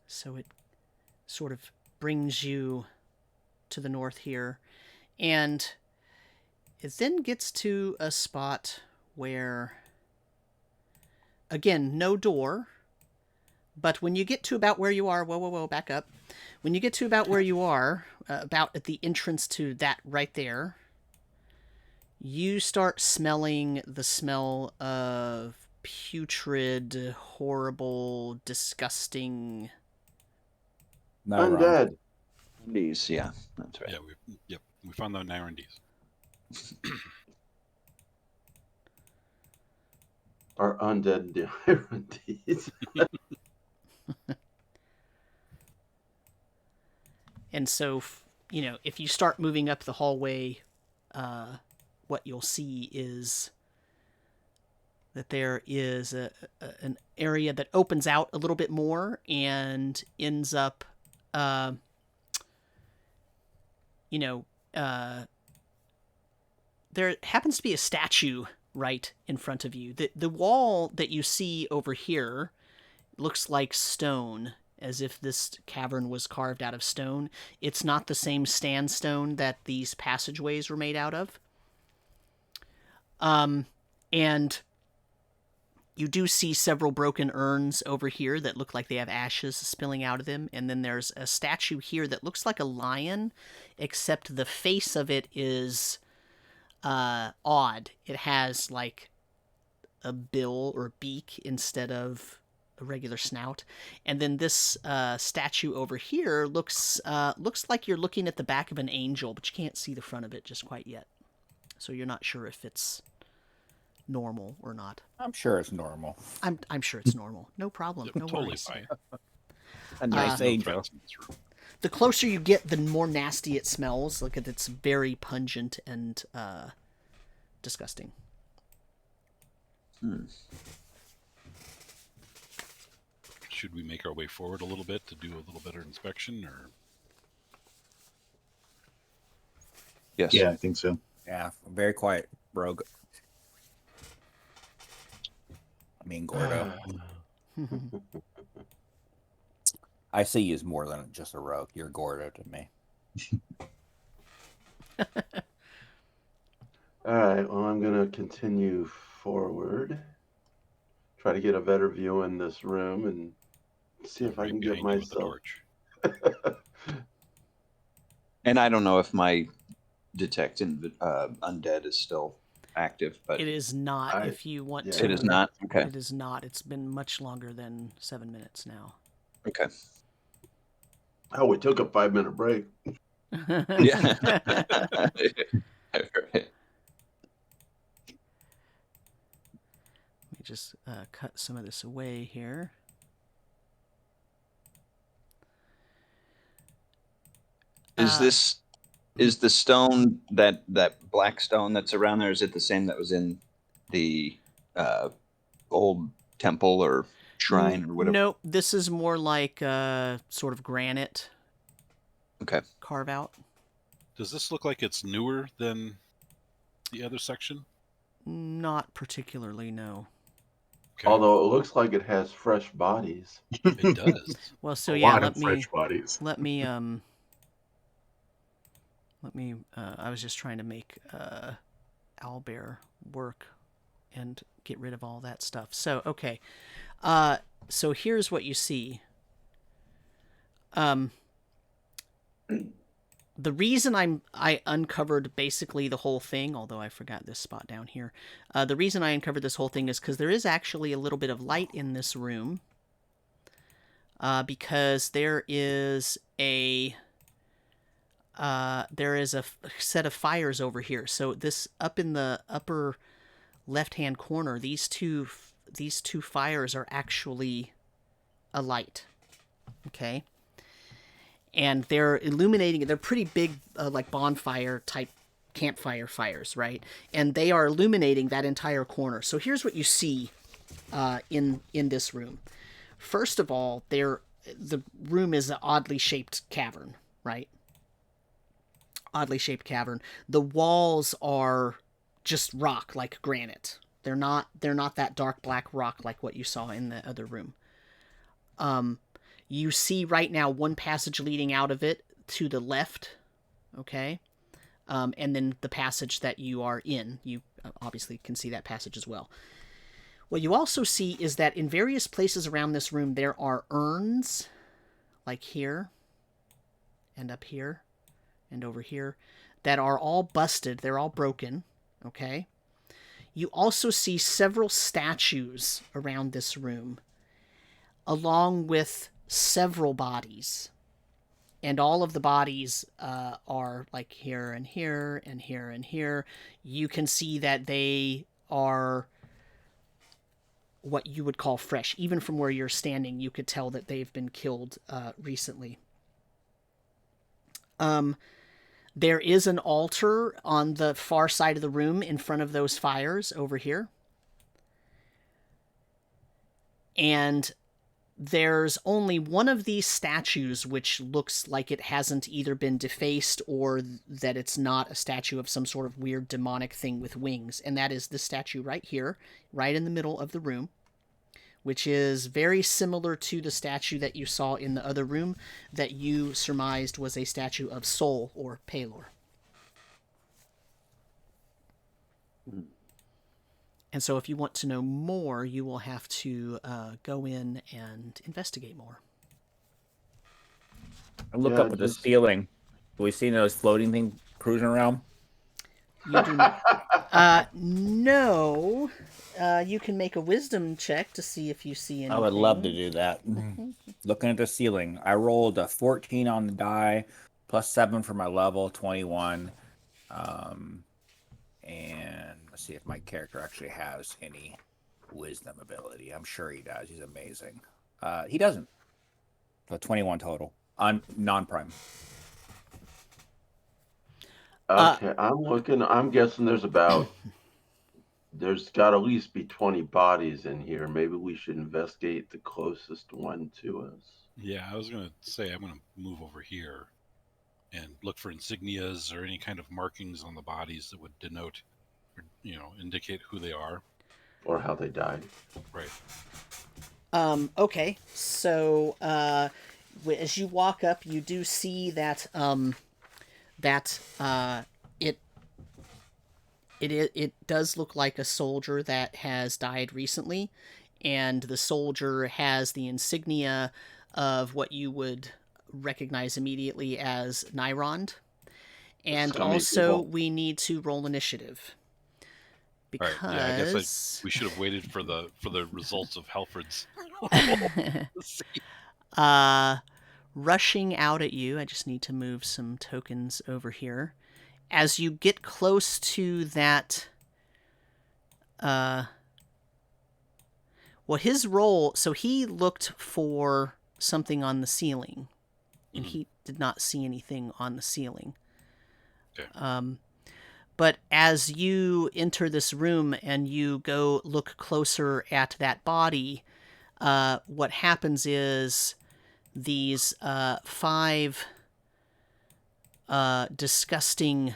So it sort of brings you to the north here, and it then gets to a spot where, again, no door, but when you get to about where you are, whoa, back up. When you get to about where you are, about at the entrance to that right there, you start smelling the smell of putrid, horrible, disgusting... Nyrond. Undead. These, yeah, that's right. Yeah, we found the Nyrondese. Are undead Nyrondese. And so, if you start moving up the hallway, what you'll see is that there is an area that opens out a little bit more and ends up, there happens to be a statue right in front of you. The wall that you see over here looks like stone, as if this cavern was carved out of stone. It's not the same sandstone that these passageways were made out of. And you do see several broken urns over here that look like they have ashes spilling out of them. And then there's a statue here that looks like a lion, except the face of it is odd. It has like a bill or beak instead of a regular snout. And then this statue over here looks like you're looking at the back of an angel, but you can't see the front of it just quite yet. So you're not sure if it's normal or not. I'm sure it's normal. I'm sure it's normal. No problem. No Totally worries. fine. A nice No angel. threats in this room. The closer you get, the more nasty it smells. Like it's very pungent and disgusting. Should we make our way forward a little bit to do a little better inspection, or Yes. Yeah, I think so. Yeah, very quiet rogue. I mean, Gordo. I see you as more than just a rogue. You're Gordo to me. All right, well, I'm going to continue forward. Try to get a better view in this room and see if I right can get behind you with the myself. torch? And I don't know if my detect undead is still active, but It is not. If you want to, it is not. Okay. It is not. It's been much longer than 7 minutes now. Okay. Oh, we took a 5-minute break. Yeah. Let me just cut some of this away here. Is the stone that black stone that's around there? Is it the same that was in the old temple or shrine or whatever? Nope, this is more like sort of granite. Okay. Carve out. Does this look like it's newer than the other section? Not particularly, no. Okay. Although it looks like it has fresh bodies. It does. Well, so A yeah, lot let of me fresh bodies. I was just trying to make Owlbear work and get rid of all that stuff. So, okay. So here's what you see. The reason I uncovered basically the whole thing, although I forgot this spot down here, the reason I uncovered this whole thing is because there is actually a little bit of light in this room, because there is a there is a set of fires over here. So this up in the upper left-hand corner, these two fires are actually alight. Okay, and they're illuminating. They're pretty big, like bonfire type campfire fires, right? And they are illuminating that entire corner. So here's what you see in this room. First of all, the room is an oddly shaped cavern, right? Oddly shaped cavern. The walls are just rock, like granite. They're not that dark black rock like what you saw in the other room. You see right now one passage leading out of it to the left, okay? And then the passage that you are in. You obviously can see that passage as well. What you also see is that in various places around this room there are urns, like here, and up here, and over here, that are all busted. They're all broken, okay? You also see several statues around this room, along with several bodies. And all of the bodies are like here and here and here and here. You can see that they are what you would call fresh. Even from where you're standing, you could tell that they've been killed recently. There is an altar on the far side of the room in front of those fires over here. And there's only one of these statues which looks like it hasn't either been defaced or that it's not a statue of some sort of weird demonic thing with wings. And that is the statue right here, right in the middle of the room, which is very similar to the statue that you saw in the other room that you surmised was a statue of Sol or Pelor. And so if you want to know more, you will have to go in and investigate more. I look up at the ceiling. Have we seen those floating things cruising around? You do not. No. You can make a wisdom check to see if you see anything. I would love to do that. Looking at the ceiling, I rolled a 14 on the die, plus 7 for my level, 21. And let's see if my character actually has any wisdom ability. I'm sure he does. He's amazing. He doesn't. So 21 total on non-prime. Okay, I'm looking. I'm guessing there's got to at least be 20 bodies in here. Maybe we should investigate the closest one to us. Yeah, I was going to say I'm going to move over here and look for insignias or any kind of markings on the bodies that would denote, or, indicate who they are. Or how they died. Right. Okay, so as you walk up, you do see that it does look like a soldier that has died recently, and the soldier has the insignia of what you would recognize immediately as Nyrond. And also, we need to roll initiative. Because... All right. Yeah, I guess we should have waited for the results of Halfred's. Rushing out at you, I just need to move some tokens over here. As you get close to that, his role, so he looked for something on the ceiling, and he did not see anything on the ceiling. Okay. But as you enter this room and you go look closer at that body, what happens is these 5 disgusting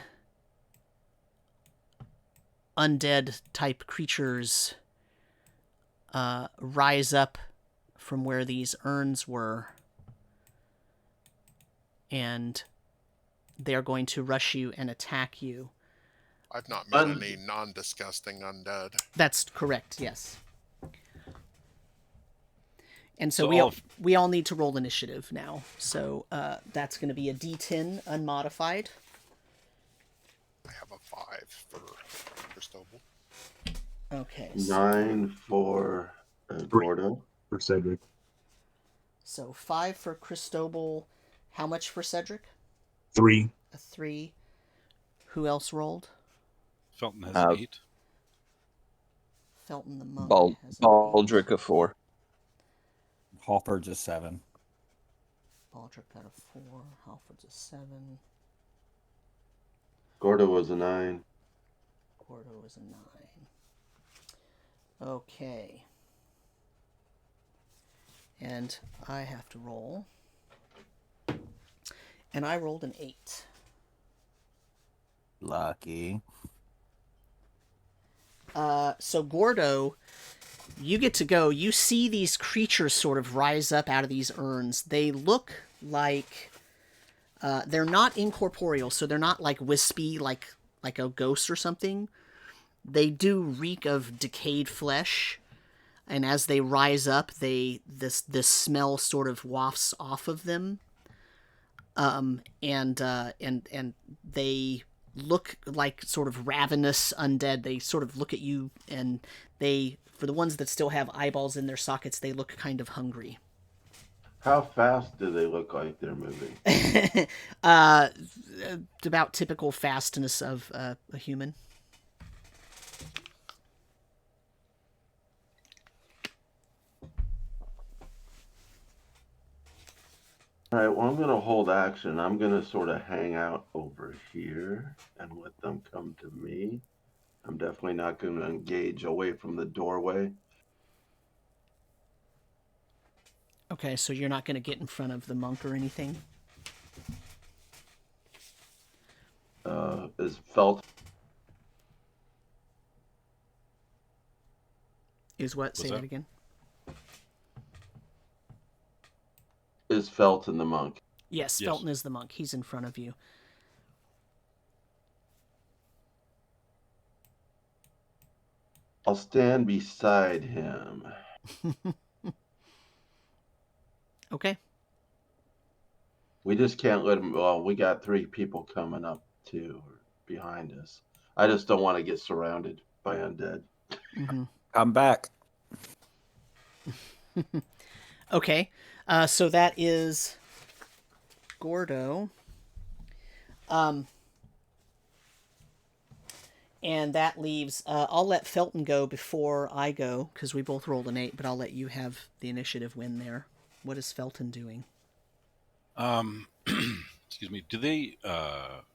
undead type creatures rise up from where these urns were, and they're going to rush you and attack you. I've not met any non-disgusting undead. That's correct, yes. And so we all need to roll initiative now. So that's going to be a D10 unmodified. I have a 5 for Cristobal. Okay. 9 for Gordo. For Cedric. So 5 for Cristobal. How much for Cedric? 3. A 3. Who else rolled? Felton has Uh, an 8. Felton the monk has an 8. Baldric a 4. Halford's a 7. Baldric got a 4. Halford's a 7. Gordo was a 9. Gordo is a 9. Okay. And I have to roll. And I rolled an 8. Lucky. So Gordo, you get to go. You see these creatures sort of rise up out of these urns. They look like they're not incorporeal, so they're not like wispy, like a ghost or something. They do reek of decayed flesh, and as they rise up, this smell sort of wafts off of them. And they look like sort of ravenous undead. They sort of look at you, and for the ones that still have eyeballs in their sockets, they look kind of hungry. How fast do they look like they're moving? About typical fastness of a human. All right, well, I'm going to hold action. I'm going to sort of hang out over here and let them come to me. I'm definitely not going to engage away from the doorway. Okay, so you're not going to get in front of the monk or anything? Is Felt Is what? Say What's that that? again. is Felton the monk? Yes, Yes. Felton is the monk. He's in front of you. I'll stand beside him. Okay. We just can't let him. Well, we got 3 people coming up too, behind us. I just don't want to get surrounded by undead. Mm-hmm. Come back. Okay. So that is Gordo. And that leaves... I'll let Felton go before I go, because we both rolled an 8, but I'll let you have the initiative win there. What is Felton doing? Excuse me. Do they?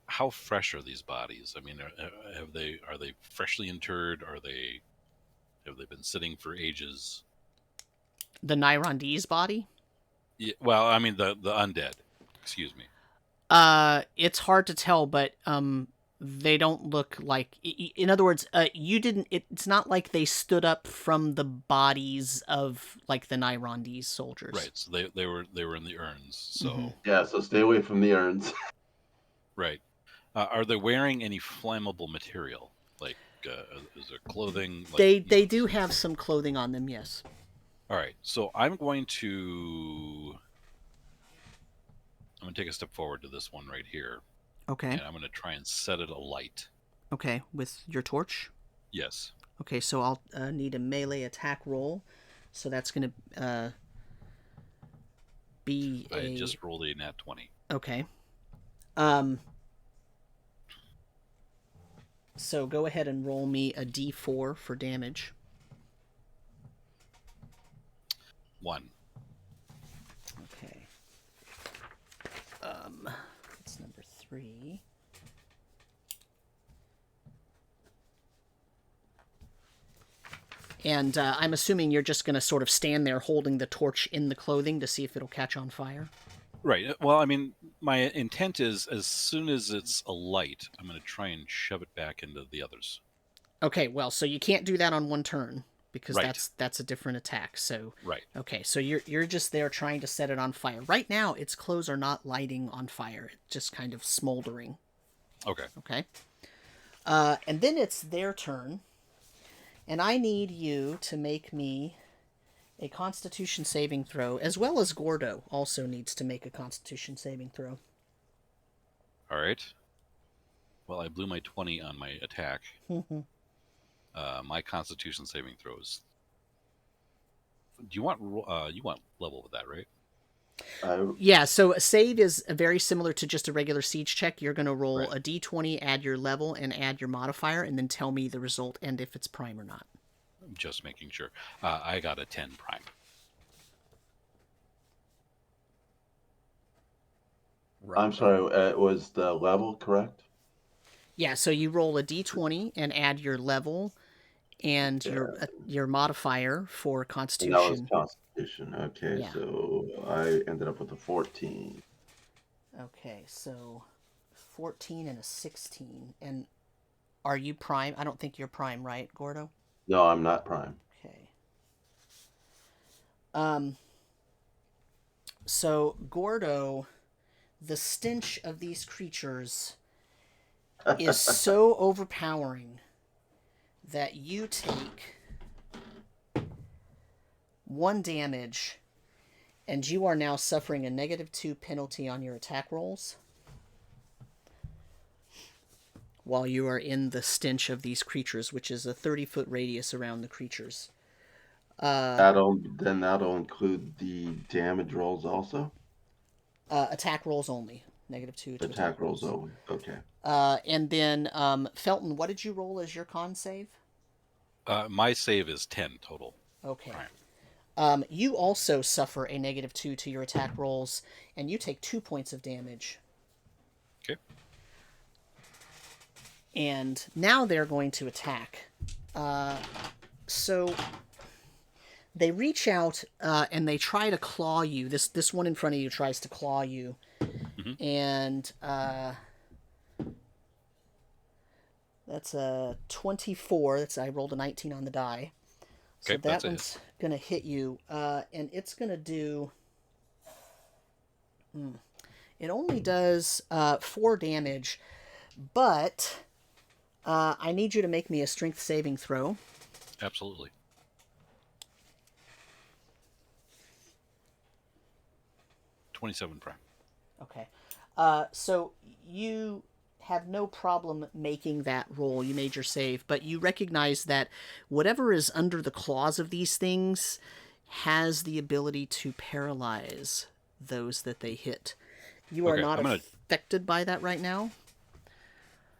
How fresh are these bodies? I mean, are they freshly interred? Have they been sitting for ages? The Nyrondese body? Yeah, well, I mean the undead. Excuse me. It's hard to tell, but they don't look like... In other words, you didn't... It's not like they stood up from the bodies of, like, the Nyrondese soldiers. Right. So they were in the urns. So Mhm. Yeah, so stay away from the urns. right. Are they wearing any flammable material? Like, is there clothing? Like, They do have some clothing on them, yes. All right. So I'm going to take a step forward to this one right here, Okay. and I'm going to try and set it alight. Okay, with your torch? Yes. Okay, so I'll need a melee attack roll. So that's going to be I just rolled a nat 20. Okay. So go ahead and roll me a d4 for damage. 1. Okay. That's number 3. And I'm assuming you're just going to sort of stand there holding the torch in the clothing to see if it'll catch on fire. Right. Well, I mean, my intent is as soon as it's alight, I'm going to try and shove it back into the others. Okay, well, so you can't do that on one turn because Right. that's a different attack. So Right. okay, so you're just there trying to set it on fire. Right now, its clothes are not lighting on fire; it's just kind of smoldering. Okay. Okay. And then it's their turn, and I need you to make me a Constitution saving throw, as well as Gordo also needs to make a Constitution saving throw. All right. Well, I blew my 20 on my attack. My Constitution saving throws. Do you want level with that, right? Yeah, so a save is very similar to just a regular siege check. You're going to roll Right. a d20, add your level, and add your modifier, and then tell me the result and if it's prime or not. I'm just making sure. I got a 10 prime. I'm sorry, was the level correct? Yeah, so you roll a d20 and add your level and your modifier for And that was Constitution. Constitution. Okay, Yeah. so I ended up with a 14. Okay, so 14 and a 16. And are you prime? I don't think you're prime, right, Gordo? No, I'm not prime. Okay. So Gordo, the stench of these creatures is so overpowering that you take 1 damage, and you are now suffering a -2 penalty on your attack rolls while you are in the stench of these creatures, which is a 30-foot radius around the creatures. That'll include the damage rolls also? Attack rolls only. -2 to Attack rolls only. Okay. And then, Felton, what did you roll as your con save? My save is 10 total. Okay. Prime. You also suffer a -2 to your attack rolls, and you take 2 points of damage. Okay. And now they're going to attack. So they reach out and they try to claw you. This one in front of you tries to claw you. Mm-hmm. And that's a 24. I rolled a 19 on the die. So Okay, that that's a one's going to hit you. And it's going to do... It only does 4 damage, but I need you to make me a strength saving throw. Absolutely. $27 prime. Okay. So you have no problem making that roll. You made your save, but you recognize that whatever is under the claws of these things has the ability to paralyze those that they hit. You are Okay, not I'm gonna- affected by that right now.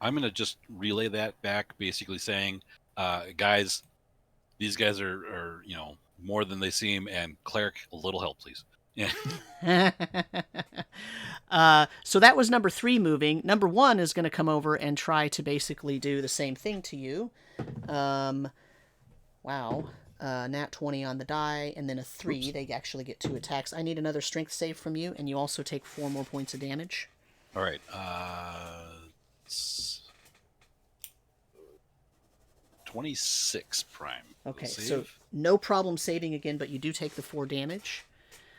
I'm going to just relay that back, basically saying, guys, these guys are more than they seem, and cleric, a little help, please. Yeah. So that was number 3 moving. Number 1 is going to come over and try to basically do the same thing to you. Wow. Nat 20 on the die, and then a 3. Oops. They actually get 2 attacks. I need another strength save from you, and you also take 4 more points of damage. All right. 26 prime. Okay, Save. so no problem saving again, but you do take the 4 damage.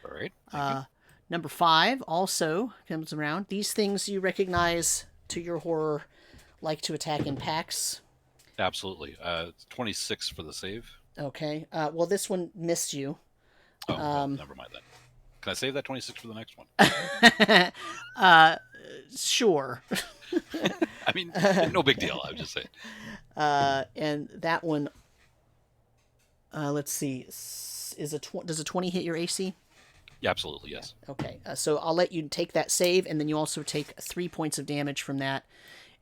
All right. Thank you. Number 5 also comes around. These things you recognize, to your horror, like to attack in packs. Absolutely. 26 for the save. Okay. Well, this one missed you. Oh, well, never mind then. Can I save that 26 for the next one? Sure. I mean, no big deal. I'm just saying. And that one, let's see, does a 20 hit your AC? Yeah, absolutely, yes. Okay, so I'll let you take that save, and then you also take 3 points of damage from that,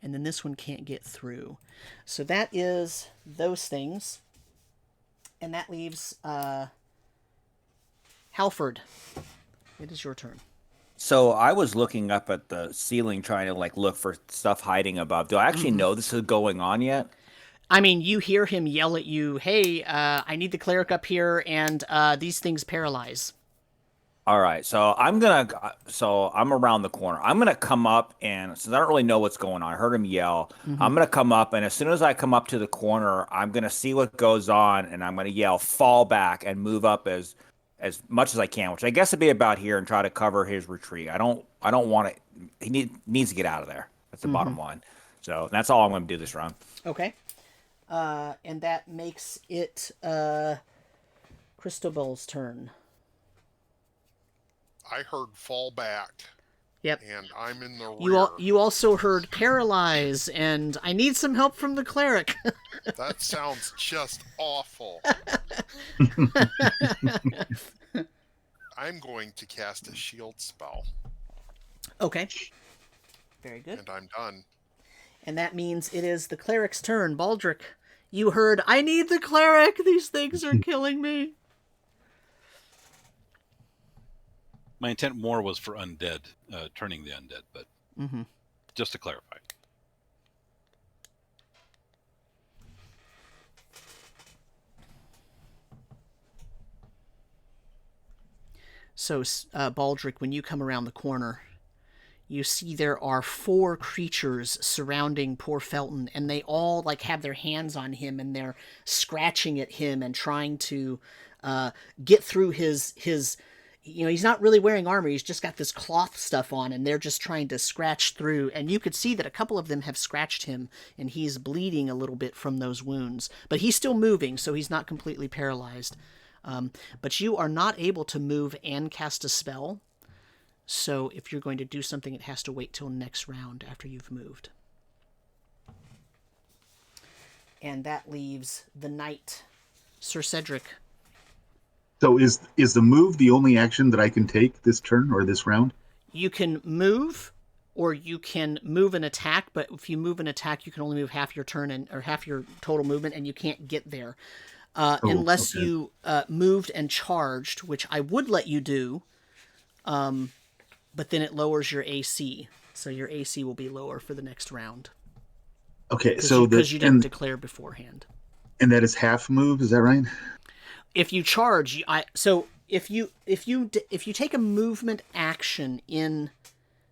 and then this one can't get through. So that is those things, and that leaves Halford. It is your turn. So I was looking up at the ceiling trying to look for stuff hiding above. Do I actually know this is going on yet? I mean, you hear him yell at you, "Hey, I need the cleric up here, and these things paralyze." All right, so I'm around the corner. I'm gonna come up, and since I don't really know what's going on, I heard him yell. I'm gonna come up, and as soon as I come up to the corner, I'm gonna see what goes on, and I'm gonna yell, "Fall back," and move up as much as I can, which I guess would be about here, and try to cover his retreat. I don't want it. He needs to get out of there. That's the bottom line. So that's all I'm gonna do this round. Okay. And that makes it Cristobal's turn. I heard fall back. Yep. And I'm in the rear. You also heard paralyze, and I need some help from the cleric. That sounds just awful. I'm going to cast a shield spell, Okay. Very good. and I'm done. And that means it is the cleric's turn. Baldric, you heard, I need the cleric! These things are killing me! My intent more was for undead, turning the undead, but just to clarify. So, Baldric, when you come around the corner, you see there are 4 creatures surrounding poor Felton, and they all like have their hands on him, and they're scratching at him and trying to get through his. You know, he's not really wearing armor. He's just got this cloth stuff on, and they're just trying to scratch through. And you could see that a couple of them have scratched him, and he's bleeding a little bit from those wounds. But he's still moving, so he's not completely paralyzed. But you are not able to move and cast a spell. So if you're going to do something, it has to wait till next round after you've moved. And that leaves the knight, Sir Cedric. So is the move the only action that I can take this turn or this round? You can move, or you can move an attack, but if you move an attack, you can only move half your turn or half your total movement, and you can't get there. Unless you moved and charged, which I would let you do, but then it lowers your AC. So your AC will be lower for the next round. Okay, because you didn't declare beforehand. And that is half move, is that right? If you charge, if you take a movement action in,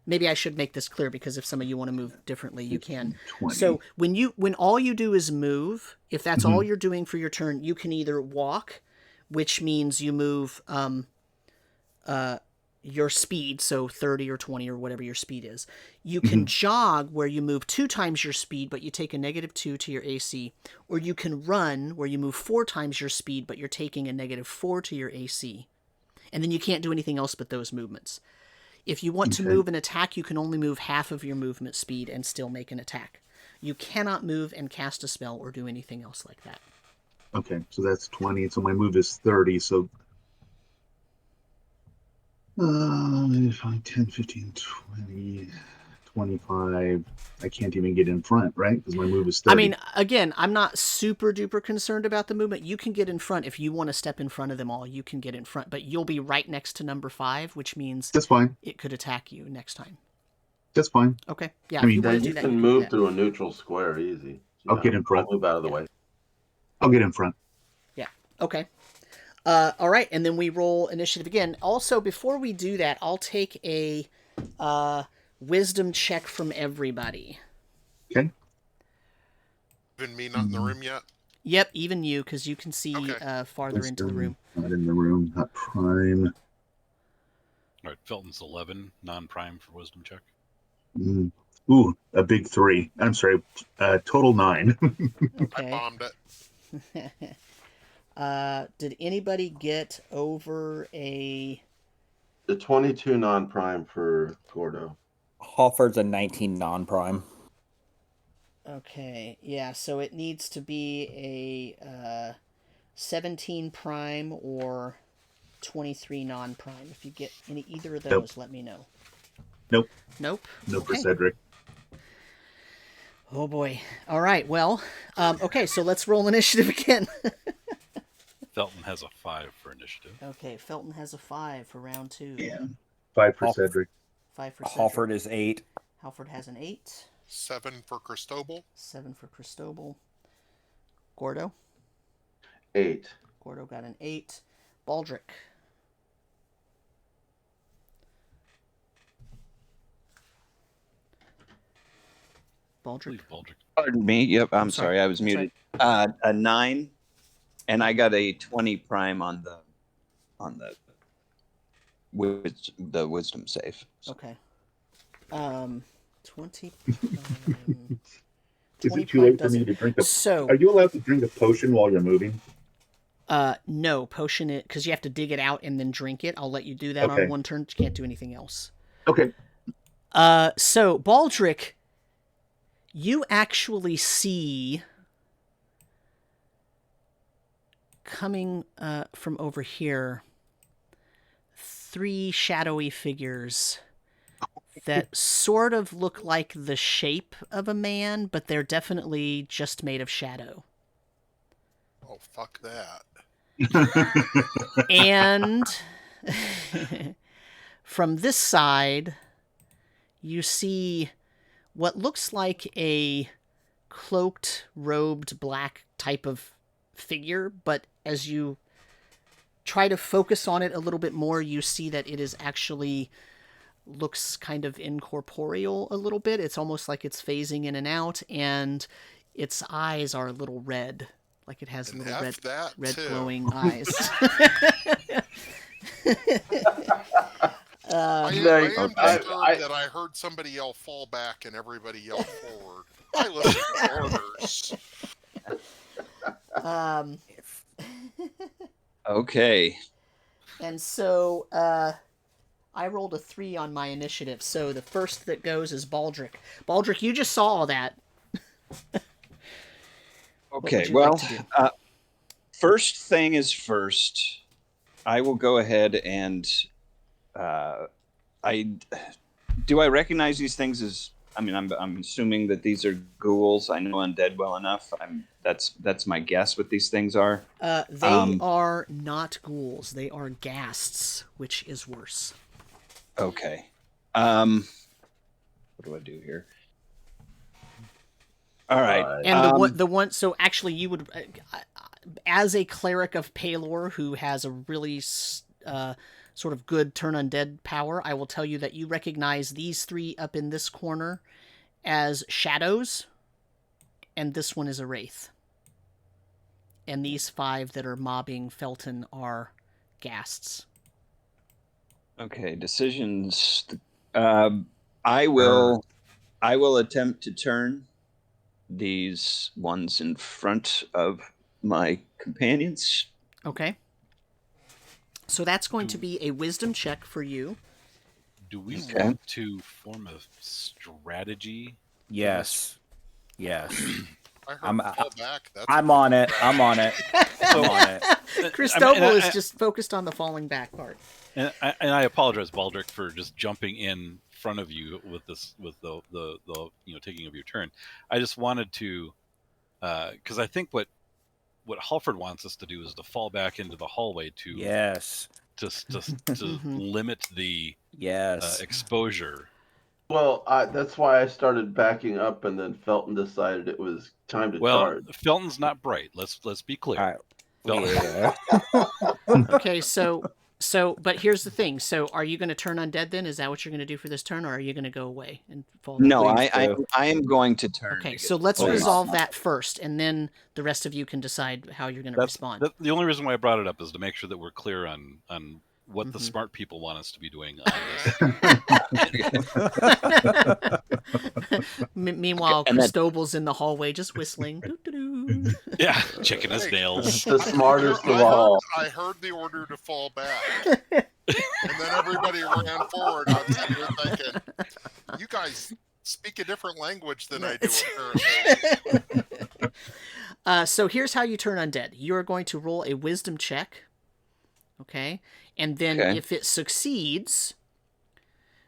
maybe I should make this clear, because if some of you want to move differently, you can. 20. So when all you do is move, if that's all you're doing for your turn, you can either walk, which means you move your speed, so 30 or 20 or whatever your speed is. You can jog, where you move 2 times your speed, but you take a -2 to your AC. Or you can run, where you move 4 times your speed, but you're taking a -4 to your AC. And then you can't do anything else but those movements. If you want to move an attack, you can only move half of your movement speed and still make an attack. You cannot move and cast a spell or do anything else like that. Okay, so that's 20. So my move is 30. So 5, 10, 15, 20, 25. I can't even get in front, right? Because my move is 30. I mean, again, I'm not super duper concerned about the movement. You can get in front. If you want to step in front of them all, you can get in front. But you'll be right next to number 5, which means that's fine. It could attack you next time. That's fine. Okay. Yeah, I mean, if you want to do You that, can you move do that. through a neutral square easy. I'll get in front. I'll move out of the way. I'll get in front. Yeah. Okay. All right, and then we roll initiative again. Also, before we do that, I'll take a wisdom check from everybody. Okay. Even me not in the room yet? Yep, even you, because you can see farther into the room. Not in the room, not prime. All right, Felton's 11, non-prime for wisdom check. Ooh, a big 3. I'm sorry, total 9. Okay. I bombed it. Did anybody get over a... The 22 non-prime for Gordo. Halford's a 19 non-prime. Okay, yeah, so it needs to be a 17 prime or 23 non-prime. If you get either of those, let me know. Nope. Nope? No for Okay. Cedric. Oh boy. All right, well, okay, so let's roll initiative again. Felton has a 5 for initiative. Okay, Felton has a 5 for round 2. Yeah. 5 for Halford. Cedric. 5 for Cedric. Halford is 8. Halford has an 8. 7 for Cristobal. 7 for Cristobal. Gordo. 8. Gordo got an 8. Baldric. Baldric. Please, Baldric. Pardon me. Yep, I'm sorry. sorry. I was That's muted. A 9, and I got a 20 prime on the wisdom save. Okay. 20 prime. Is 20 it too late for doesn't- me to drink a... So, Are you allowed to drink a potion while you're moving? no, potion it, because you have to dig it out and then drink it. I'll let you do that Okay. on one turn. You can't do anything else. Okay. So, Baldric, you actually see coming from over here three shadowy figures that sort of look like the shape of a man, but they're definitely just made of shadow. Oh, fuck that. And from this side, you see what looks like a cloaked, robed, black type of figure, but as you try to focus on it a little bit more, you see that it is actually looks kind of incorporeal a little bit. It's almost like it's phasing in and out, and its eyes are a little red, like it has And little F that red too. glowing eyes. I am disturbed that I heard somebody yell fall back and everybody yelled forward. I listen to orders. Okay. And so I rolled a 3 on my initiative. So the first that goes is Baldric. Baldric, you just saw all that. Okay, you well, like to do? First thing is first. I will go ahead and I recognize these things as. I mean, I'm assuming that these are ghouls. I know undead well enough. That's my guess what these things are. They are not ghouls. They are ghasts, which is worse. Okay. What do I do here? All right. And the one. So actually, you would, as a cleric of Palor who has a really sort of good turn undead power, I will tell you that you recognize these three up in this corner as shadows, and this one is a wraith. And these 5 that are mobbing Felton are ghasts. Okay, decisions. I will attempt to turn these ones in front of my companions. Okay. So that's going to be a wisdom check for you. Do we want to form a strategy? Yes. Yes. I heard fall back. That's I'm on it. I'm on it. Cristobal is just focused on the falling back part. And I apologize, Baldric, for just jumping in front of you with this, with the taking of your turn. I just wanted to, because I think what Halford wants us to do is to fall back into the hallway to to limit the exposure. Well, that's why I started backing up, and then Felton decided it was time to charge. Felton's not bright. Let's be clear. All right. Okay, so but here's the thing. So are you going to turn undead then? Is that what you're going to do for this turn, or are you going to go away and fall back? No, I am going to turn. Okay, so let's resolve that first, and then the rest of you can decide how you're going to respond. The only reason why I brought it up is to make sure that we're clear on what the smart people want us to be doing on this. Meanwhile, Cristobal's in the hallway just whistling. Doo-doo-doo. Yeah, checking his nails. The smartest of all. I heard the order to fall back. And then everybody ran forward. I was sitting here thinking, you guys speak a different language than I do, apparently. So here's how you turn undead. You're going to roll a wisdom check. Okay? And then if it succeeds,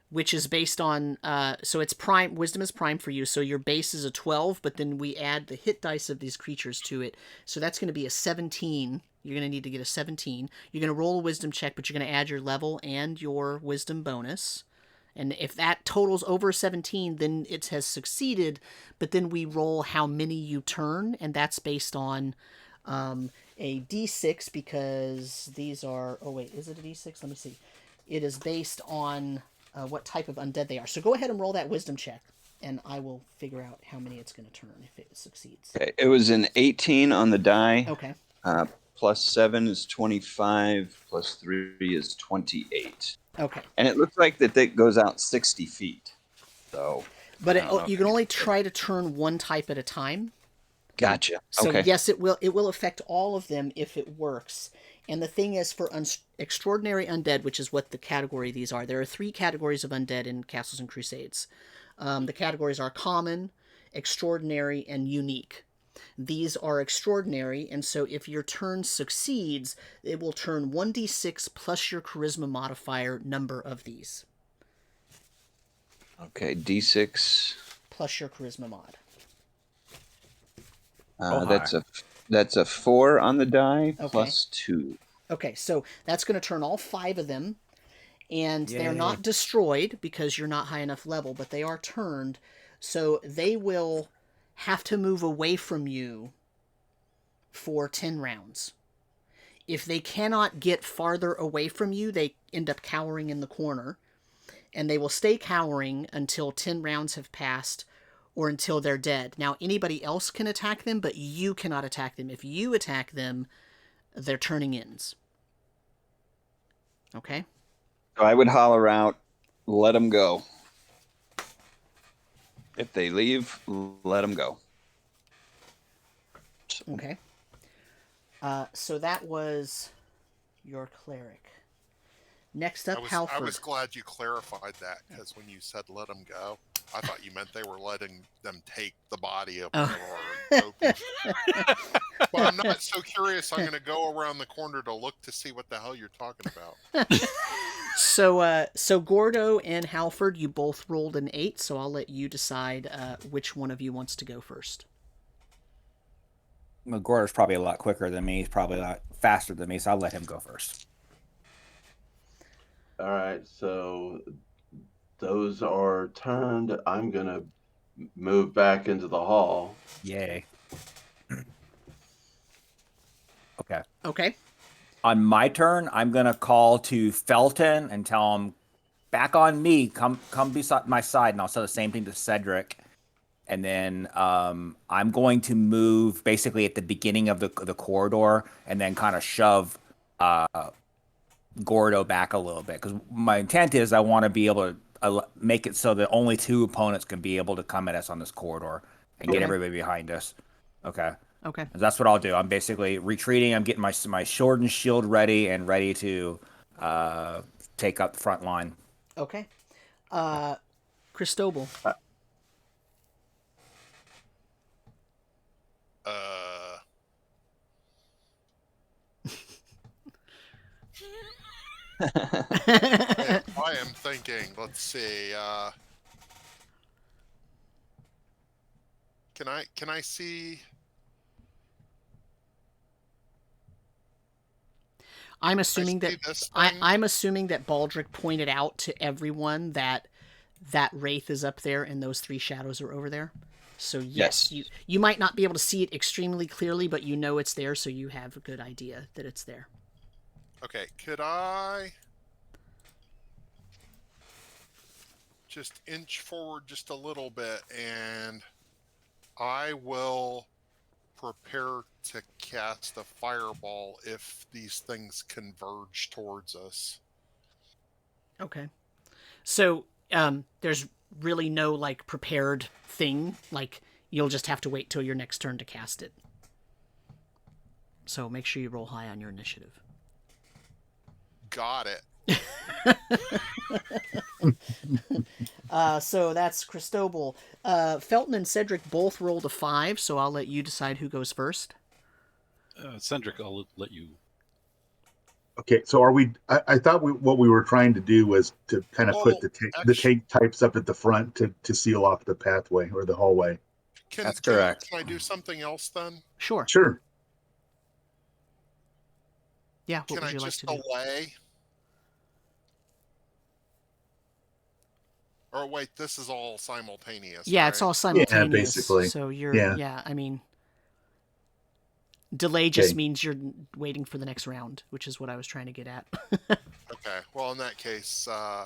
which is based on, so it's prime, wisdom is prime for you, so your base is a 12, but then we add the hit dice of these creatures to it. So that's going to be a 17. You're going to need to get a 17. You're going to roll a wisdom check, but you're going to add your level and your wisdom bonus. And if that totals over 17, then it has succeeded, but then we roll how many you turn, and that's based on a d6, because these are... Oh, wait, is it a d6? Let me see. It is based on what type of undead they are. So go ahead and roll that wisdom check, and I will figure out how many it's going to turn if it succeeds. Okay, it was an 18 on the die. Okay. Plus 7 is 25, plus 3 is 28. Okay. And it looks like that goes out 60 feet. So, but you can only try to turn one type at a time. Gotcha. So okay. yes, it will affect all of them if it works. And the thing is, for extraordinary undead, which is what the category these are, there are 3 categories of undead in Castles and Crusades. The categories are common, extraordinary, and unique. These are extraordinary, and so if your turn succeeds, it will turn 1d6 plus your charisma modifier number of these. Okay, D6. Plus your charisma mod. That's a 4 on the die Okay. plus 2. Okay, so that's going to turn all 5 of them, and they're Yay. not destroyed because you're not high enough level, but they are turned, so they will have to move away from you for 10 rounds. If they cannot get farther away from you, they end up cowering in the corner, and they will stay cowering until 10 rounds have passed or until they're dead. Now, anybody else can attack them, but you cannot attack them. If you attack them, their turning ends. Okay? So I would holler out, let them go. If they leave, let them go. Okay. So that was your cleric. Next up, I Halford. was glad you clarified that, because when you said let them go, I thought you meant they were letting them take the body of But I'm not so curious. I'm going to go around the corner to look to see what the hell you're talking about. So Gordo and Halford, you both rolled an 8, so I'll let you decide which one of you wants to go first. Well, Gordo's probably a lot quicker than me. He's probably a lot faster than me, so I'll let him go first. All right, so those are turned. I'm gonna move back into the hall. Yay. Okay. Okay. On my turn, I'm gonna call to Felton and tell him, back on me. Come beside my side, and I'll say the same thing to Cedric. And then I'm going to move basically at the beginning of the corridor, and then kind of shove Gordo back a little bit, because my intent is I want to be able to make it so that only 2 opponents can be able to come at us on this corridor and get everybody behind us. Okay. Okay. That's what I'll do. I'm basically retreating. I'm getting my sword and shield ready and ready to take up the front line. Okay. Cristobal. I am thinking, let's see, can I see? I'm assuming that I'm assuming that Baldric pointed out to everyone that wraith is up there and those 3 shadows are over there. So yes, you might not be able to see it extremely clearly, but you know it's there, so you have a good idea that it's there. Okay, could I just inch forward just a little bit, and I will prepare to cast a fireball if these things converge towards us. Okay. So there's really no like prepared thing. Like you'll just have to wait till your next turn to cast it. So make sure you roll high on your initiative. Got it. So that's Cristobal. Felton and Cedric both rolled a 5, so I'll let you decide who goes first. Cedric, I'll let you. Okay, so are we? I thought what we were trying to do was to kind of put the tank types up at the front to seal off the pathway or the hallway. That's correct. Can I do something else then? Sure. Sure. Yeah. What can would I you like just to do? delay? Or wait, this is all simultaneous. Yeah, right? it's all simultaneous. Yeah, basically. So you're I mean, delay just means you're waiting for the next round, which is what I was trying to get at. Okay. Well, in that case, I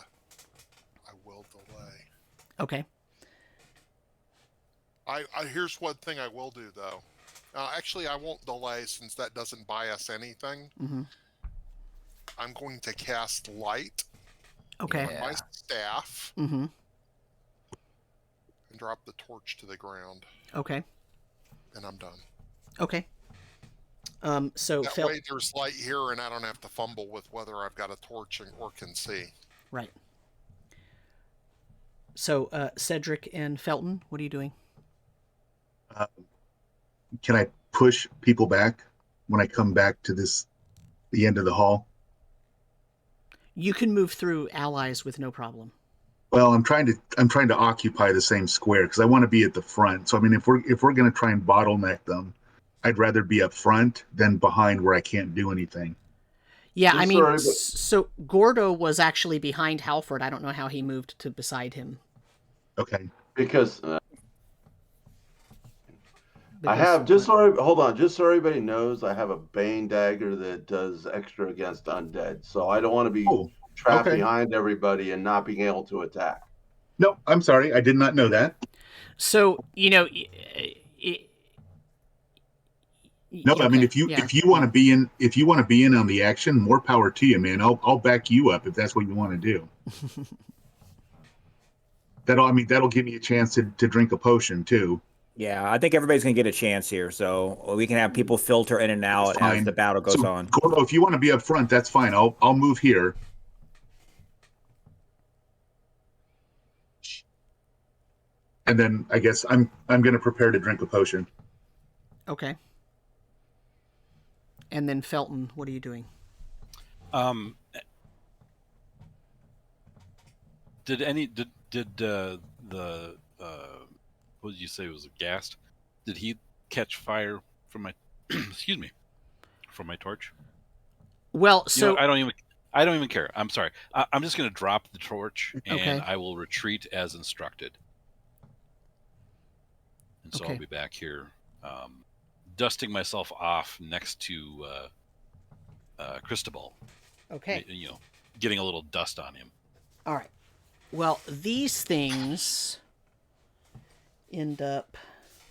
will delay. Okay. Here's one thing I will do though. Actually, I won't delay since that doesn't buy us anything. Mm-hmm. I'm going to cast light. Okay. On my staff. Mm-hmm. And drop the torch to the ground. Okay. And I'm done. Okay. So that way there's light here, and I don't have to fumble with whether I've got a torch or can see. Right. So Cedric and Felton, what are you doing? can I push people back when I come back to the end of the hall? You can move through allies with no problem. Well, I'm trying to occupy the same square because I want to be at the front. So I mean, if we're going to try and bottleneck them, I'd rather be up front than behind where I can't do anything. Yeah, I'm I mean, sorry, but- so Gordo was actually behind Halford. I don't know how he moved to beside him. Okay. Because I have, just so everybody knows, I have a Bane dagger that does extra against undead. So I don't want to be trapped behind everybody and not being able to attack. No, I'm sorry. I did not know that. So, No, I mean, if you want to be in on the action, more power to you, man. I'll back you up if that's what you want to do. That'll give me a chance to drink a potion too. Yeah, I think everybody's gonna get a chance here, so we can have people filter in and out as the battle goes on. Gordo, if you want to be up front, that's fine. I'll move here. And then I guess I'm gonna prepare to drink a potion. Okay. And then Felton, what are you doing? Did the what did you say it was a ghast? Did he catch fire from my excuse me, from my torch? Well, so I don't even care. I'm sorry. I'm just going to drop the torch and I will retreat as instructed. And so I'll be back here, dusting myself off next to Cristobal. Okay. Getting a little dust on him. All right. Well, these things end up.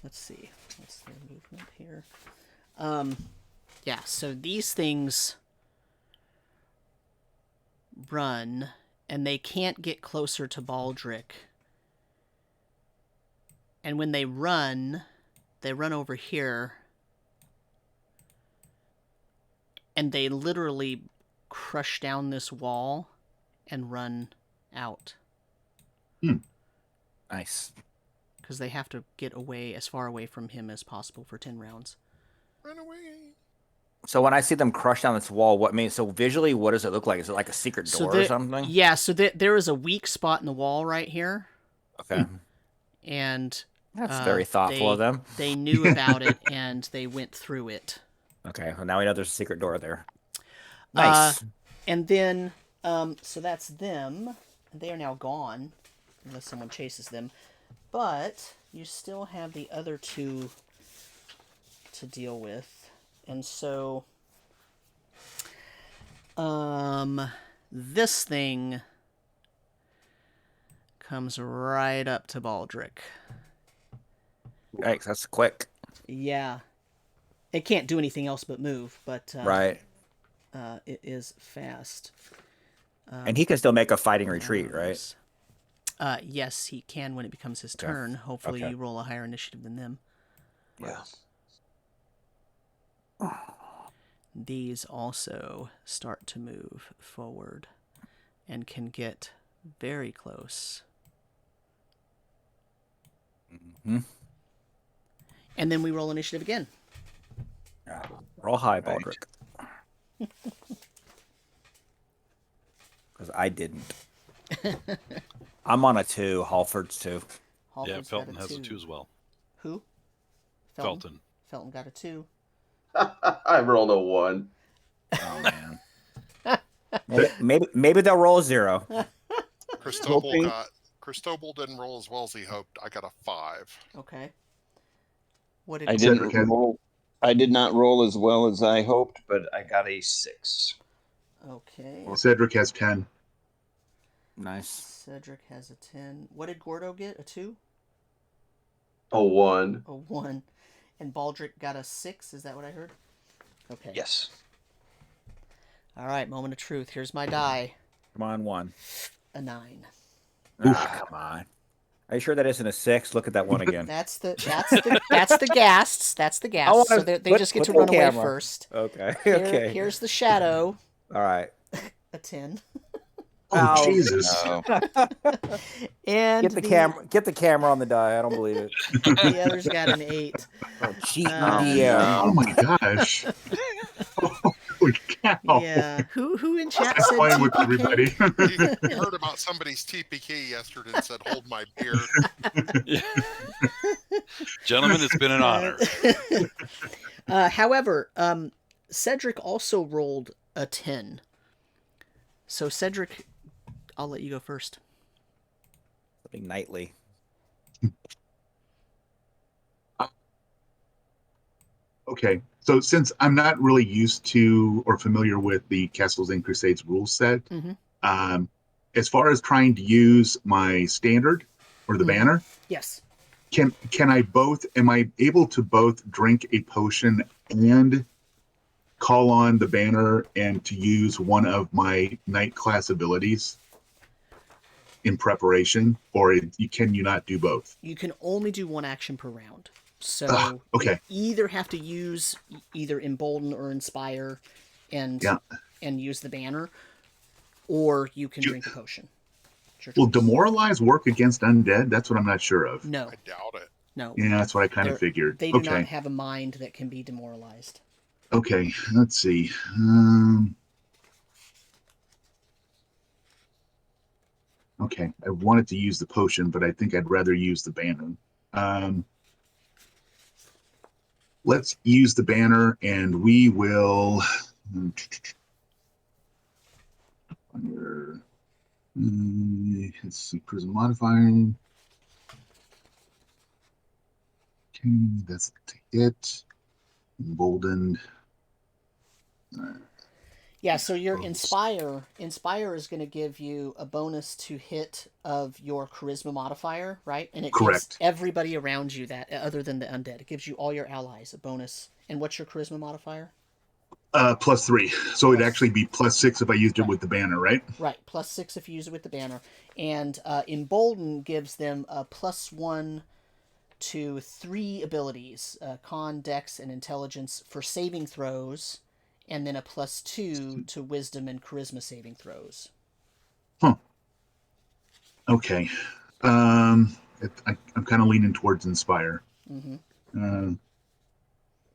Let's see. What's their movement here? Yeah. So these things run, and they can't get closer to Baldric. And when they run over here, and they literally crush down this wall and run out. Nice. Because they have to get away as far away from him as possible for 10 rounds. Run away. So when I see them crush down this wall, so visually, what does it look like? Is it like a secret door or something? Yeah, so there is a weak spot in the wall right here. Okay. And that's very thoughtful of them. They knew about it, and they went through it. Okay, well now we know there's a secret door there. Nice. And then, so that's them. They are now gone, unless someone chases them. But you still have the other two to deal with. And so, this thing comes right up to Baldric. Yikes, that's quick. Yeah. It can't do anything else but move, but right. It is fast. And he can still make a fighting retreat, right? Yes, he can when it becomes his turn. Hopefully you roll a higher initiative than them. Yeah. These also start to move forward and can get very close. Mm-hmm. And then we roll initiative again. Roll high, Baldric. Because I didn't. I'm on a 2. Halford's 2. Yeah, Felton has a 2 as well. Who? Felton. Felton got a 2. I rolled a 1. Oh man. maybe they'll roll a 0. Cristobal didn't roll as well as he hoped. I got a 5. Okay. What did I did not roll as well as I hoped, but I got a 6. Okay. Well, Cedric has 10. Nice. Cedric has a 10. What did Gordo get? A 2? A 1. A 1. And Baldric got a 6. Is that what I heard? Okay. Yes. All right. Moment of truth. Here's my die. Come on, 1. A 9. Come on. Are you sure that isn't a 6? Look at that one again. That's the ghasts. That's the ghasts. So they just get to run away first. Okay. Here's the shadow. All right. A 10. Oh, Jesus. No. And Get the camera on the die. I don't believe it. the other's got an 8. Cheating Uh, DM. Oh my gosh. Holy cow. Yeah. Who in chat I'm said playing with TPK? everybody. You heard about somebody's TPK yesterday and said, "Hold my beer." Gentlemen, it's been an honor. However, Cedric also rolled a 10. So Cedric, I'll let you go first. Something nightly. Okay, so since I'm not really used to or familiar with the Castles and Crusades rule set, as far as trying to use my standard or the banner, Yes. can I both? Am I able to both drink a potion and call on the banner and to use one of my knight class abilities in preparation, or can you not do both? You can only do one action per round. So okay. you either have to use either Embolden or Inspire and use the banner, or you can drink the potion. Will Demoralize work against undead? That's what I'm not sure of. No. I doubt it. No. Yeah, that's what I kind of figured. They do not have a mind that can be demoralized. Okay, let's see. Okay, I wanted to use the potion, but I think I'd rather use the banner. Let's use the banner, and we will. Under, let's see, prism modifier. Okay, that's it. Emboldened. Yeah, so your Inspire is going to give you a bonus to hit of your Charisma modifier, right? And it gives everybody around you that, other than the undead. It gives you all your allies a bonus. And what's your Charisma modifier? +3. So it'd actually be +6 if I used it with the banner, right? Right, +6 if you use it with the banner. And Embolden gives them a +1 to 3 abilities, Con, Dex, and Intelligence for saving throws, and then a +2 to Wisdom and Charisma saving throws. Huh. Okay. I'm kind of leaning towards Inspire.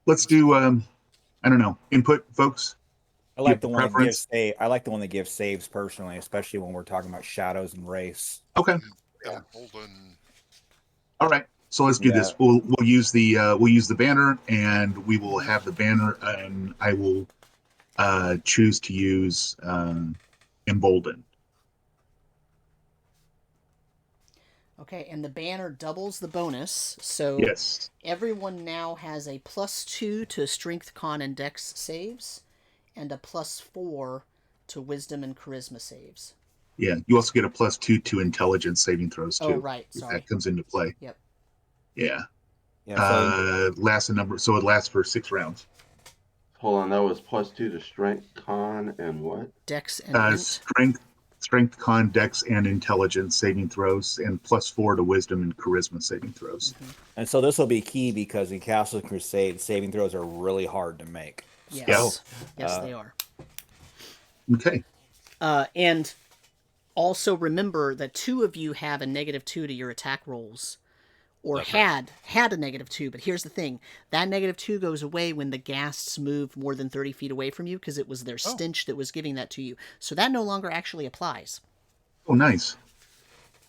Let's do, I don't know, input, folks. I like the one that gives I like the one that gives saves personally, especially when we're talking about shadows and race. Okay. Yeah, Holden. All right. So let's do this. We'll use the banner, and we will have the banner, and I will choose to use Embolden. Okay, and the banner doubles the bonus, so everyone now has a +2 to Strength, Con, and Dex saves, and a +4 to Wisdom and Charisma saves. Yeah, you also get a +2 to Intelligence saving throws too. Oh, right. Sorry. That comes into play. Yep. Yeah. So lasts a number, so it lasts for 6 rounds. Hold on, that was +2 to Strength, Con, and what? Dex and Strength, Con, Dex, and Intelligence saving throws, and +4 to Wisdom and Charisma saving throws. And so this will be key because in Castle and Crusade, saving throws are really hard to make. Yes, yes, they are. Okay. And also remember that 2 of you have a -2 to your attack rolls, or had a -2. But here's the thing: that -2 goes away when the ghasts move more than 30 feet away from you, because it was their stench that was giving that to you. So that no longer actually applies. Oh, nice.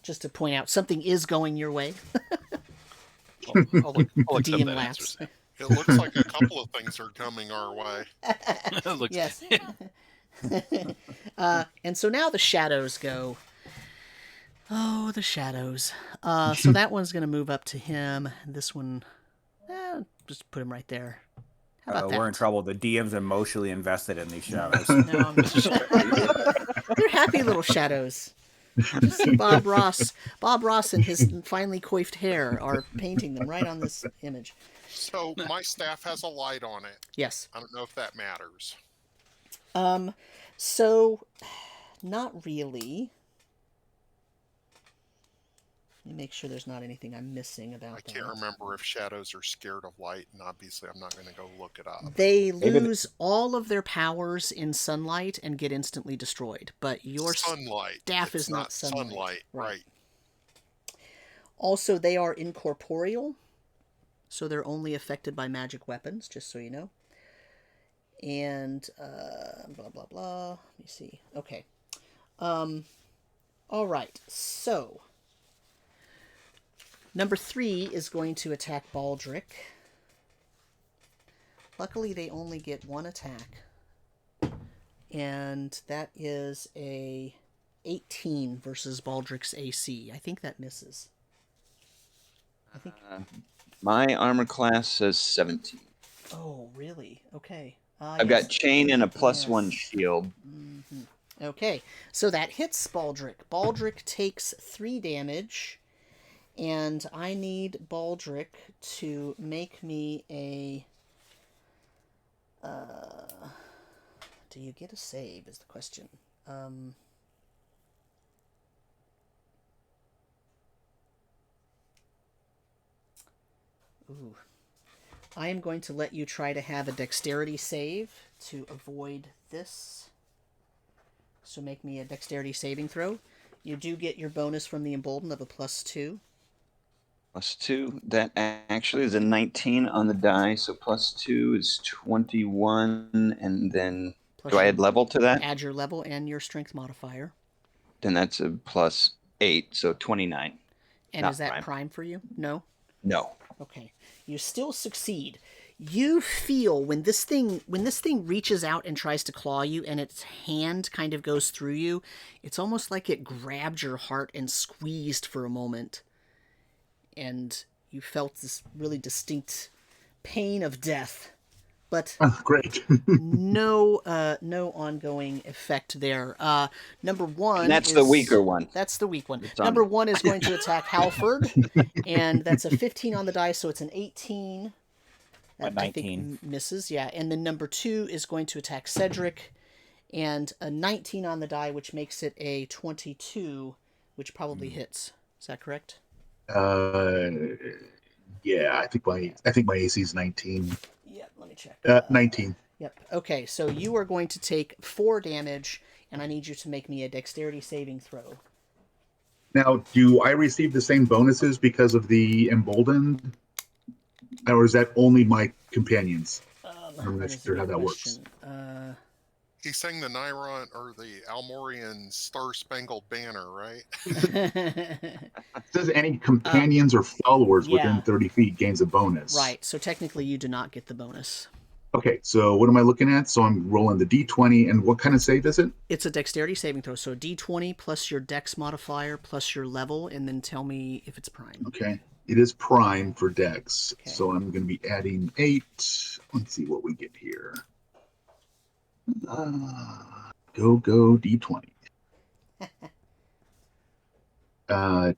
Just to point out, something is going your way. I'll accept DM that laughs. answer. It looks like a couple of things are coming our way. Yes. And so now the shadows go. Oh, the shadows. So that one's going to move up to him. This one, just put him right there. How about that? We're in trouble. The DM's emotionally invested in these shadows. No, they're happy little shadows. Just see Bob Ross and his finely coiffed hair are painting them right on this image. So my staff has a light on it. Yes. I don't know if that matters. So, not really. Let me make sure there's not anything I'm missing about I that. can't remember if shadows are scared of light, and obviously I'm not going to go look it up. They lose all of their powers in sunlight and get instantly destroyed, but your Sunlight. staff It's is not sunlight. right. Also, they are incorporeal, so they're only affected by magic weapons, just so you know. And blah blah blah. Let me see. Okay. All right. So number 3 is going to attack Baldric. Luckily, they only get 1 attack, and that is a 18 versus Baldric's AC. I think that misses. I think. My armor class says 17. Oh, really? Okay. I've got chain and a +1 shield. Mm-hmm. Okay, so that hits Baldric. Baldric takes 3 damage, and I need Baldric to make me a... do you get a save is the question. Ooh. I am going to let you try to have a dexterity save to avoid this. So make me a dexterity saving throw. You do get your bonus from the embolden of a +2. +2. That actually is a 19 on the die, so +2 is 21, and then do I add level to that? Add your level and your strength modifier. Then that's a +8, so 29. And is that prime for you? No? No. Okay. You still succeed. You feel when this thing reaches out and tries to claw you and its hand kind of goes through you, it's almost like it grabbed your heart and squeezed for a moment. And you felt this really distinct pain of death. But great. no ongoing effect there. Number 1 and that's the weaker one. That's the weak one. Number 1 is going to attack Halford, and that's a 15 on the die, so it's an 18. That 19. I think misses, yeah. And then number 2 is going to attack Cedric, and a 19 on the die, which makes it a 22, which probably hits. Is that correct? Yeah, I think my AC is 19. Yep, let me check. 19. Yep. Okay, so you are going to take 4 damage, and I need you to make me a dexterity saving throw. Now, do I receive the same bonuses because of the emboldened? Or is that only my companions? I'm not sure how that works. He sang the Nyrond or the Almorian Star Spangled Banner, right? It says any companions or followers within 30 feet gains a bonus. Right, so technically you do not get the bonus. Okay, so what am I looking at? So I'm rolling the D20, and what kind of save is it? It's a dexterity saving throw, so D20 plus your dex modifier plus your level, and then tell me if it's prime. Okay, it is prime for dex, so I'm going to be adding 8. Let's see what we get here. Go D20.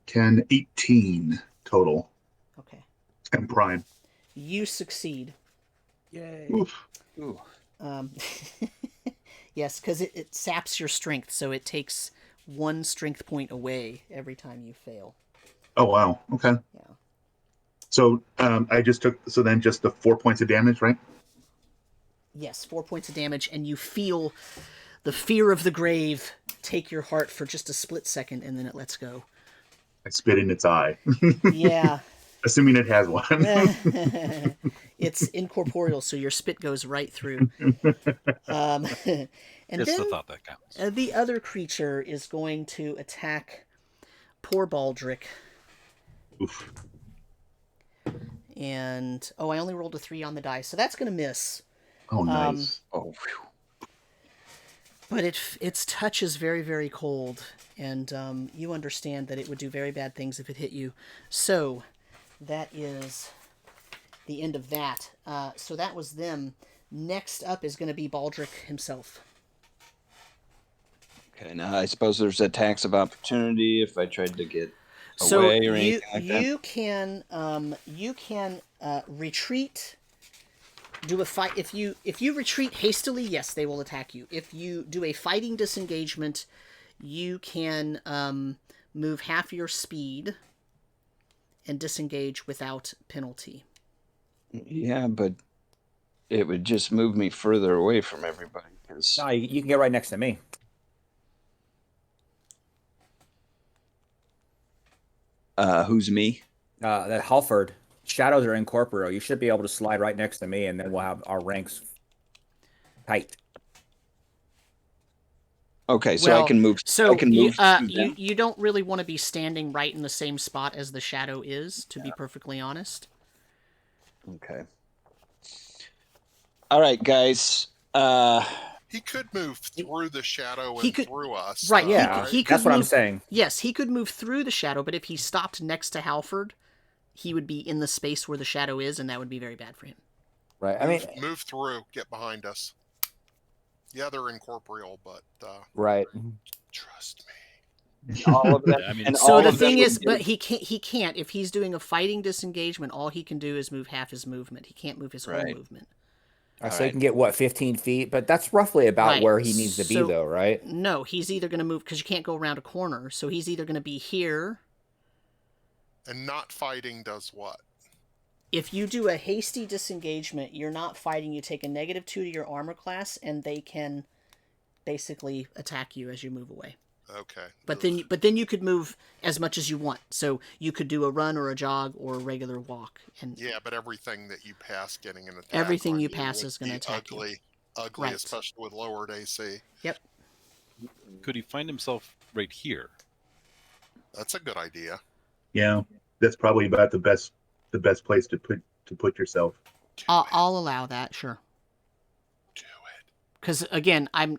10, 18 total. Okay. And prime. You succeed. Yay. Oof. Ooh. Yes, because it saps your strength, so it takes 1 strength point away every time you fail. Oh, wow. Okay. Yeah. So I just took, so then just the 4 points of damage, right? Yes, 4 points of damage, and you feel the fear of the grave take your heart for just a split second, and then it lets go. I spit in its eye. Yeah. Assuming it has one. It's incorporeal, so your spit goes right through. And It's then the thought that counts. The other creature is going to attack poor Baldric. Oof. And, I only rolled a 3 on the die, so that's going to miss. Oh, nice. But its touch is very, very cold, and you understand that it would do very bad things if it hit you. So, that is the end of that. So that was them. Next up is going to be Baldric himself. Okay, now I suppose there's attacks of opportunity if I tried to get away or anything like that. You can retreat. Do a fight. If you retreat hastily, yes, they will attack you. If you do a fighting disengagement, you can move half your speed. and disengage without penalty. Yeah, but it would just move me further away from everybody. 'Cause, No, you can get right next to me. who's me? That Halford. Shadows are incorporeal. You should be able to slide right next to me, and then we'll have our ranks tight. Okay, so I can move. So I can move. to them. you don't really want to be standing right in the same spot as the shadow is, to be perfectly honest. Okay. All right, guys. He could move through the shadow He and could- through us. Right, though, Yeah, he could that's what I'm move- saying. Yes, he could move through the shadow, but if he stopped next to Halford, he would be in the space where the shadow is, and that would be very bad for him. Right. I mean, Move through, get behind us. Yeah, they're incorporeal, but right. trust me. All of them. Yeah, I mean, and So all the of them thing would is, be- but he can't. If he's doing a fighting disengagement, all he can do is move half his movement. He can't move his whole Right. movement. So he can get, what, 15 feet? But that's roughly about Right. where he needs to be, So- though, right? No, he's either going to move, because you can't go around a corner, so he's either going to be here. And not fighting does what? If you do a hasty disengagement, you're not fighting. You take a -2 to your armor class, and they can basically attack you as you move away. Okay. But then you could move as much as you want. So you could do a run or a jog or a regular walk. And Yeah, but everything that you pass getting an attack. Everything on you pass would is gonna be attack you. Ugly, Right. especially with lowered AC. Yep. Could he find himself right here? That's a good idea. Yeah, that's probably about the best place to put yourself. I'll allow that, sure. Do it. Because again, I'm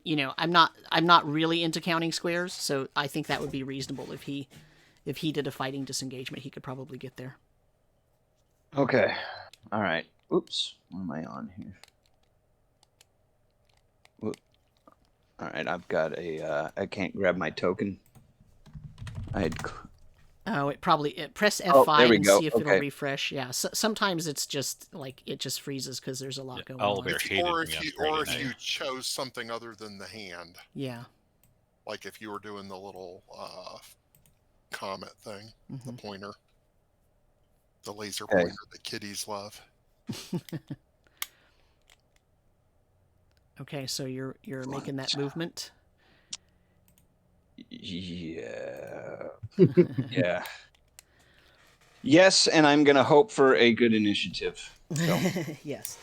not really into counting squares, so I think that would be reasonable. If he did a fighting disengagement, he could probably get there. Okay. All right. Oops. What am I on here? Whoop. All right. I've got a. I can't grab my token. I had. Oh, press F5 there we and go. see if it'll Okay. refresh. Yeah, sometimes it's just like it just freezes because there's a lot going on. Owlbear hated Or me if on you Friday night. you chose something other than the hand, Yeah. like if you were doing the little comet thing, the Mhm. pointer, the laser Okay. pointer that kiddies love. Okay, so you're making that movement. Yeah. Yeah. Yes, and I'm gonna hope for a good initiative. So. Yes.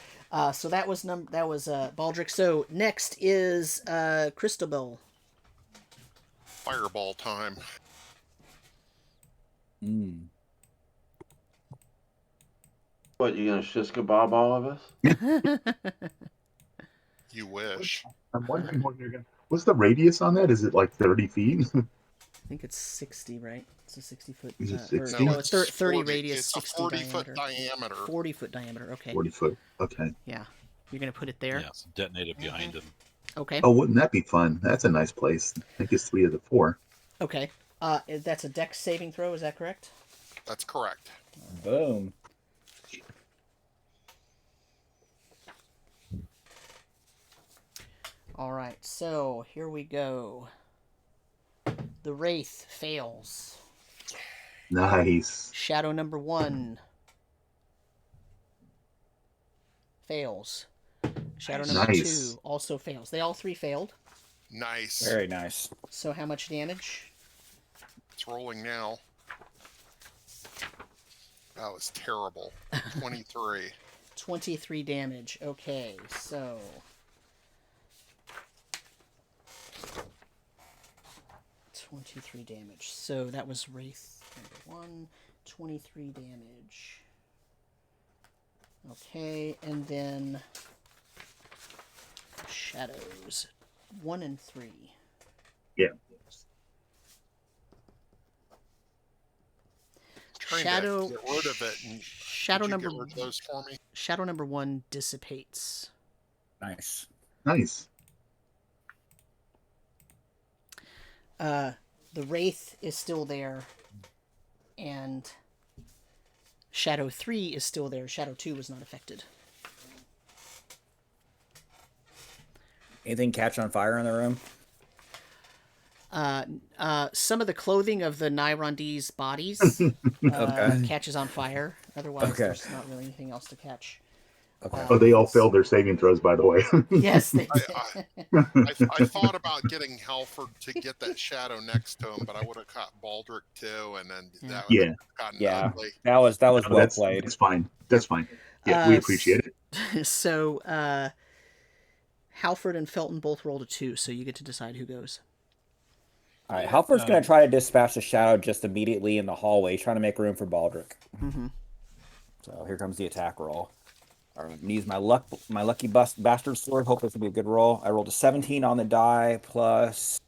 So that was Baldric. So next is Christabel. Fireball time. What, you gonna shish kebab all of us? You wish. I'm wondering what you're gonna. What's the radius on that? Is it like 30 feet? I think it's 60, right? It's a 60-foot. Is it Or, 60? no, it's 30 40 radius, It's 60 a 40-foot diameter. diameter. 40-foot diameter. Okay. 40 foot. Okay. Yeah. You're gonna put it there. Yeah, so detonate it behind him. Okay. Oh, wouldn't that be fun? That's a nice place. I think it's 3 of the 4. Okay. That's a dex saving throw. Is that correct? That's correct. Boom. All right. So here we go. The Wraith fails. Nice. Shadow number 1 fails. Shadow number Nice. 2 also fails. They all 3 failed. Nice. Very nice. So how much damage? It's rolling now. That was terrible. 23. 23 damage. Okay, so... $23 damage. So that was Wraith number 1. 23 damage. Okay, and then... Shadows. 1 and 3. Yeah. Trying Shadow- to get rid of it. And Shadow could you number... get rid of those for me? Shadow number 1 dissipates. Nice. Nice. The Wraith is still there, and Shadow 3 is still there. Shadow 2 was not affected. Anything catch on fire in the room? Some of the clothing of the Nyrondese bodies Okay. catches on fire. Otherwise, Okay. there's not really anything else to catch. Okay. Oh, they all failed their saving throws, by the way. Yes, they did. I thought about getting Halford to get that shadow next to him, but I would have caught Baldric too, and then that would have gotten Yeah. ugly. That was No, well played. That's fine. That's fine. Yeah, we appreciate it. So, Halford and Felton both rolled a 2, so you get to decide who goes. All right. Halford's going to try to dispatch the shadow just immediately in the hallway. He's trying to make room for Baldric. Mm-hmm. So here comes the attack roll. I'm going to use my lucky bastard sword. Hope this will be a good roll. I rolled a 17 on the die plus.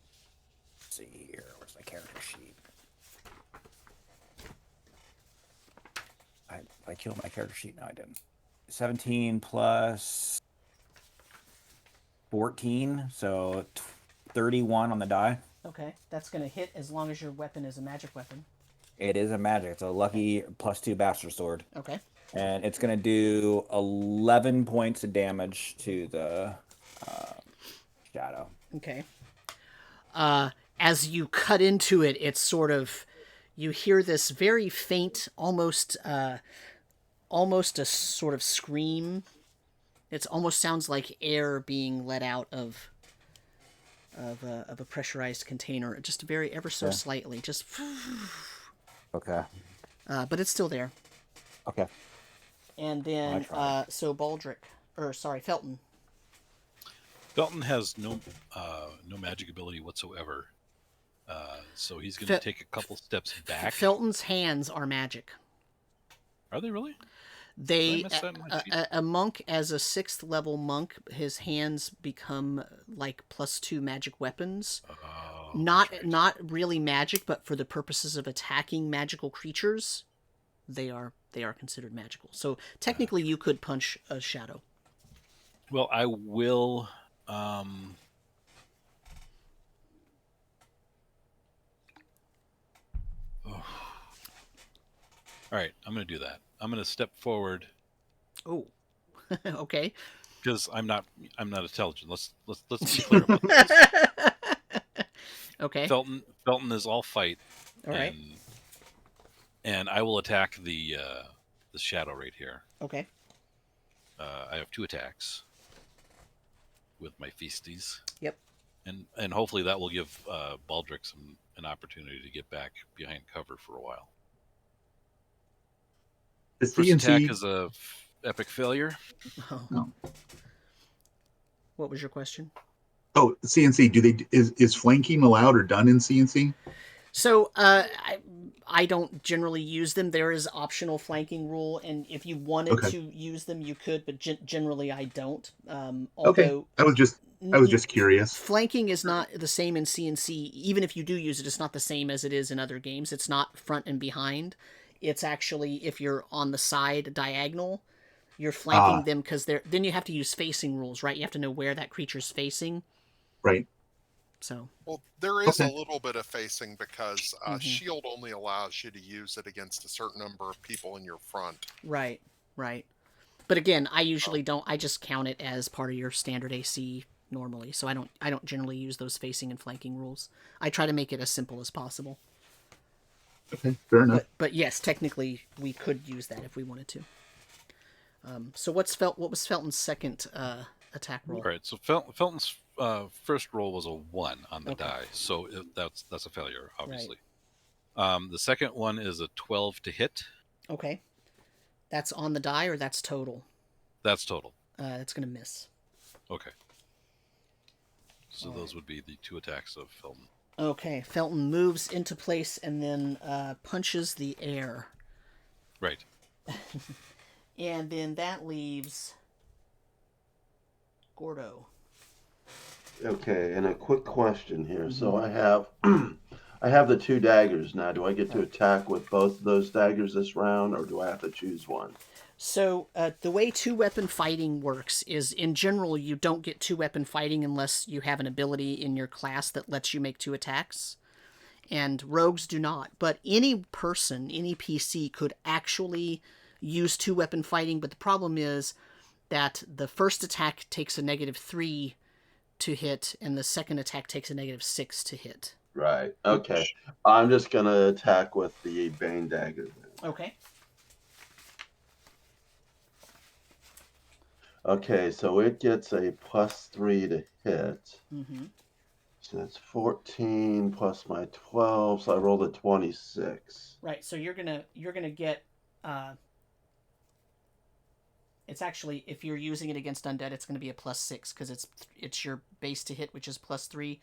Let's see here. Where's my character sheet? I killed my character sheet. No, I didn't. 17 plus 14, so 31 on the die. Okay, that's going to hit as long as your weapon is a magic weapon. It is a magic. It's a lucky +2 bastard sword. Okay. And it's going to do 11 points of damage to the shadow. Okay. As you cut into it, it's sort of, you hear this very faint, almost a sort of scream. It almost sounds like air being let out of a pressurized container, just very ever so slightly, just. Okay. But it's still there. Okay. And then, so Felton. Felton has no magic ability whatsoever, so he's going to take a couple steps back. Felton's hands are magic. Are they really? They a monk, as a 6th level monk, his hands become like +2 magic weapons. Oh, Not really magic, but for the purposes of attacking magical creatures, they are considered magical. So technically, you could punch a shadow. Well, I will. All right, I'm going to do that. I'm going to step forward. Oh, okay. Because I'm not intelligent. Let's be clear about this. Okay. Felton is all fight. All right. And I will attack the shadow right here. Okay. I have 2 attacks with my feasties. Yep. And hopefully that will give Baldric an opportunity to get back behind cover for a while. The First CNC attack is a epic failure. Oh. What was your question? Oh, CNC. Is flanking allowed or done in CNC? So I don't generally use them. There is optional flanking rule, and if you wanted to use them, you could, but generally I don't. Although I was just curious. Flanking is not the same in CNC. Even if you do use it, it's not the same as it is in other games. It's not front and behind. It's actually, if you're on the side diagonal, you're flanking them, because then you have to use facing rules, right? You have to know where that creature's facing. Right. So. Well, there is a little bit of facing, because shield only allows you to use it against a certain number of people in your front. Right. But again, I usually don't. I just count it as part of your standard AC normally, so I don't generally use those facing and flanking rules. I try to make it as simple as possible. Okay, fair enough. But yes, technically we could use that if we wanted to. So what was Felton's second attack roll? All right, so Felton's first roll was a 1 on the die, so that's a failure, obviously. Right. The second one is a 12 to hit. Okay. That's on the die, or that's total? That's total. That's going to miss. Okay. So those would be the 2 attacks of Felton. Okay, Felton moves into place and then punches the air. Right. And then that leaves Gordo. Okay, and a quick question here. So I have the 2 daggers now. Do I get to attack with both of those daggers this round, or do I have to choose one? So the way 2-weapon fighting works is, in general, you don't get 2-weapon fighting unless you have an ability in your class that lets you make 2 attacks. And rogues do not. But any person, any PC, could actually use 2-weapon fighting, but the problem is that the first attack takes a -3 to hit, and the second attack takes a -6 to hit. Right. Okay. I'm just gonna attack with the Bane Dagger then. Okay. Okay, so it gets a +3 to hit. Mm-hmm. So that's 14 plus my 12, so I rolled a 26. Right. So you're gonna get. It's actually, if you're using it against undead, it's going to be a +6 because it's your base to hit, which is +3,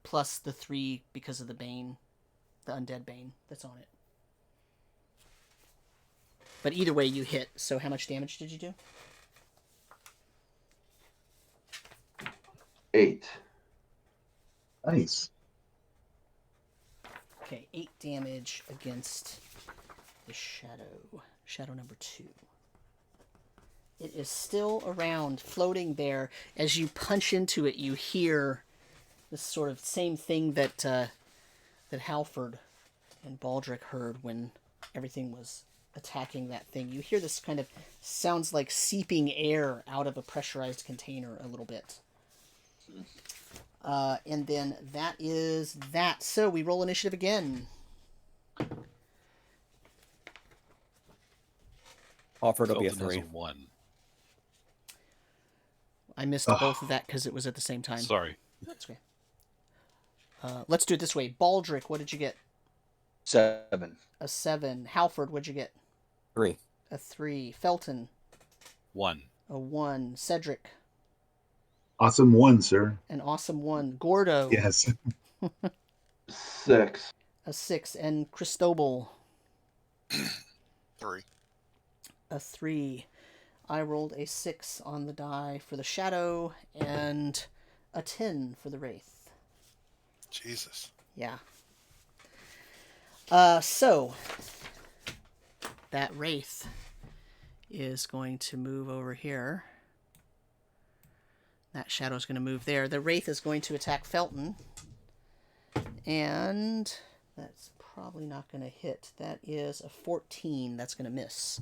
plus the 3 because of the bane, the undead bane that's on it. But either way, you hit. So how much damage did you do? 8. Nice. Okay, 8 damage against the shadow. Shadow number 2. It is still around, floating there. As you punch into it, you hear this sort of same thing that that Halford and Baldric heard when everything was attacking that thing. You hear this kind of sounds like seeping air out of a pressurized container a little bit. And then that is that. So we roll initiative again. Offered will be a Felton has 3. 1. I missed both of that because it was at the same time. Sorry. That's okay. Let's do it this way. Baldric, what did you get? 7. A 7. Halford, what'd you get? 3. A 3. Felton, 1. a 1. Cedric, Awesome one, sir. an awesome 1. Gordo, Yes. 6. a 6. And Cristobal, 3. a 3. I rolled a 6 on the die for the shadow and a 10 for the wraith. Jesus. Yeah. So that wraith is going to move over here. That shadow's going to move there. The wraith is going to attack Felton. And that's probably not going to hit. That is a 14. That's going to miss.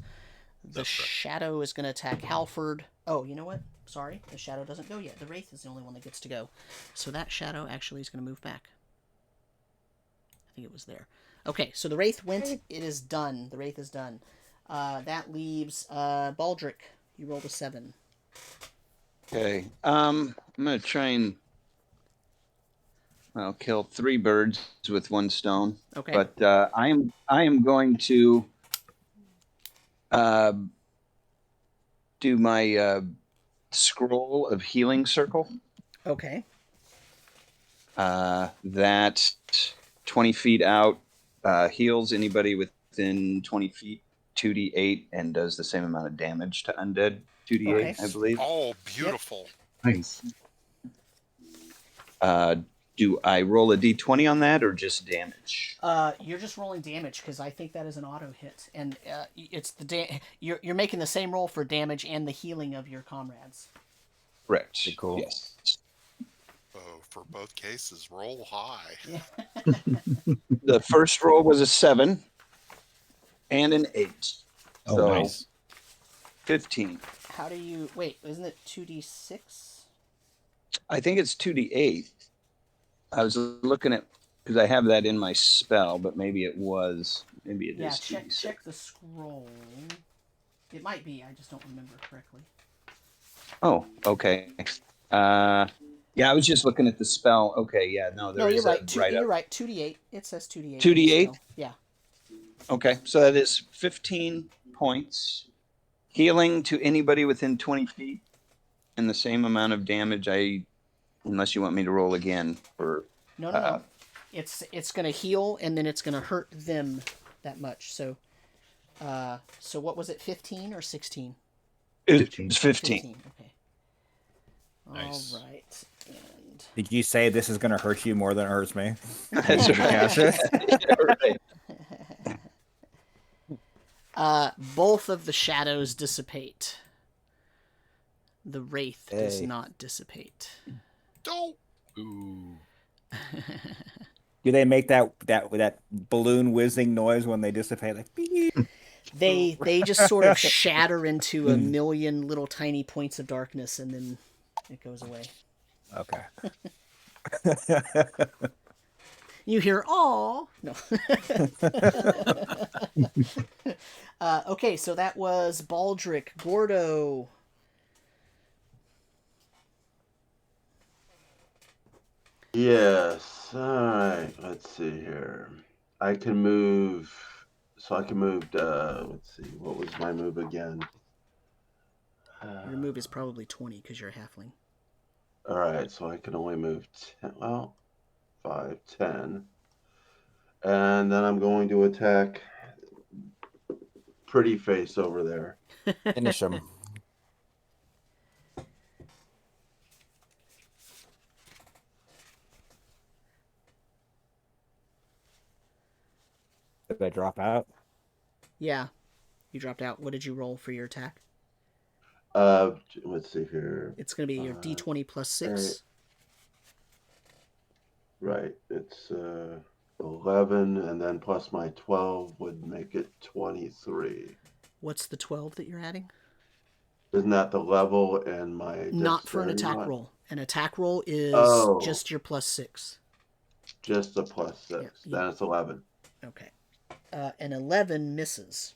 The shadow is going to attack Halford. Oh, you know what? Sorry, the shadow doesn't go yet. The wraith is the only one that gets to go. So that shadow actually is going to move back. I think it was there. Okay, so the wraith went. It is done. The wraith is done. That leaves Baldric. You rolled a 7. Okay. I'm gonna try and kill 3 birds with 1 stone. Okay. But I am going to do my scroll of healing circle. Okay. That 20 feet out heals anybody within 20 feet 2d8 and does the same amount of damage to undead 2d8, Okay. I believe. Oh, beautiful. Nice. Do I roll a d20 on that or just damage? You're just rolling damage because I think that is an auto hit, and it's you're making the same roll for damage and the healing of your comrades. Correct. Pretty cool. Yes. Oh, for both cases, roll high. Yeah. The first roll was a 7 and an 8. Oh, So Nice. 15. How do you wait? Isn't it 2d6? I think it's 2d8. I was looking at because I have that in my spell, but maybe it is Yeah, 2d6. check the scroll. It might be. I just don't remember correctly. Oh, okay. Yeah, I was just looking at the spell. Okay, yeah, no, there No, you're is right. a You're right. 2d8. It says 2d8. 2d8? So, yeah. Okay, so that is 15 points. Healing to anybody within 20 feet, and the same amount of damage. Unless you want me to roll again for. No. It's gonna heal and then it's gonna hurt them that much. So, so what was it? 15 or 16? It's 15. Okay. Nice. All right. And Did you say this is going to hurt you more than it hurts me? That's Cast it? right. both of the shadows dissipate. The wraith does Hey. not dissipate. Don't. Ooh. Do they make that balloon whizzing noise when they dissipate? Like, beep? They just sort of shatter into a million little tiny points of darkness, and then it goes away. Okay. You hear, "Aw." No. Okay, so that was Baldric. Gordo. Yes. All right. Let's see here. I can move. So I can move. Let's see. What was my move again? Your move is probably 20 because you're a halfling. All right. So I can only move 10. Well, 5, 10. And then I'm going to attack Pretty Face over there. Finish him. Did I drop out? Yeah, you dropped out. What did you roll for your attack? Let's see here. It's going to be your d20 plus 6. Right. It's 11, and then plus my 12 would make it 23. What's the 12 that you're adding? Isn't that the level and my Not for an dexterity attack mod? roll. An attack roll is just your plus 6. Just a plus 6. Yeah, Then it's 11. Okay. An 11 misses.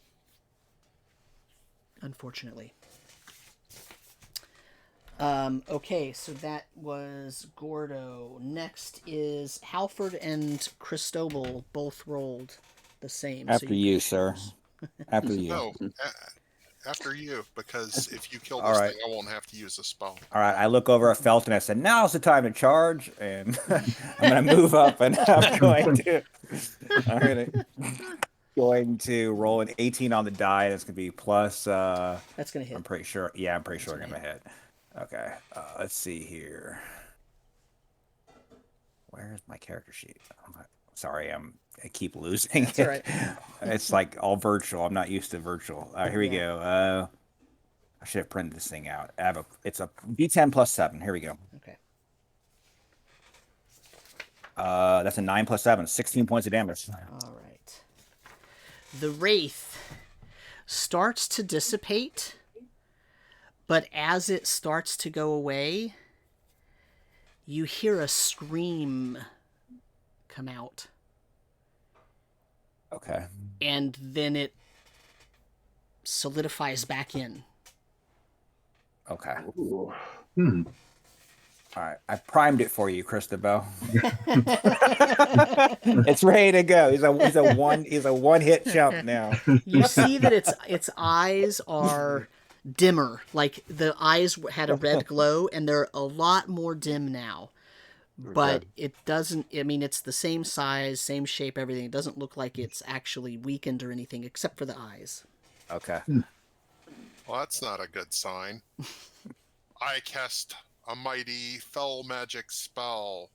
Unfortunately. Okay, so that was Gordo. Next is Halford and Cristobal, both rolled the same. After you, sir. After you. No, after you, because if you kill All this right. thing, I won't have to use a spell. All right, I look over at Felton and I said, "Now's the time to charge," and I'm going to move up, and I'm going to roll an 18 on the die. And it's going to be plus. That's going to hit. I'm pretty sure. Yeah, I'm pretty sure I'm going to hit. Okay, let's see here. Where's my character sheet? Sorry, I keep losing. That's all right. It's like all virtual. I'm not used to virtual. All right, here we go. I should have printed this thing out. It's a D10 plus 7. Here we go. Okay. That's a 9 plus 7, 16 points of damage. All right. The wraith starts to dissipate, but as it starts to go away, you hear a scream come out. Okay. And then it solidifies back in. Okay. Ooh. All right. I primed it for you, Christabel. It's ready to go. He's a one hit jump now. You see that its eyes are dimmer. Like the eyes had a red glow, and they're a lot more dim now. But it doesn't. I mean, it's the same size, same shape, everything. It doesn't look like it's actually weakened or anything, except for the eyes. Okay. Well, that's not a good sign. I cast a mighty fell magic spell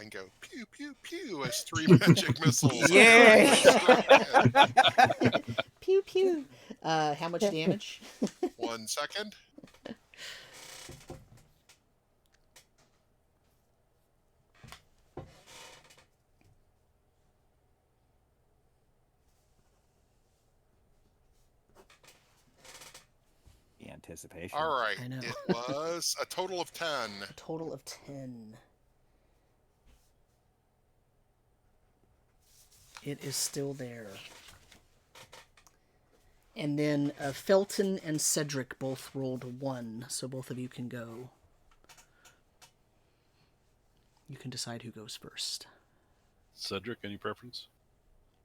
and go pew pew pew as 3 magic missiles. Yay! Pew pew. How much damage? 1 second. The anticipation. All right. I know. It was a total of 10. A total of 10. It is still there. And then Felton and Cedric both rolled 1, so both of you can go. You can decide who goes first. Cedric, any preference?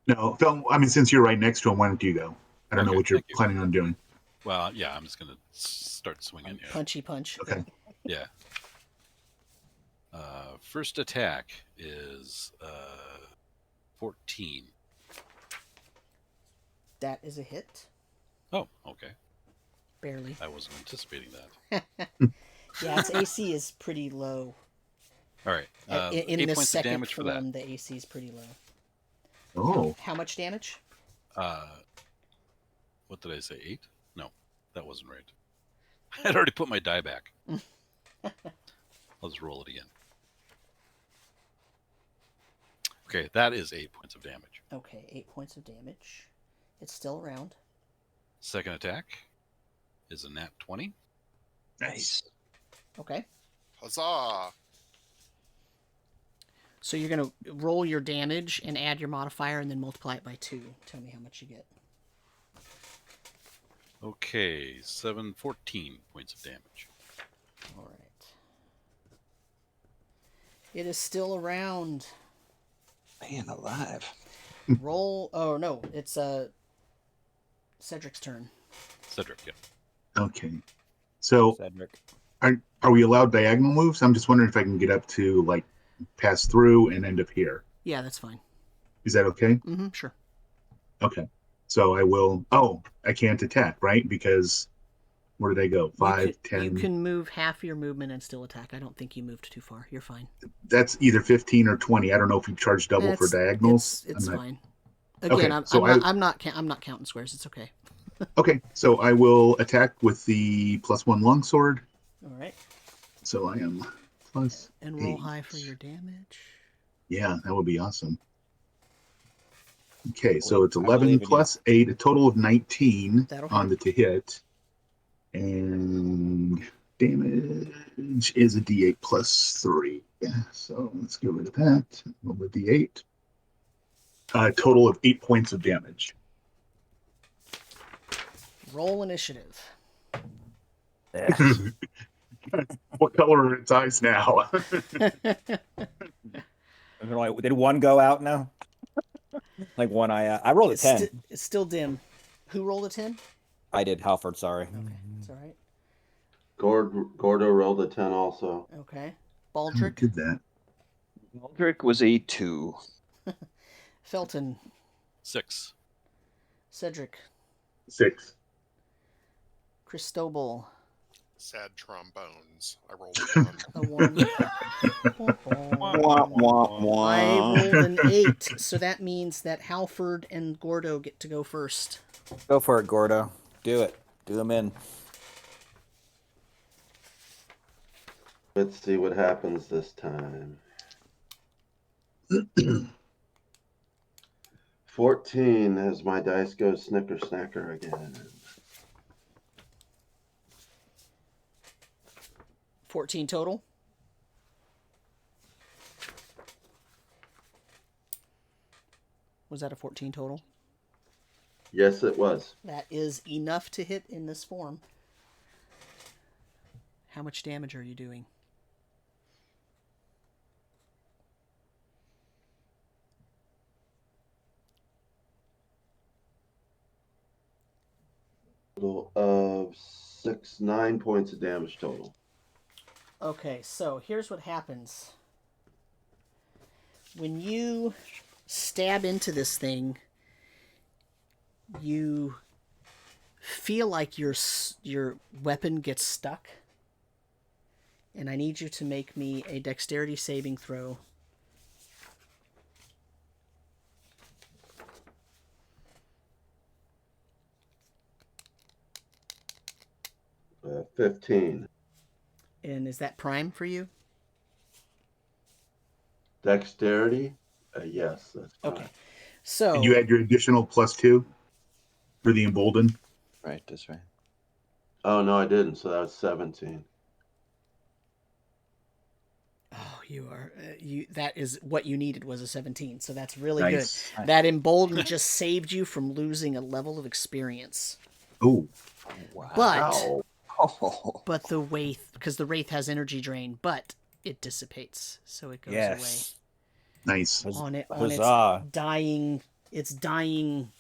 No, Phil, I mean, since you're right next to him, why don't you go? I don't know Okay, what you're thank you. planning on doing. Well, yeah, I'm just going to start swinging. Yeah. Punchy punch. Okay. Yeah. First attack is 14. That is a hit. Oh, okay. Barely. I wasn't anticipating that. Yeah, its AC is pretty low. All right. In 8 the points of second damage for that. form, the AC is pretty low. Oh, How much damage? What did I say? 8? No, that wasn't right. I had already put my die back. Let's roll it again. Okay, that is 8 points of damage. Okay, 8 points of damage. It's still around. Second attack is a nat 20. nice. Okay. Huzzah! So you're going to roll your damage and add your modifier and then multiply it by 2. Tell me how much you get. Okay, 14 points of damage. All right. It is still around. Man alive. Roll. Oh, no. It's Cedric's turn. Cedric, yeah. Okay. So Cedric. are we allowed diagonal moves? I'm just wondering if I can get up to like pass through and end up here. Yeah, that's fine. Is that okay? Mm-hmm, sure. Okay. So I will. Oh, I can't attack, right? Because where did I go? 5, 10. You can move half your movement and still attack. I don't think you moved too far. You're fine. That's either 15 or 20. I don't know if you charge double for diagonals. It's not... fine. Again, okay, I'm not counting squares. It's okay. Okay, so I will attack with the +1 longsword. All right. So I am plus. And roll 8. high for your damage. Yeah, that would be awesome. Okay, so it's 11 plus 8, a total of 19 on the to hit. And damage is a d8 plus 3. Yeah, so let's get rid of that. Roll the d8. Total of 8 points of damage. Roll initiative. Yes. What color are its eyes now? Did one go out now? Like one eye out. I rolled a 10. It's still dim. Who rolled a 10? I did, Halford, sorry. Okay, it's all right. Gordo rolled a 10 also. Okay. Who Baldric. did that? Baldric was a 2. Felton. 6. Cedric. 6. Cristobal. Sad trombones. I rolled A 1. Wah, wah, wah. I rolled an 8, so that means that Halford and Gordo get to go first. Go for it, Gordo. Do it. Do them in. Let's see what happens this time. 14 as my dice goes snicker snacker again. 14 total. Was that a 14 total? Yes, it was. That is enough to hit in this form. How much damage are you doing? Total of 9 points of damage total. Okay, so here's what happens. When you stab into this thing, you feel like your weapon gets stuck. And I need you to make me a dexterity saving throw. 15. And is that prime for you? Dexterity? Yes, that's fine. Okay. So And you add your additional +2 for the emboldened. Right, that's right. Oh, no, I didn't. So that was 17. oh, you are that is what you needed was a 17. So that's really Nice. good. That emboldened just saved you from losing a level of experience. Oh, Wow. But Oh. but the wraith, because the wraith has energy drain, but it dissipates, so it goes Yes. nice. away. Huzzah. Its dying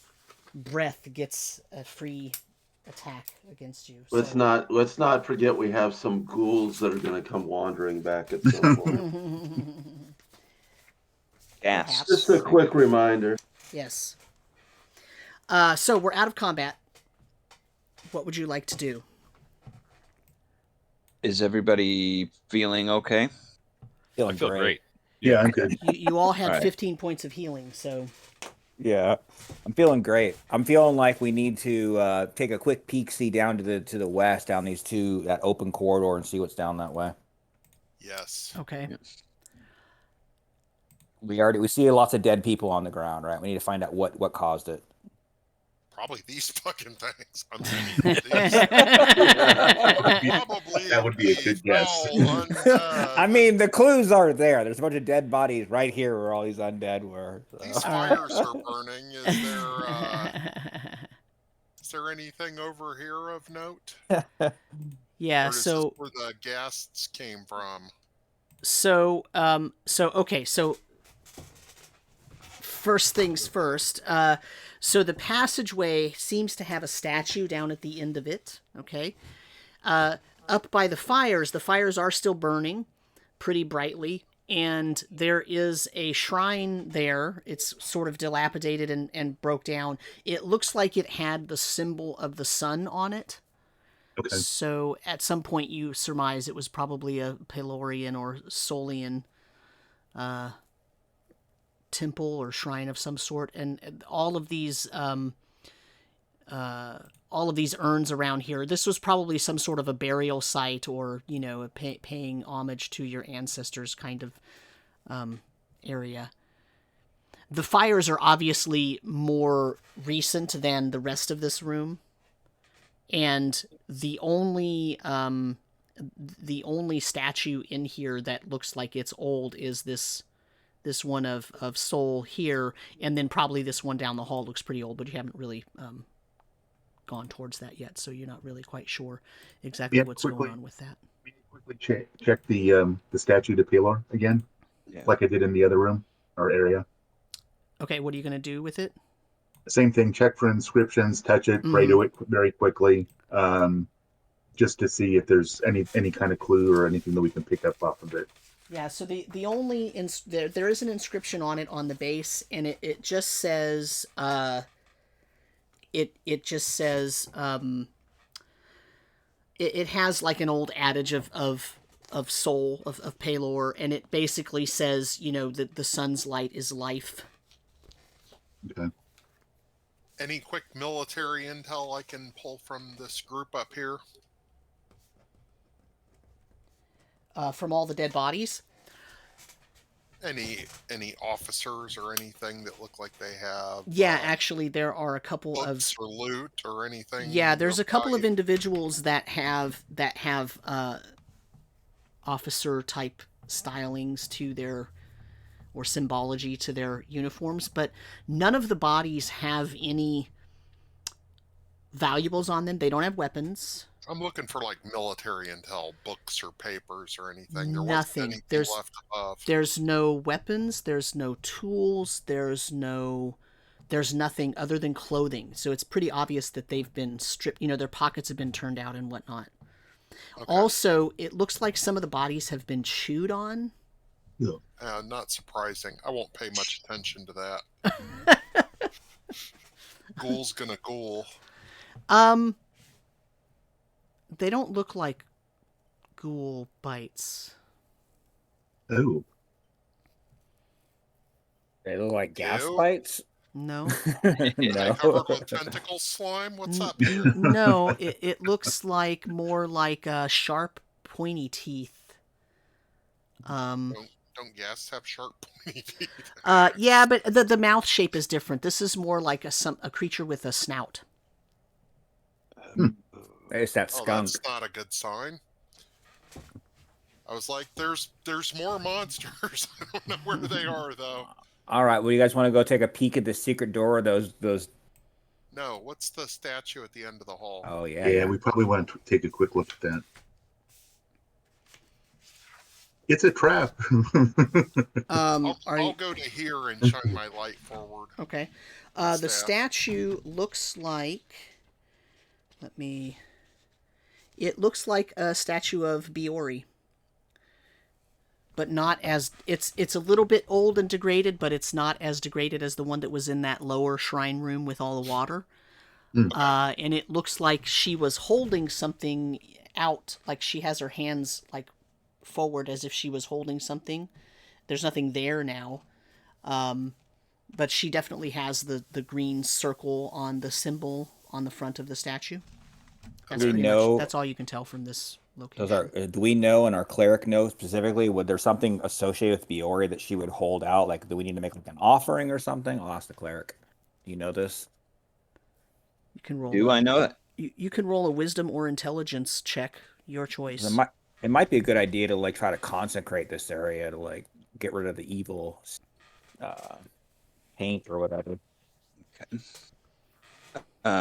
breath gets a free attack against you. Let's not forget we have some ghouls that are going to come wandering back at some point. Gas. Just a quick reminder. Yes. So we're out of combat. What would you like to do? Is everybody feeling okay? I Feeling feel great. Yeah, I'm good. You all had All right. 15 points of healing, so Yeah, I'm feeling great. I'm feeling like we need to take a quick peek, see down to the west, down that open corridor, and see what's down that way. Yes. okay. We see lots of dead people on the ground, right? We need to find out what caused it. Probably these fucking things. I'm thinking these. Probably That would be a good guess. No, undead. I mean, the clues are there. There's a bunch of dead bodies right here where all these undead were. so. These fires are burning. Is there anything over here of note? Yeah, Or is so this where the ghasts came from? so first things first. So the passageway seems to have a statue down at the end of it. Okay. Up by the fires are still burning pretty brightly, and there is a shrine there. It's sort of dilapidated and broke down. It looks like it had the symbol of the sun on it. Okay. So at some point you surmise it was probably a Pelorian or Solian temple or shrine of some sort, and all of these urns around here. This was probably some sort of a burial site, or paying homage to your ancestors kind of area. The fires are obviously more recent than the rest of this room, and the only statue in here that looks like it's old is this one of Sol here, and then probably this one down the hall looks pretty old, but you haven't really gone towards that yet, so you're not really quite sure exactly what's going on with that. Quickly check the statue to Pelor again, like I did in the other room or area. Okay, what are you going to do with it? Same thing. Check for inscriptions. Touch it. Pray to it very quickly, just to see if there's any kind of clue or anything that we can pick up off of it. Yeah. So the only there is an inscription on it on the base, and it just says it just says it has like an old adage of soul of Pelor, and it basically says that the sun's light is life. Okay. Any quick military intel I can pull from this group up here? From all the dead bodies? Any officers or anything that look like they have? Yeah, actually, there are a couple books or loot or anything. Yeah, there's a couple of individuals that have officer type stylings to their, or symbology to their uniforms, but none of the bodies have any valuables on them. They don't have weapons. I'm looking for like military intel, books or papers or anything. There Nothing. Wasn't anything left above. There's no weapons. There's no tools. There's nothing other than clothing. So it's pretty obvious that they've been stripped. Their pockets have been turned out and whatnot. Okay. Also, it looks like some of the bodies have been chewed on. Not surprising. I won't pay much attention to that. Ghoul's gonna ghoul. They don't look like ghoul bites. Oh. They look like gas bites? No. No. Covered with tentacle slime? What's up? No, it looks like more like sharp, pointy teeth. Don't ghasts have sharp, pointy teeth? Yeah, but the mouth shape is different. This is more like a creature with a snout. There's that skunk. That's not a good sign. I was like, there's more monsters. I don't know where they are, though. All right, well, you guys want to go take a peek at the secret door? Those. No, what's the statue at the end of the hall? Oh, yeah. Yeah, we probably want to take a quick look at that. It's a trap. I'll go to here and shine my light forward. Okay. The statue looks like... It looks like a statue of Biori. But not as... It's a little bit old and degraded, but it's not as degraded as the one that was in that lower shrine room with all the water. And it looks like she was holding something out, like she has her hands like forward as if she was holding something. There's nothing there now. But she definitely has the green circle on the symbol on the front of the statue. That's all you can tell from this location. Do we know, and our cleric knows specifically, would there something associated with Biori that she would hold out? Like, do we need to make like an offering or something? I'll ask the cleric. Do you know this? You can roll. Do I know it? You can roll a wisdom or intelligence check Your choice. It might be a good idea to like try to consecrate this area to like get rid of the evil paint or whatever.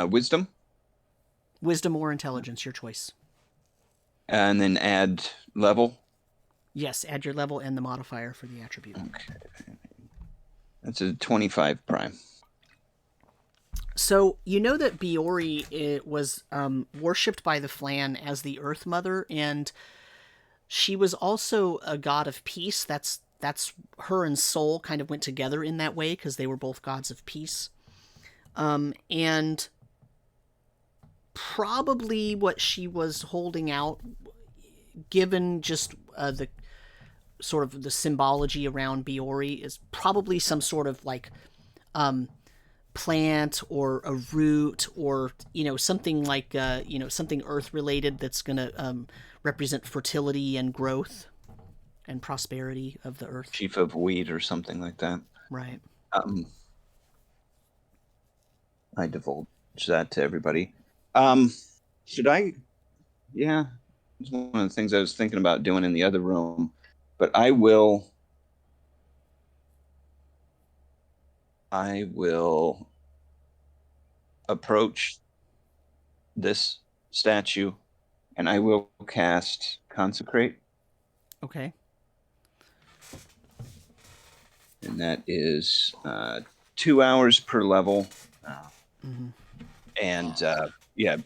Wisdom, Wisdom or intelligence, your choice. and then add level. Yes, add your level and the modifier for the attribute. Okay. That's a 25 prime. So, you know that Biori was worshipped by the Flan as the Earth Mother, and she was also a god of peace. That's her and Soul kind of went together in that way because they were both gods of peace. And probably what she was holding out, given just the sort of the symbology around Biori, is probably some sort of like plant or a root or something like something earth related that's going to represent fertility and growth and prosperity of the earth. Chief of wheat or something like that. Right. I divulge that to everybody. Should I? Yeah, it's one of the things I was thinking about doing in the other room, but I will approach this statue and I will cast Consecrate. Okay. And that is 2 hours per level. And yeah,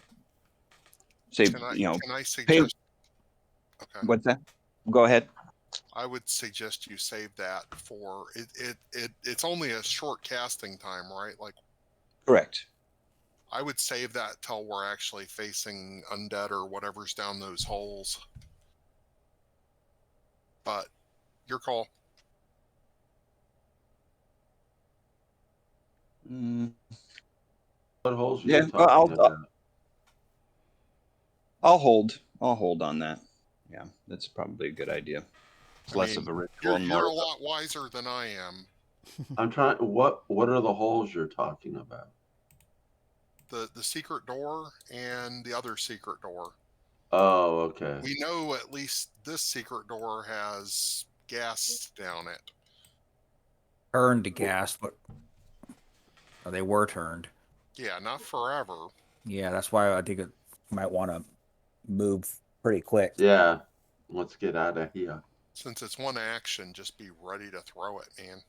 say, Can I suggest? pay, Okay. what's that? Go ahead. I would suggest you save that for it's only a short casting time, right? Like, Correct. I would save that till we're actually facing undead or whatever's down those holes. But your call. What holes are Yeah, you well, talking about? I'll hold on that. Yeah, that's probably a good idea. It's less of a ritual and You're more a of a... lot wiser than I am. I'm trying. What are the holes you're talking about? The secret door and the other secret door. Oh, okay. We know at least this secret door has gas down it. Turned to gas, but they were turned. Yeah, not forever. Yeah, that's why I think it might want to move pretty quick. Yeah, let's get out of here. Since it's one action, just be ready to throw it, man.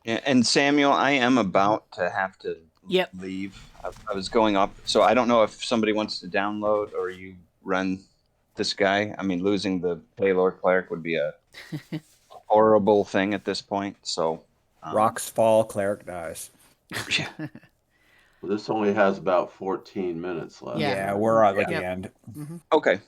Yeah, and Samuel, I am about to have to leave. I was going up, so I don't know if somebody wants to download or you run this guy. I mean, losing the Paylor cleric would be a horrible thing at this point. So rocks fall, cleric dies. Yeah. Well, this only has about 14 minutes left. Yeah, we're at the end. Mm-hmm. Okay.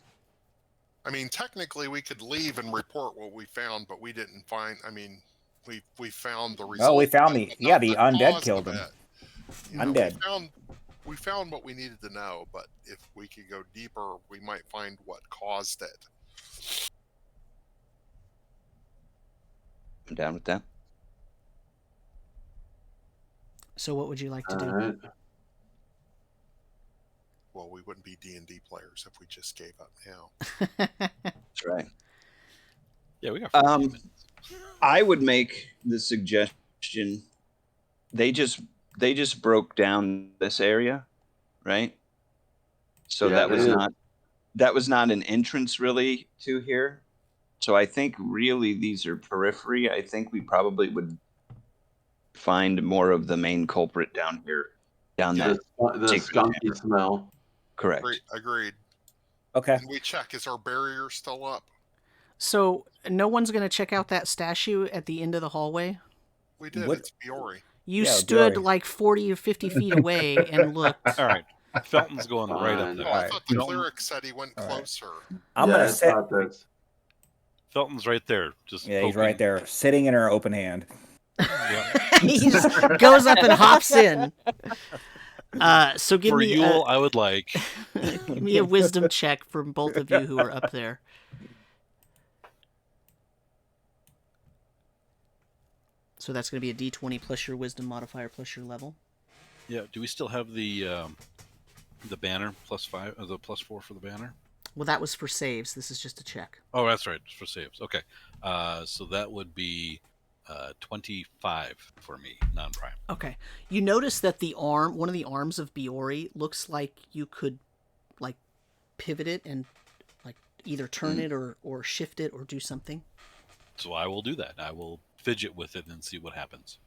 I mean, technically, we could leave and report what we found, but we didn't find. I mean, we found the result. Oh, we found the undead killed him. Undead. We found what we needed to know, but if we could go deeper, we might find what caused it. I'm down with that. So what would you like to do? Right. Well, we wouldn't be D&D players if we just gave up now. That's right. Yeah, we got 14 minutes. I would make the suggestion. They just broke down this area, right? So Yeah, that was not an entrance really to here. So I think really these are periphery. I think we probably would find more of the main culprit down here, down the that skunky chamber. smell. Correct. Agreed. Okay. Can we check? Is our barrier still up? So no one's going to check out that statue at the end of the hallway? We did. What? It's Biori. You stood Biori. like 40 or 50 feet away and looked. All right. Felton's going right up there. Oh, I thought the Felton- cleric said he went closer. I'm Yeah, gonna I sit. thought that's- Felton's right there. Just Yeah, he's poking. right there, sitting in her open hand. Yeah. He just goes up and hops in. So give For me Yule, I would like. give me a wisdom check from both of you who are up there. So that's going to be a D20 plus your wisdom modifier plus your level. Yeah. Do we still have the The banner +5, the +4 for the banner. Well, that was for saves. This is just a check. Oh, that's right, for saves. Okay, so that would be 25 for me, non-prime. Okay. You notice that one of the arms of Biori looks like you could, like, pivot it and, like, either turn it or shift it or do something. So I will do that. I will fidget with it and see what happens.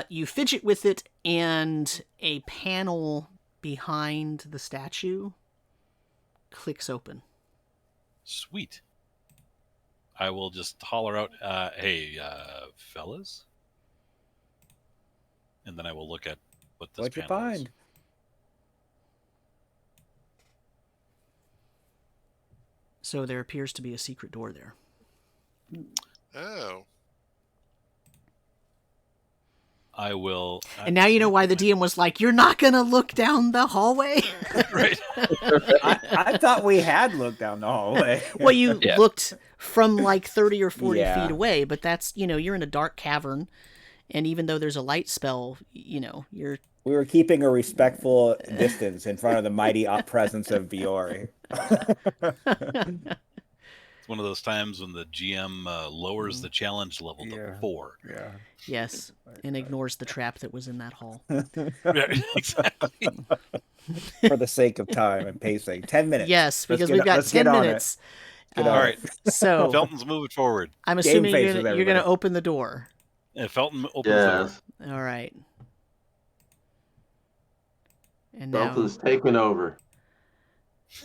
You fidget with it, and a panel behind the statue clicks open. Sweet. I will just holler out, hey, fellas? And then I will look at what this What'd you panel is. find? So there appears to be a secret door there. Oh. I will... And now you know why the DM was like, you're not going to look down the hallway? Right. I thought we had looked down the hallway. Well, you Yeah. looked from like 30 or 40 Yeah. feet away, but that's, you're in a dark cavern. And even though there's a light spell, you're... We were keeping a respectful distance in front of the mighty presence of Biori. It's one of those times when the GM lowers the challenge level to 4. Yeah. Yes, and ignores the trap that was in that hall. Right, exactly. For the sake of time and pacing. 10 minutes. Yes, Let's because get- we've got let's 10 get on it. minutes. Get on All it. right. So Felton's moving forward. I'm assuming face you're with going to everybody. open the door. And Felton opens the Yes. door. All right. And Delta now is taking over.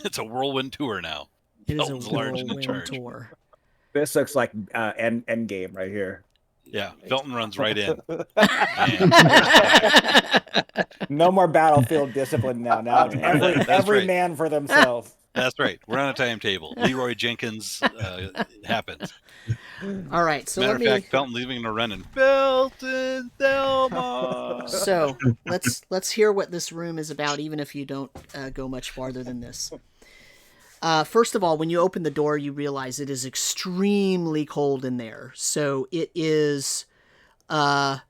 It's a whirlwind tour now. it is a Felton's large and in whirlwind charge. tour. This looks like end game right here. Yeah, Felton runs right in. And No more battlefield discipline now. Now it's That's every right. man for themselves. that's right. We're on a timetable. Leroy Jenkins happens. All right, so Matter let of me fact, Felton leaving a run in Felton Thelma. So let's hear what this room is about, even if you don't go much farther than this. First of all, when you open the door, you realize it is extremely cold in there. So it is about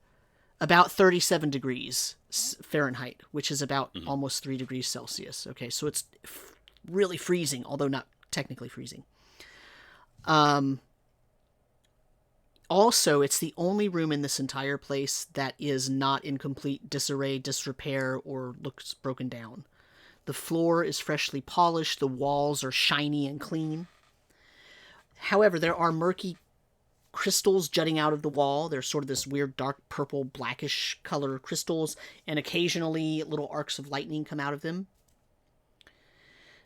37 degrees Fahrenheit, which is about almost 3 degrees Celsius. Okay, so it's really freezing, although not technically freezing. Also, it's the only room in this entire place that is not in complete disarray, disrepair, or looks broken down. The floor is freshly polished, the walls are shiny and clean. However, there are murky crystals jutting out of the wall. There's sort of this weird dark purple, blackish color crystals, and occasionally little arcs of lightning come out of them.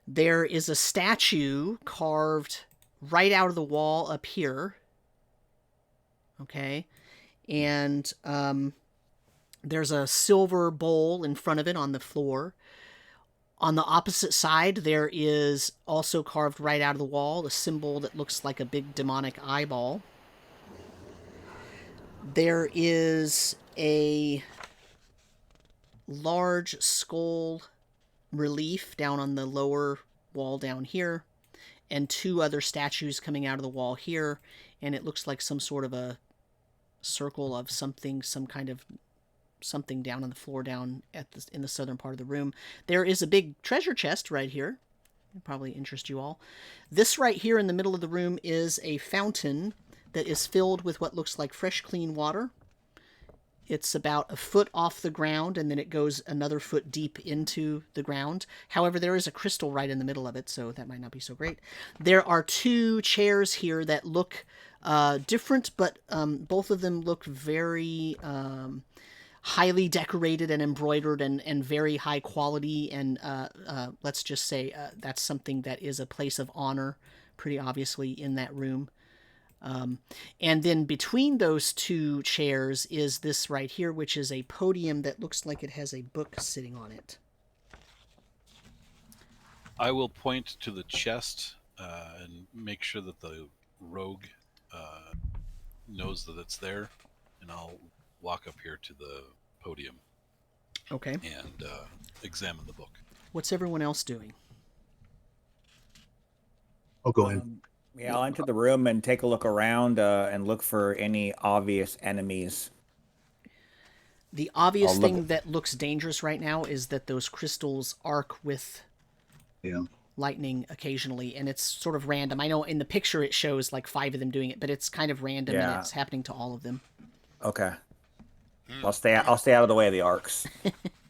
There is a statue carved right out of the wall up here. Okay, and there's a silver bowl in front of it on the floor. On the opposite side, there is also carved right out of the wall a symbol that looks like a big demonic eyeball. There is a large skull relief down on the lower wall down here, and 2 other statues coming out of the wall here, and it looks like some sort of a circle of something, some kind of something down on the floor down in the southern part of the room. There is a big treasure chest right here. It'll probably interest you all. This right here in the middle of the room is a fountain that is filled with what looks like fresh, clean water. It's about a foot off the ground, and then it goes another foot deep into the ground. However, there is a crystal right in the middle of it, so that might not be so great. There are 2 chairs here that look different, but both of them look very highly decorated and embroidered and very high quality, and let's just say that's something that is a place of honor, pretty obviously, in that room. And then between those 2 chairs is this right here, which is a podium that looks like it has a book sitting on it. I will point to the chest and make sure that the rogue knows that it's there, and I'll walk up here to the podium Okay. and examine the book. What's everyone else doing? I'll go in. Yeah, I'll enter the room and take a look around and look for any obvious enemies. The obvious I'll look thing that looks dangerous right now is that those crystals arc with lightning occasionally, and it's sort of random. I know in the picture it shows like 5 of them doing it, but it's kind of random and it's happening to all of them. Okay. I'll stay out of the way of the arcs.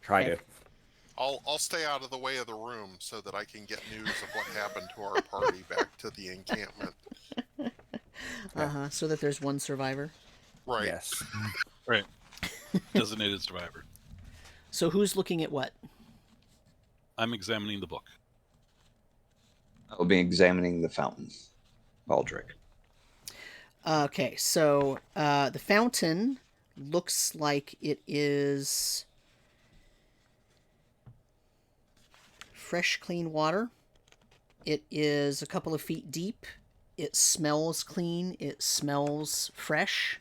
Try Okay. to. I'll stay out of the way of the room so that I can get news of what happened to our party back to the encampment. So that there's one survivor. Right. Yes. Right. Designated survivor. So who's looking at what? I'm examining the book. I'll be examining the fountain. Baldric. Okay, so the fountain looks like it is fresh, clean water. It is a couple of feet deep. It smells clean. It smells fresh.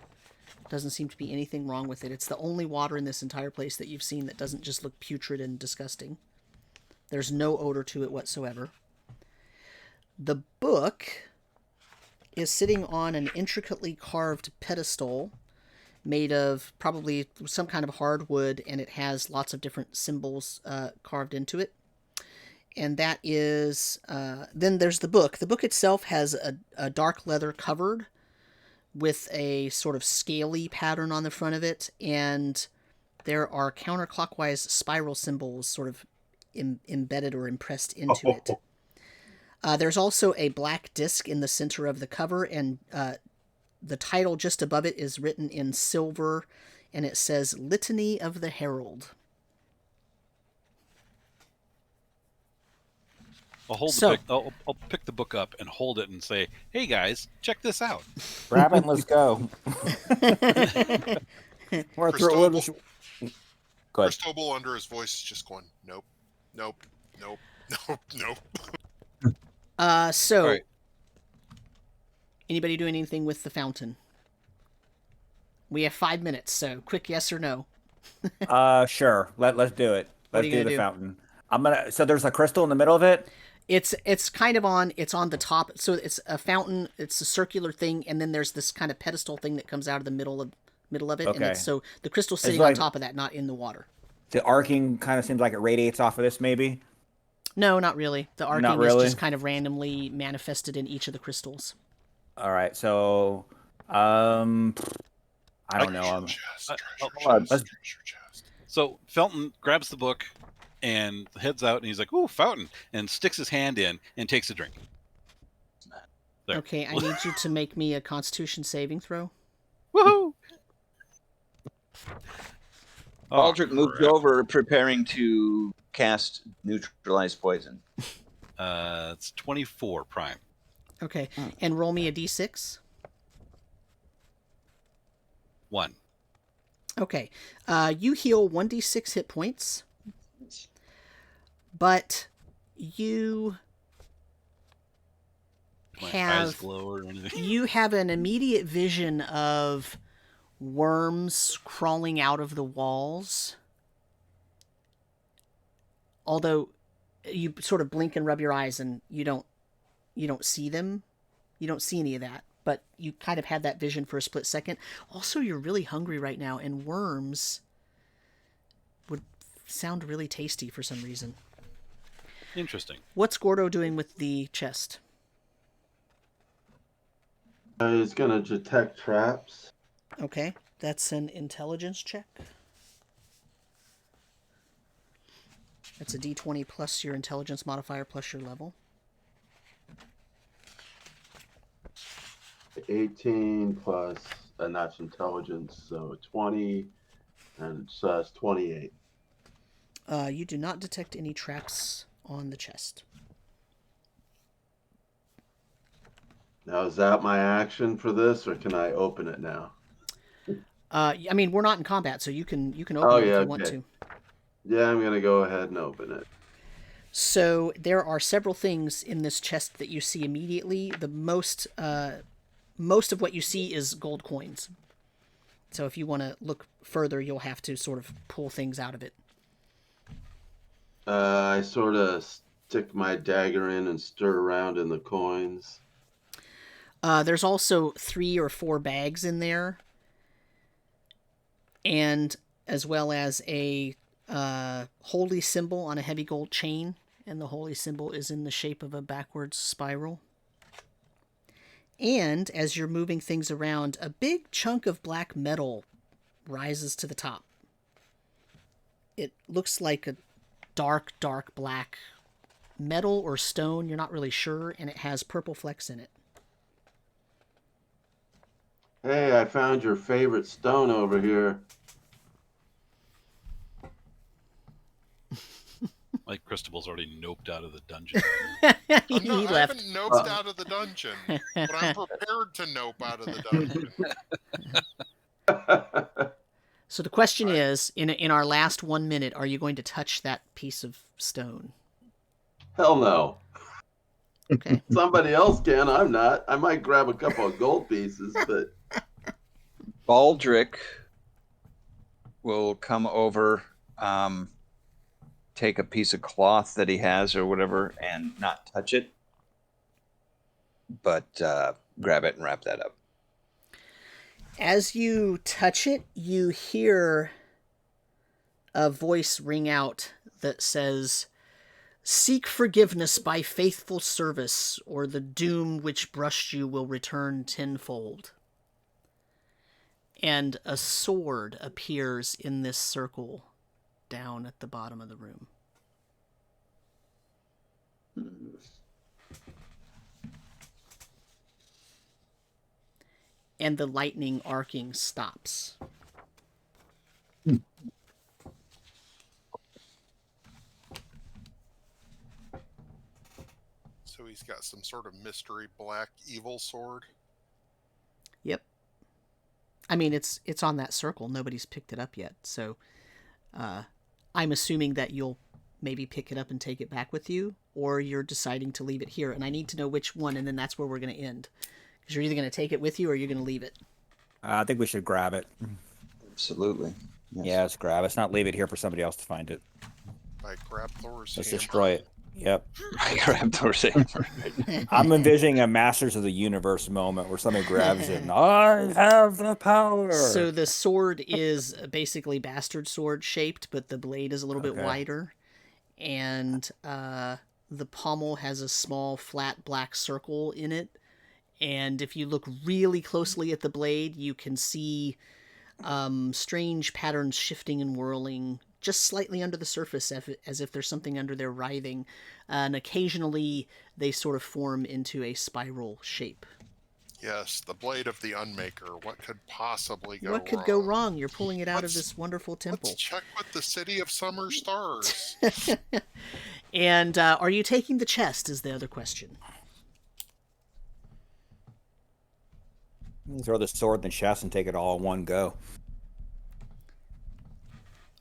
Doesn't seem to be anything wrong with it. It's the only water in this entire place that you've seen that doesn't just look putrid and disgusting. There's no odor to it whatsoever. The book is sitting on an intricately carved pedestal made of probably some kind of hardwood, and it has lots of different symbols carved into it. And that is... then there's the book. The book itself has a dark leather cover with a sort of scaly pattern on the front of it, and there are counterclockwise spiral symbols sort of embedded or impressed into it. There's also a black disc in the center of the cover, and the title just above it is written in silver, and it says Litany of the Herald. I'll pick the book up and hold it and say, "Hey guys, check this out." Grab it and let's go. Go ahead. Cristobal under his voice is just going, nope, nope, nope, nope, nope. So, All right. Anybody doing anything with the fountain? We have 5 minutes, so quick yes or no. Sure. Let's do it. What are Let's you do gonna the do? fountain. So there's a crystal in the middle of it? It's kind of on the top, so it's a fountain, it's a circular thing, and then there's this kind of pedestal thing that comes out of the middle of it, and Okay. so the crystal's sitting like- on top of that, not in the water. The arcing kind of seems like it radiates off of this, maybe? No, not really. The arcing is really? just kind of randomly manifested in each of the crystals. All right, so... I don't know. Treasure chest. So Felton grabs the book and heads out, and he's like, "Ooh, fountain!" and sticks his hand in and takes a drink. There. Okay, I need you to make me a Constitution saving throw. Woohoo! Baldric moved over, preparing to cast Neutralize Poison. It's 24 prime. Okay, and roll me a d6. 1. Okay, you heal 1d6 hit points, but you My eyes have glow or anything. you have an immediate vision of worms crawling out of the walls. Although you sort of blink and rub your eyes and you don't see them. You don't see any of that, but you kind of had that vision for a split second. Also, you're really hungry right now, and worms would sound really tasty for some reason. Interesting. What's Gordo doing with the chest? It's going to detect traps. Okay, that's an intelligence check. That's a d20 plus your intelligence modifier plus your level. 18 plus a notch intelligence, so 20, and so that's 28. You do not detect any traps on the chest. Now, is that my action for this, or can I open it now? I mean, we're not in combat, so you can open it if you want okay. to. Yeah, I'm going to go ahead and open it. So there are several things in this chest that you see immediately. The most of what you see is gold coins. So if you want to look further, you'll have to sort of pull things out of it. I sort of stick my dagger in and stir around in the coins. There's also 3 or 4 bags in there. And as well as a holy symbol on a heavy gold chain, and the holy symbol is in the shape of a backwards spiral. And as you're moving things around, a big chunk of black metal rises to the top. It looks like a dark, dark black metal or stone. You're not really sure, and it has purple flecks in it. Hey, I found your favorite stone over here. Like Christabel's already noped out of the dungeon. I He haven't left. noped out of the dungeon, but I'm prepared to nope out of the dungeon. So the question is, in our last 1 minute, are you going to touch that piece of stone? Hell no. Okay. Somebody else can. I'm not. I might grab a couple of gold pieces, but Baldric will come over, take a piece of cloth that he has or whatever and not touch it, but grab it and wrap that up. As you touch it, you hear a voice ring out that says, "Seek forgiveness by faithful service, or the doom which brushed you will return tenfold." And a sword appears in this circle down at the bottom of the room. And the lightning arcing stops. So he's got some sort of mystery black evil sword. Yep. I mean, it's on that circle. Nobody's picked it up yet. So I'm assuming that you'll maybe pick it up and take it back with you, or you're deciding to leave it here. And I need to know which one, and then that's where we're going to end. Because you're either going to take it with you or you're going to leave it. I think we should grab it. Absolutely. Yes. Yeah, let's grab it. Let's not leave it here for somebody else to find it. I grab Thor's Let's hammer. destroy it. Yep. I grabbed Thor's hammer. I'm envisioning a Masters of the Universe moment where somebody grabs it and I have the power. So the sword is basically bastard sword shaped, but the blade is a little bit Okay. wider. And the pommel has a small flat black circle in it. And if you look really closely at the blade, you can see strange patterns shifting and whirling just slightly under the surface, as if there's something under there writhing. And occasionally they sort of form into a spiral shape. Yes, the blade of the Unmaker. What could possibly go wrong? What could go wrong? You're pulling it out of Let's- this wonderful temple. Let's check with the City of Summer Stars. And are you taking the chest is the other question. Throw the sword in the chest and take it all in one go.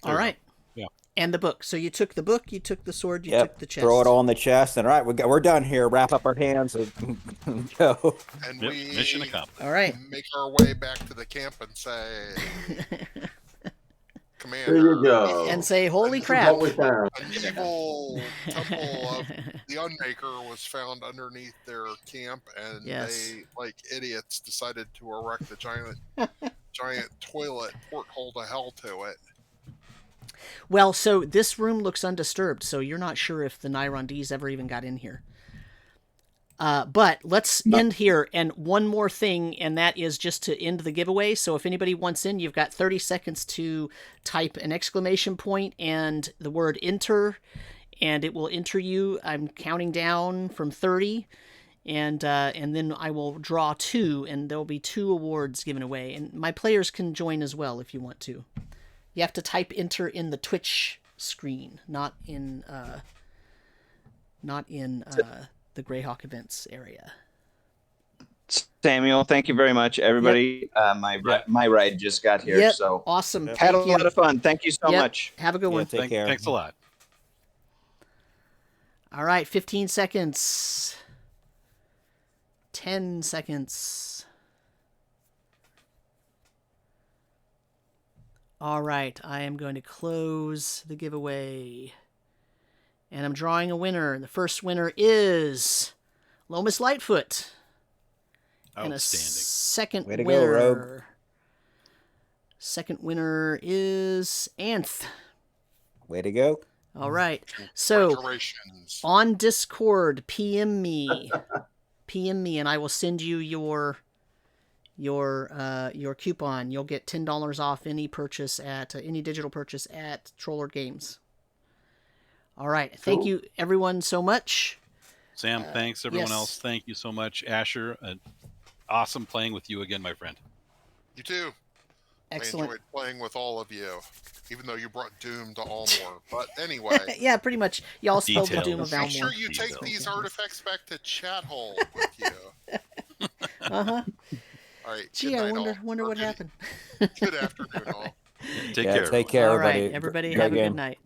All right. Yeah. And the book. So you took the book, you took the sword, you Yep. took the chest. Throw it all in the chest, and all right, we're done here. Wrap up our hands and go. And Yep, we mission accomplished. All right. make our way back to the camp and say, Commander, there you go. And say, holy This is crap. what we found. an evil temple of the Unmaker was found underneath their camp, and Yes. they, like idiots, decided to erect a giant toilet porthole to hell to it. Well, so this room looks undisturbed, so you're not sure if the Nyrondese ever even got in here. But let's end here. And one more thing, and that is just to end the giveaway. So if anybody wants in, you've got 30 seconds to type an exclamation point and the word enter, and it will enter you. I'm counting down from 30, and then I will draw 2, and there will be 2 awards given away. And my players can join as well if you want to. You have to type enter in the Twitch screen, not in the Greyhawk events area. Samuel, thank you very much, everybody. My ride just got here, Yep. so Awesome. had Thank a you. lot of fun. Thank you so Yep. much. Have a good Yeah, one. take care. Thanks a lot. All right, 15 seconds. 10 seconds. All right, I am going to close the giveaway. And I'm drawing a winner. The first winner is Lomas Lightfoot. And a Outstanding. second Way to go, winner. Rogue. Second winner is Anth. Way to go. All right. So Congratulations. on Discord, PM me, and I will send you your coupon. You'll get $10 off any purchase at any digital purchase at Trollord Games. All right. Thank Cool. you, everyone, so much. Sam, thanks. Everyone yes. else, thank you so much. Asher, awesome playing with you again, my friend. You too. Excellent. I enjoyed playing with all of you, even though you brought Doom to Almor. But anyway. Yeah, pretty much. Y'all spilled the doom of Details. Make Almor. sure you take Details. these artifacts back to chat hole with you. Uh-huh. All right. Gee, good I night, wonder all. what Or happened. Good afternoon, all. Take Yeah, care. take care, All everybody. right, everybody Great have a game. good night.